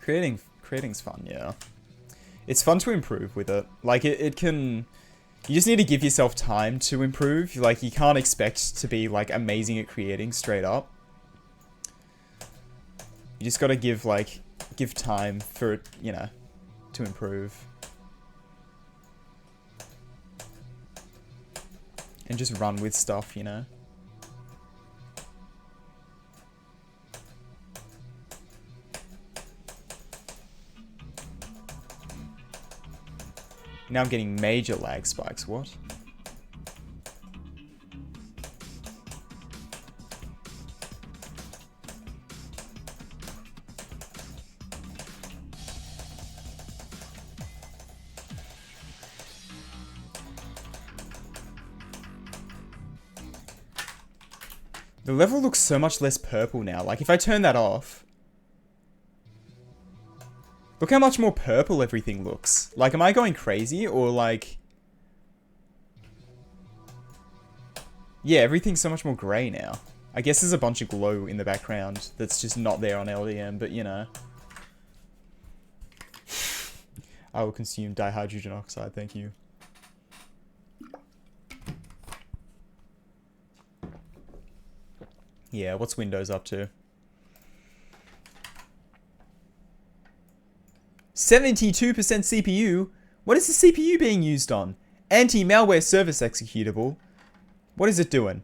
Creating's fun, yeah. It's fun to improve with it. Like, it can... You just need to give yourself time to improve. Like, you can't expect to be, like, amazing at creating straight up. You just gotta give, like, give time for it, you know, to improve. And just run with stuff, you know? Now I'm getting major lag spikes. What? The level looks so much less purple now. Like, if I turn that off... Look how much more purple everything looks. Like, am I going crazy? Or, like... Yeah, everything's so much more grey now. I guess there's a bunch of glow in the background that's just not there on LDM, but, you know. I will consume dihydrogen oxide, thank you. Yeah, what's Windows up to? 72% CPU? What is the CPU being used on? Anti-malware service executable. What is it doing?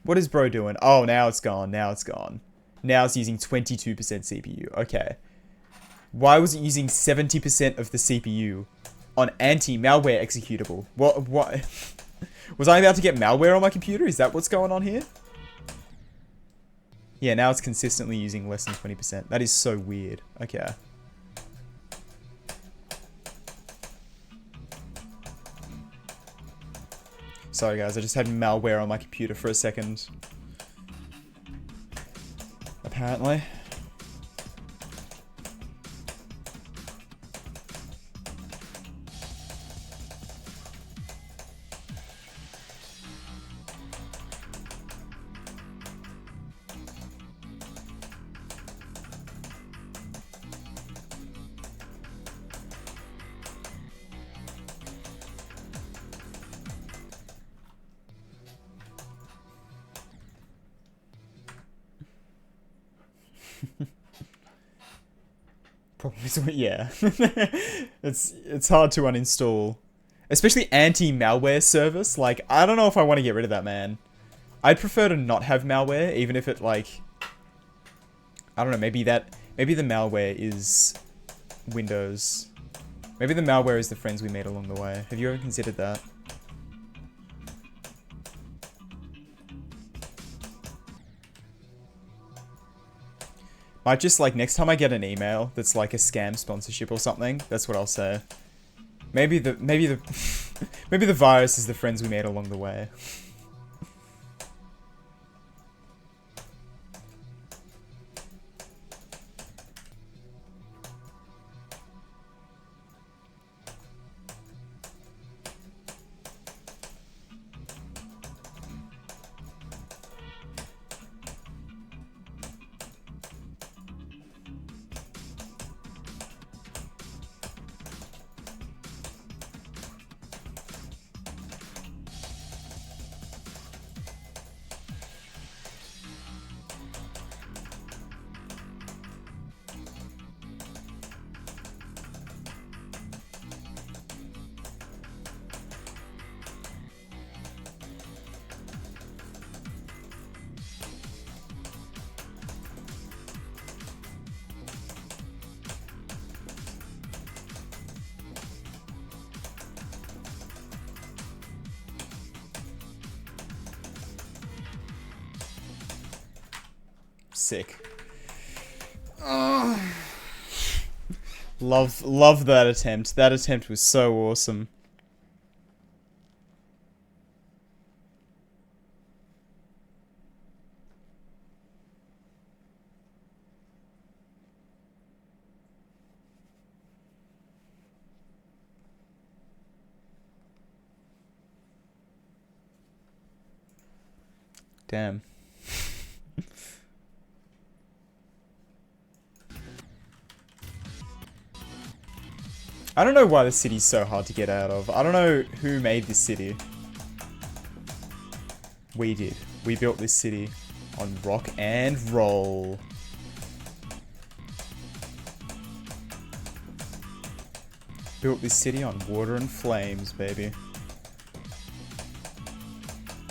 What is bro doing? Oh, now it's gone. Now it's gone. Now it's using 22% CPU. Okay. Why was it using 70% of the CPU on anti-malware executable? What? Was I about to get malware on my computer? Is that what's going on here? Yeah, now it's consistently using less than 20%. That is so weird. Okay. Sorry guys, I just had malware on my computer for a second. Apparently. Probably, yeah. it's hard to uninstall. Especially anti-malware service. Like, I don't know if I want to get rid of that, man. I'd prefer to not have malware, even if it, like... I don't know, maybe the malware is Windows. Maybe the malware is the friends we made along the way. Have you ever considered that? Might just, like, next time I get an email that's like a scam sponsorship or something, that's what I'll say. Maybe the maybe the virus is the friends we made along the way. Sick. Love that attempt. That attempt was so awesome. Damn. I don't know why the city's so hard to get out of. I don't know who made this city. We did. We built this city on rock and roll. Built this city on water and flames, baby.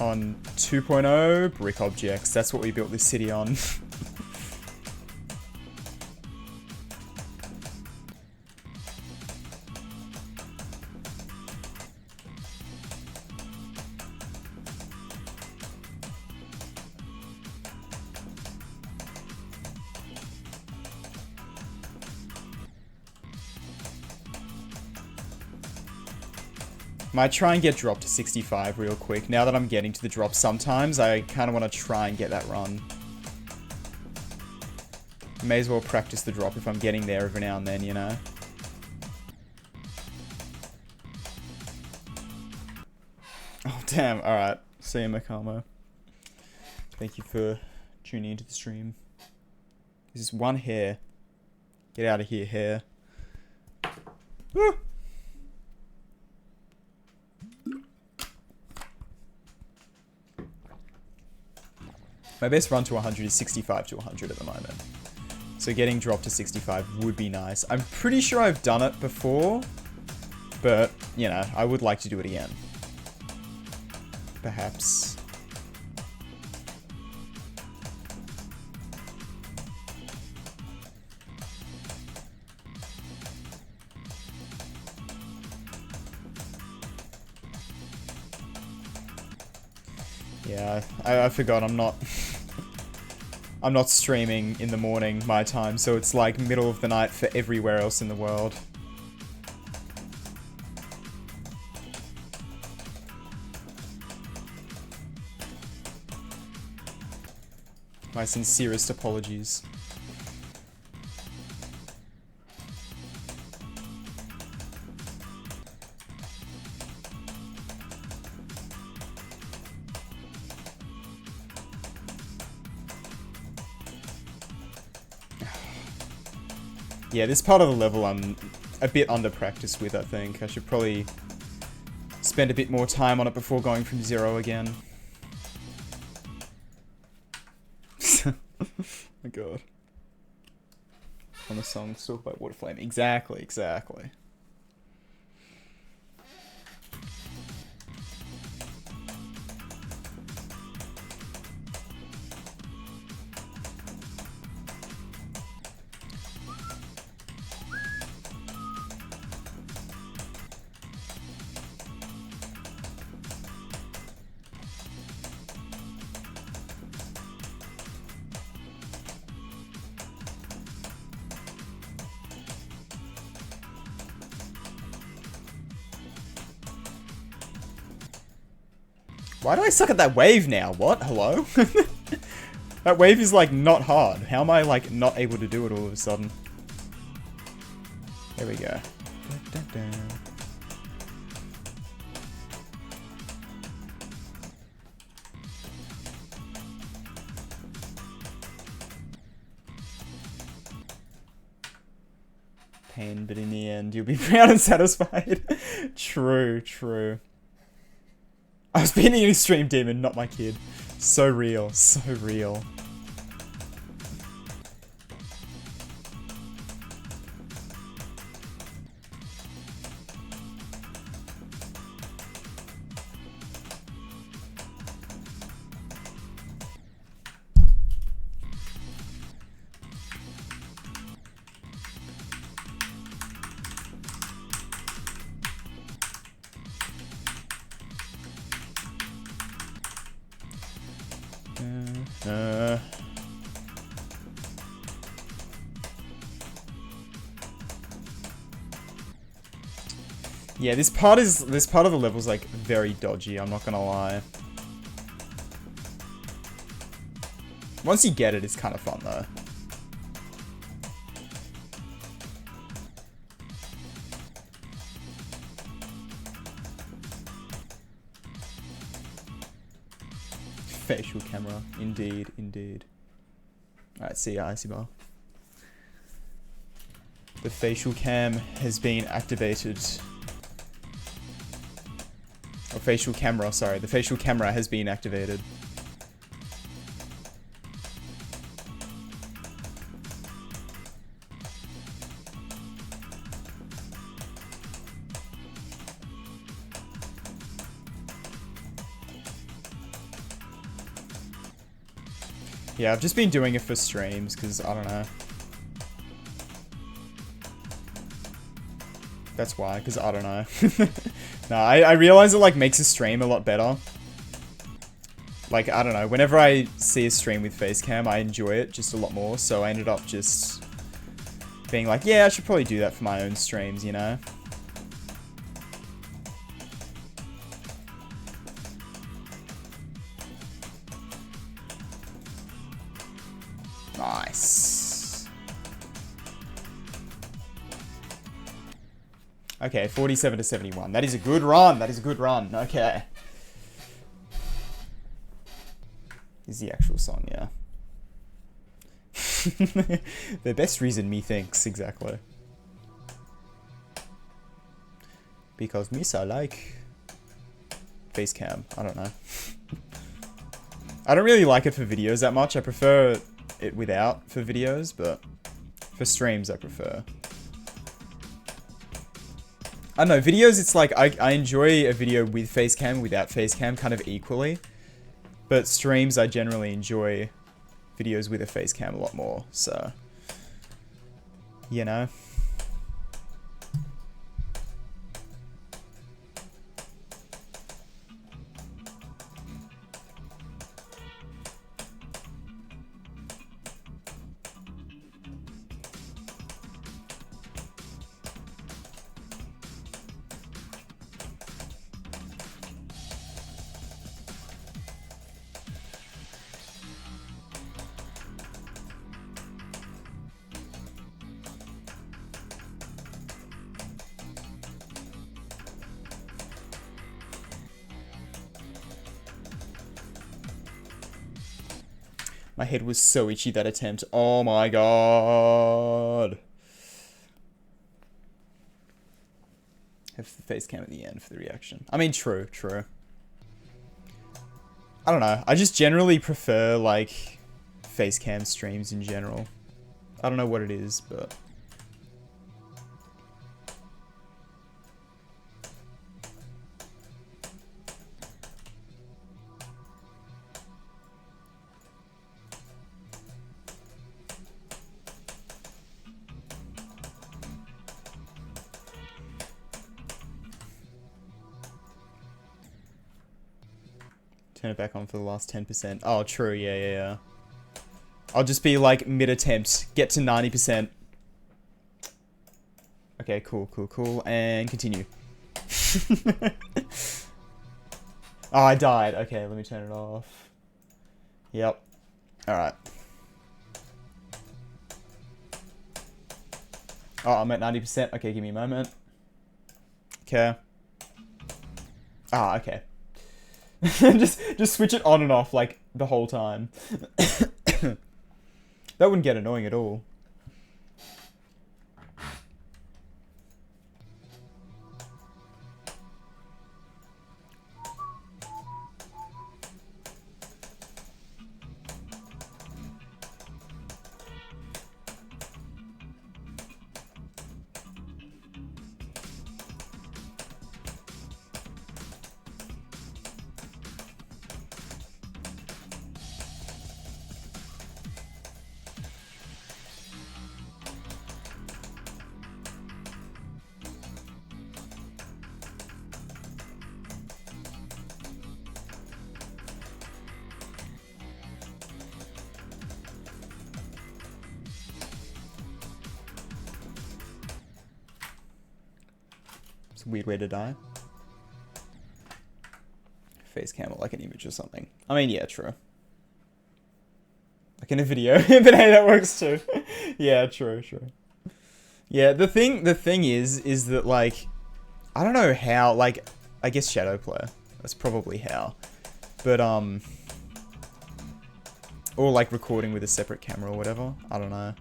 On 2.0 brick objects. That's what we built this city on. Might try and get dropped to 65 real quick. Now that I'm getting to the drop sometimes, I kind of want to try and get that run. May as well practice the drop if I'm getting there every now and then, you know? Oh, damn. Alright. See you, Makamo. Thank you for tuning into the stream. This is one hair. Get out of here, hair. Woo! My best run to 100 is 65 to 100 at the moment. So getting dropped to 65 would be nice. I'm pretty sure I've done it before, but, you know, I would like to do it again. Perhaps. Yeah, I forgot I'm not... I'm not streaming in the morning, my time, so it's like middle of the night for everywhere else in the world. My sincerest apologies. Yeah, this part of the level I'm a bit under practice with, I think. I should probably spend a bit more time on it before going from 0 again. Oh my god. On the song, Stalked by Water Flame. Exactly, exactly. Why do I suck at that wave now? What? Hello? That wave is like not hard. How am I like not able to do it all of a sudden? There we go. Pain, but in the end, you'll be proud and satisfied. True, true. I was being an extreme demon, not my kid. So real, so real. Yeah, this part of the level is like very dodgy, I'm not gonna lie. Once you get it, it's kind of fun though. Facial camera, indeed, indeed. Alright, see ya, Icy Bar. The facial cam has been activated. Or facial camera, sorry. The facial camera has been activated. Yeah, I've just been doing it for streams, because, I don't know. That's why, because I don't know. No, I realize it, like, makes a stream a lot better. Like, I don't know, whenever I see a stream with Facecam, I enjoy it just a lot more, so I ended up just being like, yeah, I should probably do that for my own streams, you know? Nice. Okay, 47 to 71. That is a good run. That is a good run. Okay. Is the actual song, yeah. The best reason, methinks, exactly. Because me so like Facecam. I don't know. I don't really like it for videos that much. I prefer it without for videos, but for streams I prefer. I don't know, videos, it's like, I enjoy a video with Facecam, without Facecam, kind of equally. But streams, I generally enjoy videos with a Facecam a lot more, so, you know. My head was so itchy that attempt. Oh my god. Have the face cam at the end for the reaction. I mean, true, true. I don't know. I just generally prefer, like, face cam streams in general. I don't know what it is, but... Turn it back on for the last 10%. Oh, true. Yeah, yeah, yeah. I'll just be like mid-attempt. Get to 90%. Okay, cool, cool, cool. And continue. Oh, I died. Okay, let me turn it off. Yep. Alright. Oh, I'm at 90%. Okay, give me a moment. Okay. Ah, okay. just switch it on and off like the whole time. That wouldn't get annoying at all. It's a weird way to die. Face cam like an image or something. I mean, yeah, true. Like in a video. But hey, that works too. Yeah, true, true. Yeah, the thing is that, like, I don't know how, like, I guess shadow player. That's probably how. But, or like recording with a separate camera or whatever. I don't know.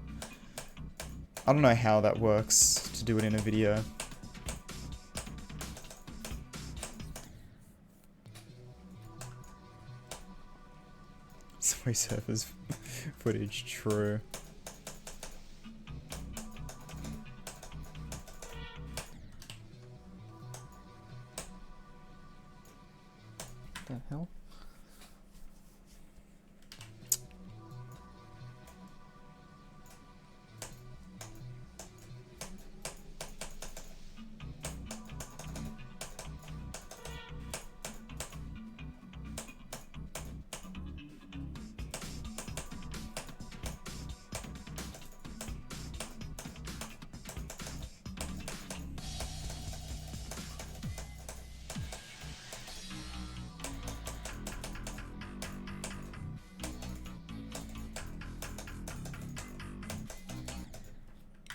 I don't know how that works to do it in a video. Subway Surfers footage, true. The hell?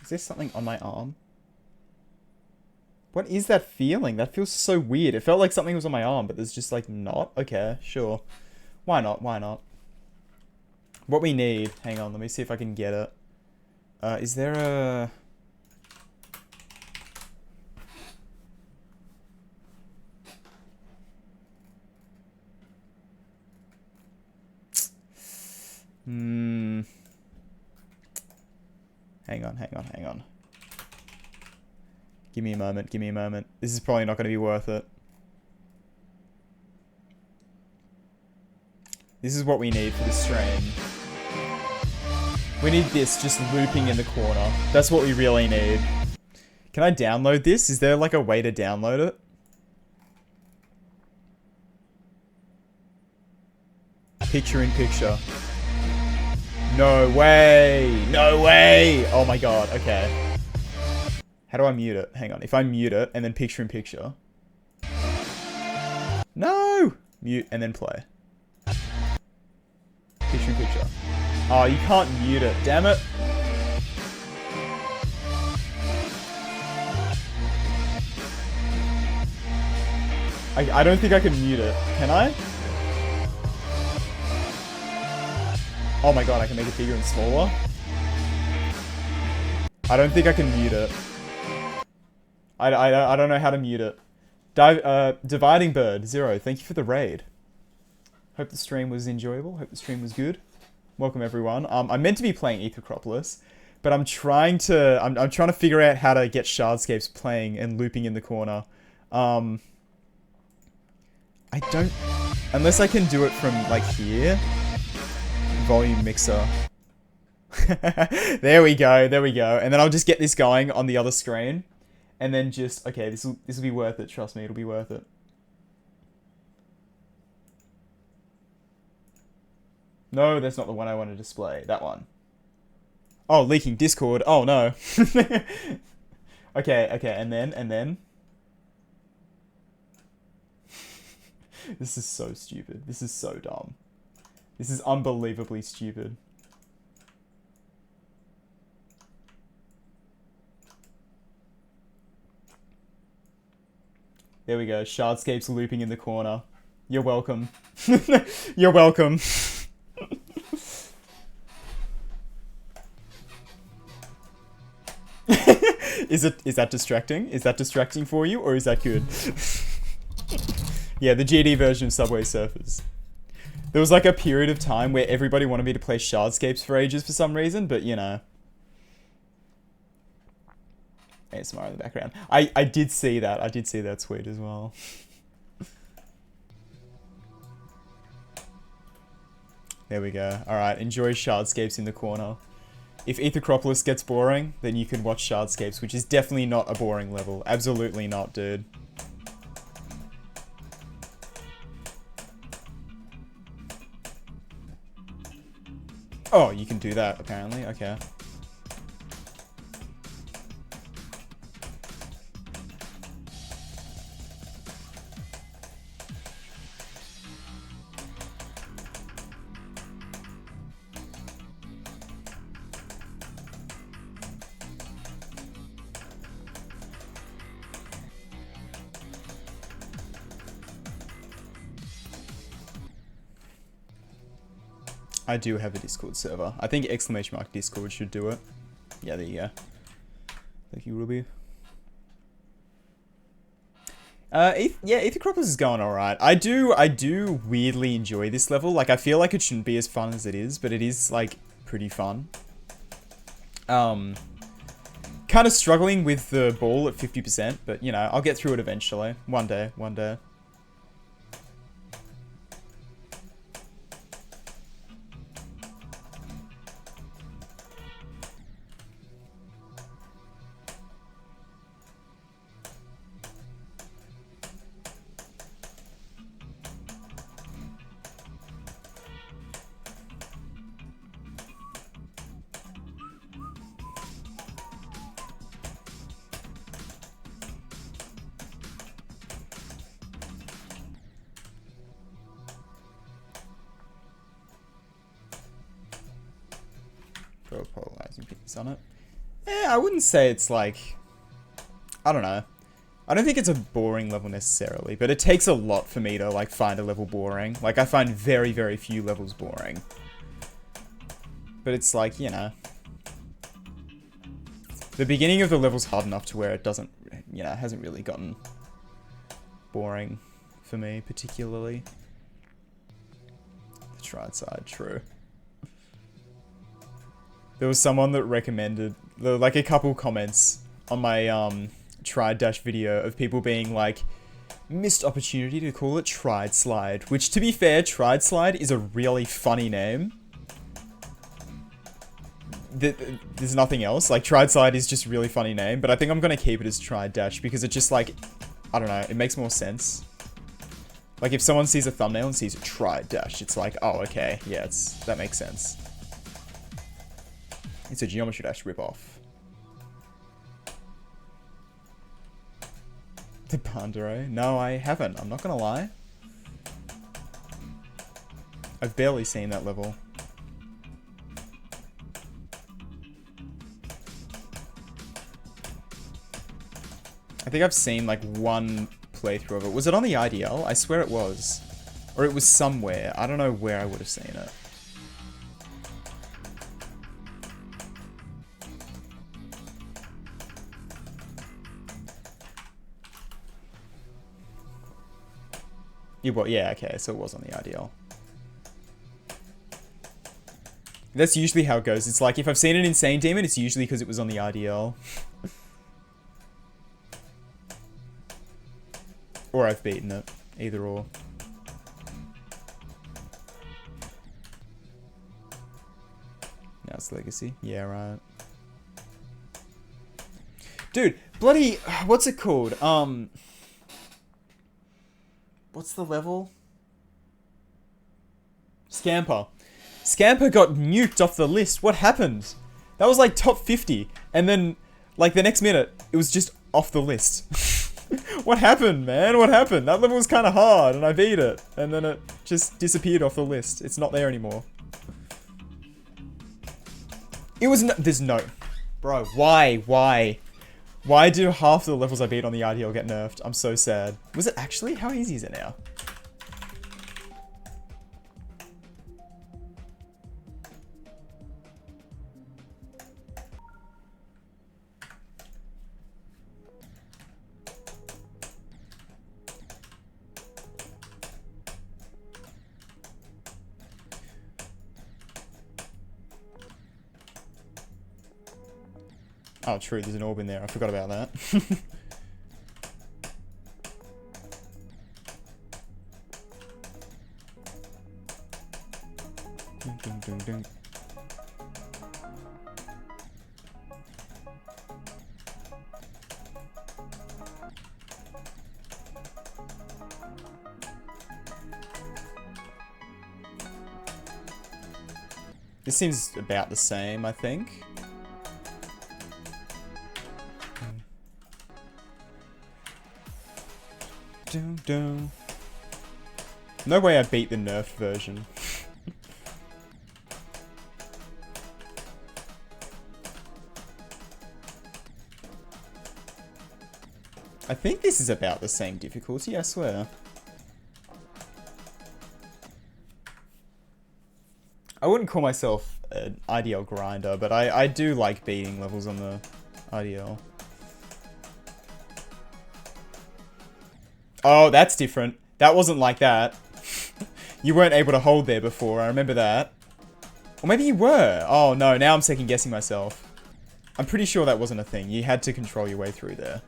Is there something on my arm? What is that feeling? That feels so weird. It felt like something was on my arm, but there's just like not. Okay, sure. Why not? Why not? What we need... Hang on, let me see if I can get it. Is there a... Hang on. Give me a moment. This is probably not going to be worth it. This is what we need for the stream. We need this just looping in the corner. That's what we really need. Can I download this? Is there like a way to download it? Picture in picture. No way! No way! Oh my god, okay. How do I mute it? Hang on. If I mute it and then picture in picture. No! Mute and then play. Picture in picture. Oh, you can't mute it. Damn it. I don't think I can mute it. Can I? Oh my god, I can make it bigger and smaller. I don't think I can mute it. I don't know how to mute it. Dividing Bird, 0. Thank you for the raid. Hope the stream was enjoyable. Hope the stream was good. Welcome everyone. I'm meant to be playing Ithacropolis, but I'm trying to figure out how to get Shardscapes playing and looping in the corner. I don't... Unless I can do it from, like, here. Volume mixer. There we go. And then I'll just get this going on the other screen. And then just... Okay, this will be worth it. Trust me, it'll be worth it. No, that's not the one I want to display. That one. Oh, leaking Discord. Oh, no. Okay, and then... This is so stupid. This is so dumb. This is unbelievably stupid. There we go. Shardscapes looping in the corner. You're welcome. You're welcome. Is that distracting? Is that distracting for you, or is that good? Yeah, the GD version of Subway Surfers. There was like a period of time where everybody wanted me to play Shardscapes for ages for some reason, but you know. ASMR in the background. I did see that. I did see that tweet as well. There we go. Alright, enjoy Shardscapes in the corner. If Ithacropolis gets boring, then you can watch Shardscapes, which is definitely not a boring level. Absolutely not, dude. Oh, you can do that, apparently. Okay. I do have a Discord server. I think !Discord should do it. Yeah, there you go. Thank you, Ruby. Yeah, Ithacropolis is going alright. I do weirdly enjoy this level. Like, I feel like it shouldn't be as fun as it is, but it is, like, pretty fun. Kind of struggling with the ball at 50%, but, you know, I'll get through it eventually. One day. Throw polarizing pieces on it. I wouldn't say it's like... I don't know. I don't think it's a boring level necessarily, but it takes a lot for me to like find a level boring. Like, I find very, very few levels boring. But it's like, you know... The beginning of the level's hard enough to where it doesn't, you know, hasn't really gotten boring for me, particularly. The Tride side, true. There was someone that recommended, like, a couple comments on my Tride Dash video of people being like, missed opportunity to call it Tride Slide, which, to be fair, Tride Slide is a really funny name. There's nothing else. Like, Tride Slide is just a really funny name, but I think I'm gonna keep it as Tride Dash because it just, like, I don't know, it makes more sense. Like, if someone sees a thumbnail and sees a Tride Dash, it's like, oh, okay, yeah, that makes sense. It's a Geometry Dash ripoff. The Pandero? No, I haven't. I'm not gonna lie. I've barely seen that level. I think I've seen like one playthrough of it. Was it on the IDL? I swear it was. Or it was somewhere. I don't know where I would have seen it. Yeah, okay, so it was on the IDL. That's usually how it goes. It's like, if I've seen an Insane Demon, it's usually because it was on the IDL. Or I've beaten it. Either or. Now it's Legacy. Yeah, right. Dude, bloody... What's it called? What's the level? Scamper. Scamper got nuked off the list. What happened? That was like top 50. And then, like, the next minute, it was just off the list. What happened, man? What happened? That level was kind of hard, and I beat it. And then it just disappeared off the list. It's not there anymore. It was there's no... Bro, why? Why do half the levels I beat on the IDL get nerfed? I'm so sad. Was it actually? How easy is it now? Oh, true, there's an orb in there. I forgot about that. Dun, dun, dun, dun. This seems about the same, I think. No way I beat the nerfed version. I think this is about the same difficulty, I swear. I wouldn't call myself an IDL grinder, but I do like beating levels on the IDL. Oh, that's different. That wasn't like that. You weren't able to hold there before, I remember that. Or maybe you were. Oh no, now I'm second guessing myself. I'm pretty sure that wasn't a thing. You had to control your way through there.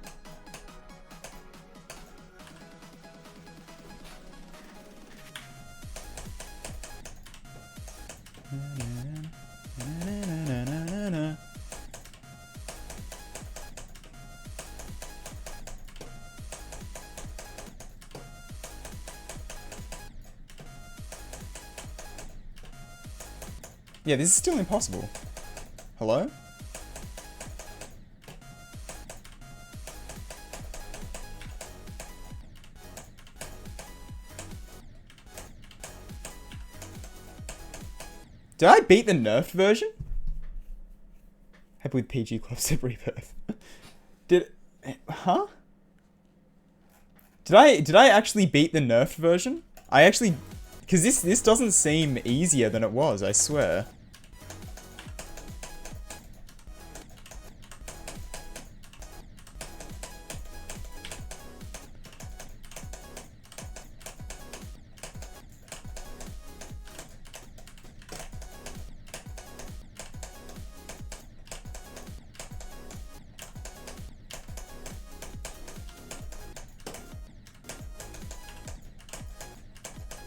Yeah, this is still impossible. Hello? Did I beat the nerfed version? Happy with PG Club Step Rebirth. Huh? Did I actually beat the nerfed version? I actually, because this doesn't seem easier than it was, I swear.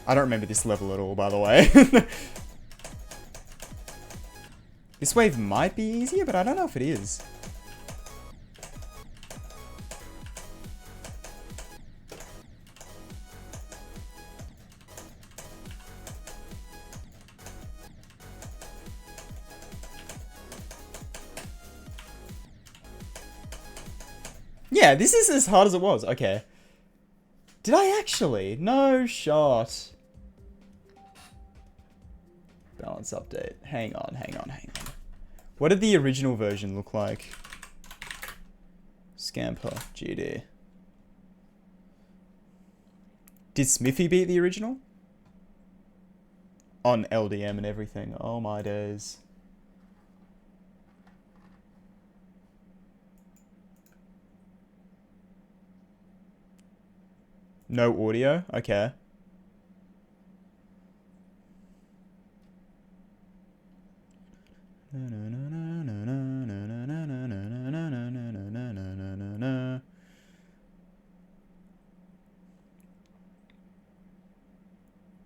I don't remember this level at all, by the way. This wave might be easier, but I don't know if it is. Yeah, this is as hard as it was. Okay. Did I actually? No shot. Balance update. Hang on. What did the original version look like? Scamper, GD. Did Smithy beat the original? On LDM and everything. Oh my days. No audio? Okay.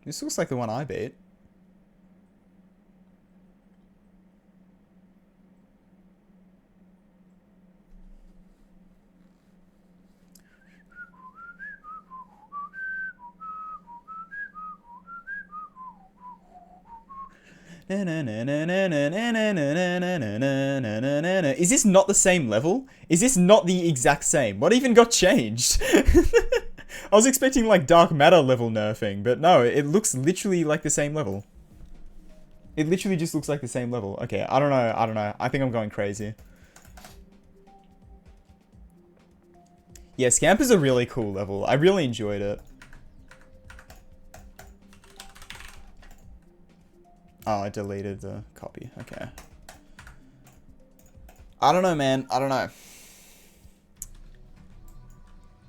This looks like the one I beat. Is this not the same level? Is this not the exact same? What even got changed? I was expecting like dark matter level nerfing, but no, it looks literally like the same level. It literally just looks like the same level. Okay, I don't know. I think I'm going crazy. Yeah, Scamper's a really cool level. I really enjoyed it. Oh, I deleted the copy. Okay. I don't know, man. I don't know.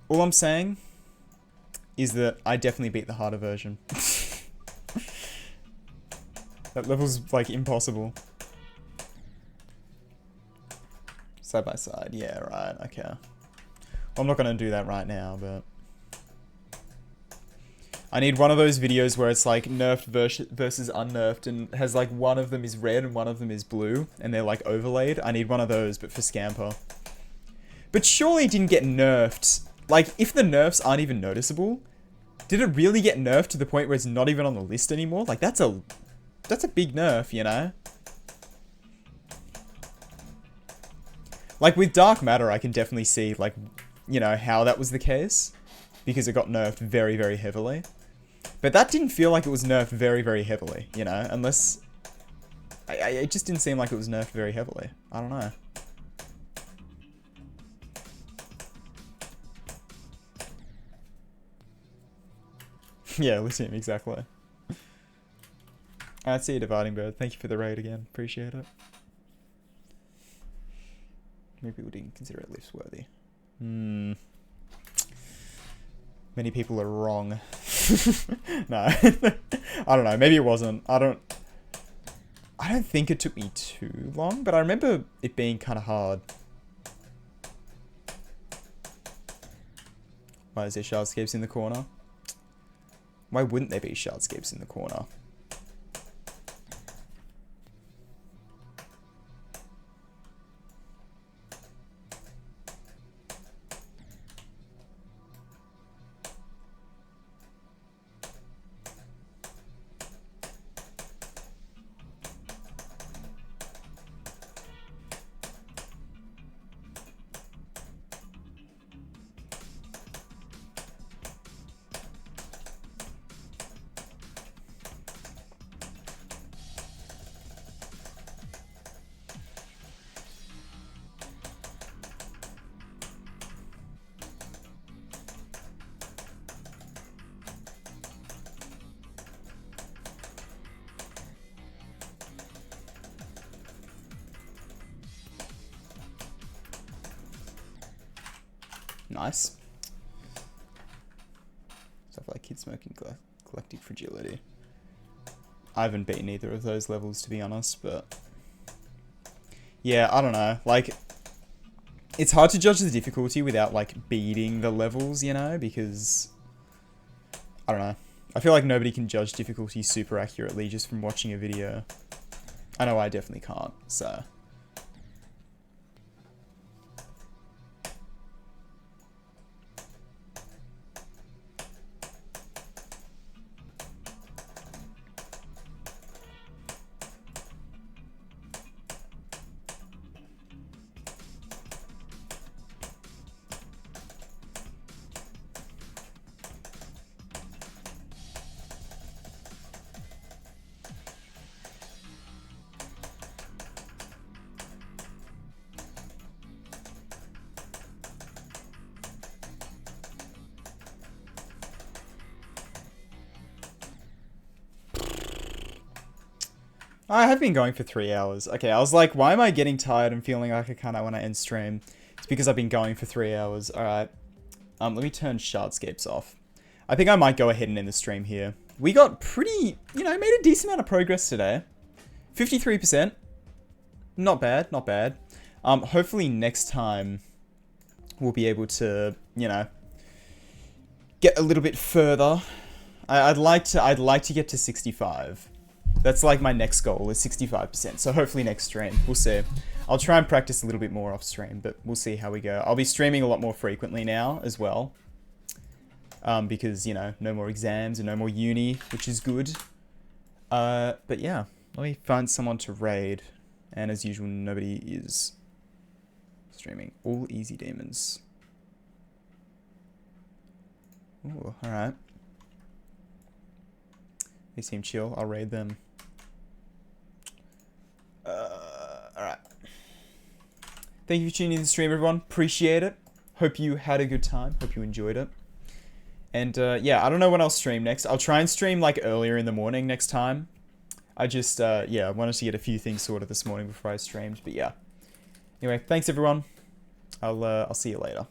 All I'm saying is that I definitely beat the harder version. That level's, like, impossible. Side by side. Yeah, right. Okay. Well, I'm not going to do that right now, but I need one of those videos where it's like nerfed versus unnerfed and has like one of them is red and one of them is blue and they're like overlaid. I need one of those, but for Scamper. But surely it didn't get nerfed. Like, if the nerfs aren't even noticeable, did it really get nerfed to the point where it's not even on the list anymore? Like, that's a big nerf, you know? Like, with Dark Matter, I can definitely see, like, you know, how that was the case. Because it got nerfed very, very heavily. But that didn't feel like it was nerfed very, very heavily, you know? Unless... it just didn't seem like it was nerfed very heavily. I don't know. Yeah, Lithium, exactly. I see you, Dividing Bird. Thank you for the raid again. Appreciate it. Maybe people didn't consider it lifts worthy. Many people are wrong. No. I don't know. Maybe it wasn't. I don't think it took me too long, but I remember it being kind of hard. Why is there shardscapes in the corner? Why wouldn't there be shardscapes in the corner? Nice. Stuff like kid smoking, collective fragility. I haven't beaten either of those levels, to be honest, but... yeah, I don't know. Like, it's hard to judge the difficulty without, like, beating the levels, you know? Because... I don't know. I feel like nobody can judge difficulty super accurately just from watching a video. I know I definitely can't, so... I have been going for 3 hours. Okay, I was like, why am I getting tired and feeling like I kind of want to end stream? It's because I've been going for 3 hours. Alright. Let me turn shardscapes off. I think I might go ahead and end the stream here. We got pretty, you know, made a decent amount of progress today. 53%. Not bad, not bad. Hopefully next time we'll be able to, you know, get a little bit further. I'd like to get to 65. That's like my next goal is 65%. So hopefully next stream, we'll see. I'll try and practice a little bit more off stream, but we'll see how we go. I'll be streaming a lot more frequently now as well. Because, you know, no more exams and no more uni, which is good. But yeah, let me find someone to raid. And as usual, nobody is streaming. All easy demons. Ooh, alright. They seem chill. I'll raid them. Alright. Thank you for tuning in to the stream, everyone. Appreciate it. Hope you had a good time. Hope you enjoyed it. And yeah, I don't know when I'll stream next. I'll try and stream like earlier in the morning next time. I just, yeah, I wanted to get a few things sorted this morning before I streamed. But yeah. Anyway, thanks everyone. I'll see you later.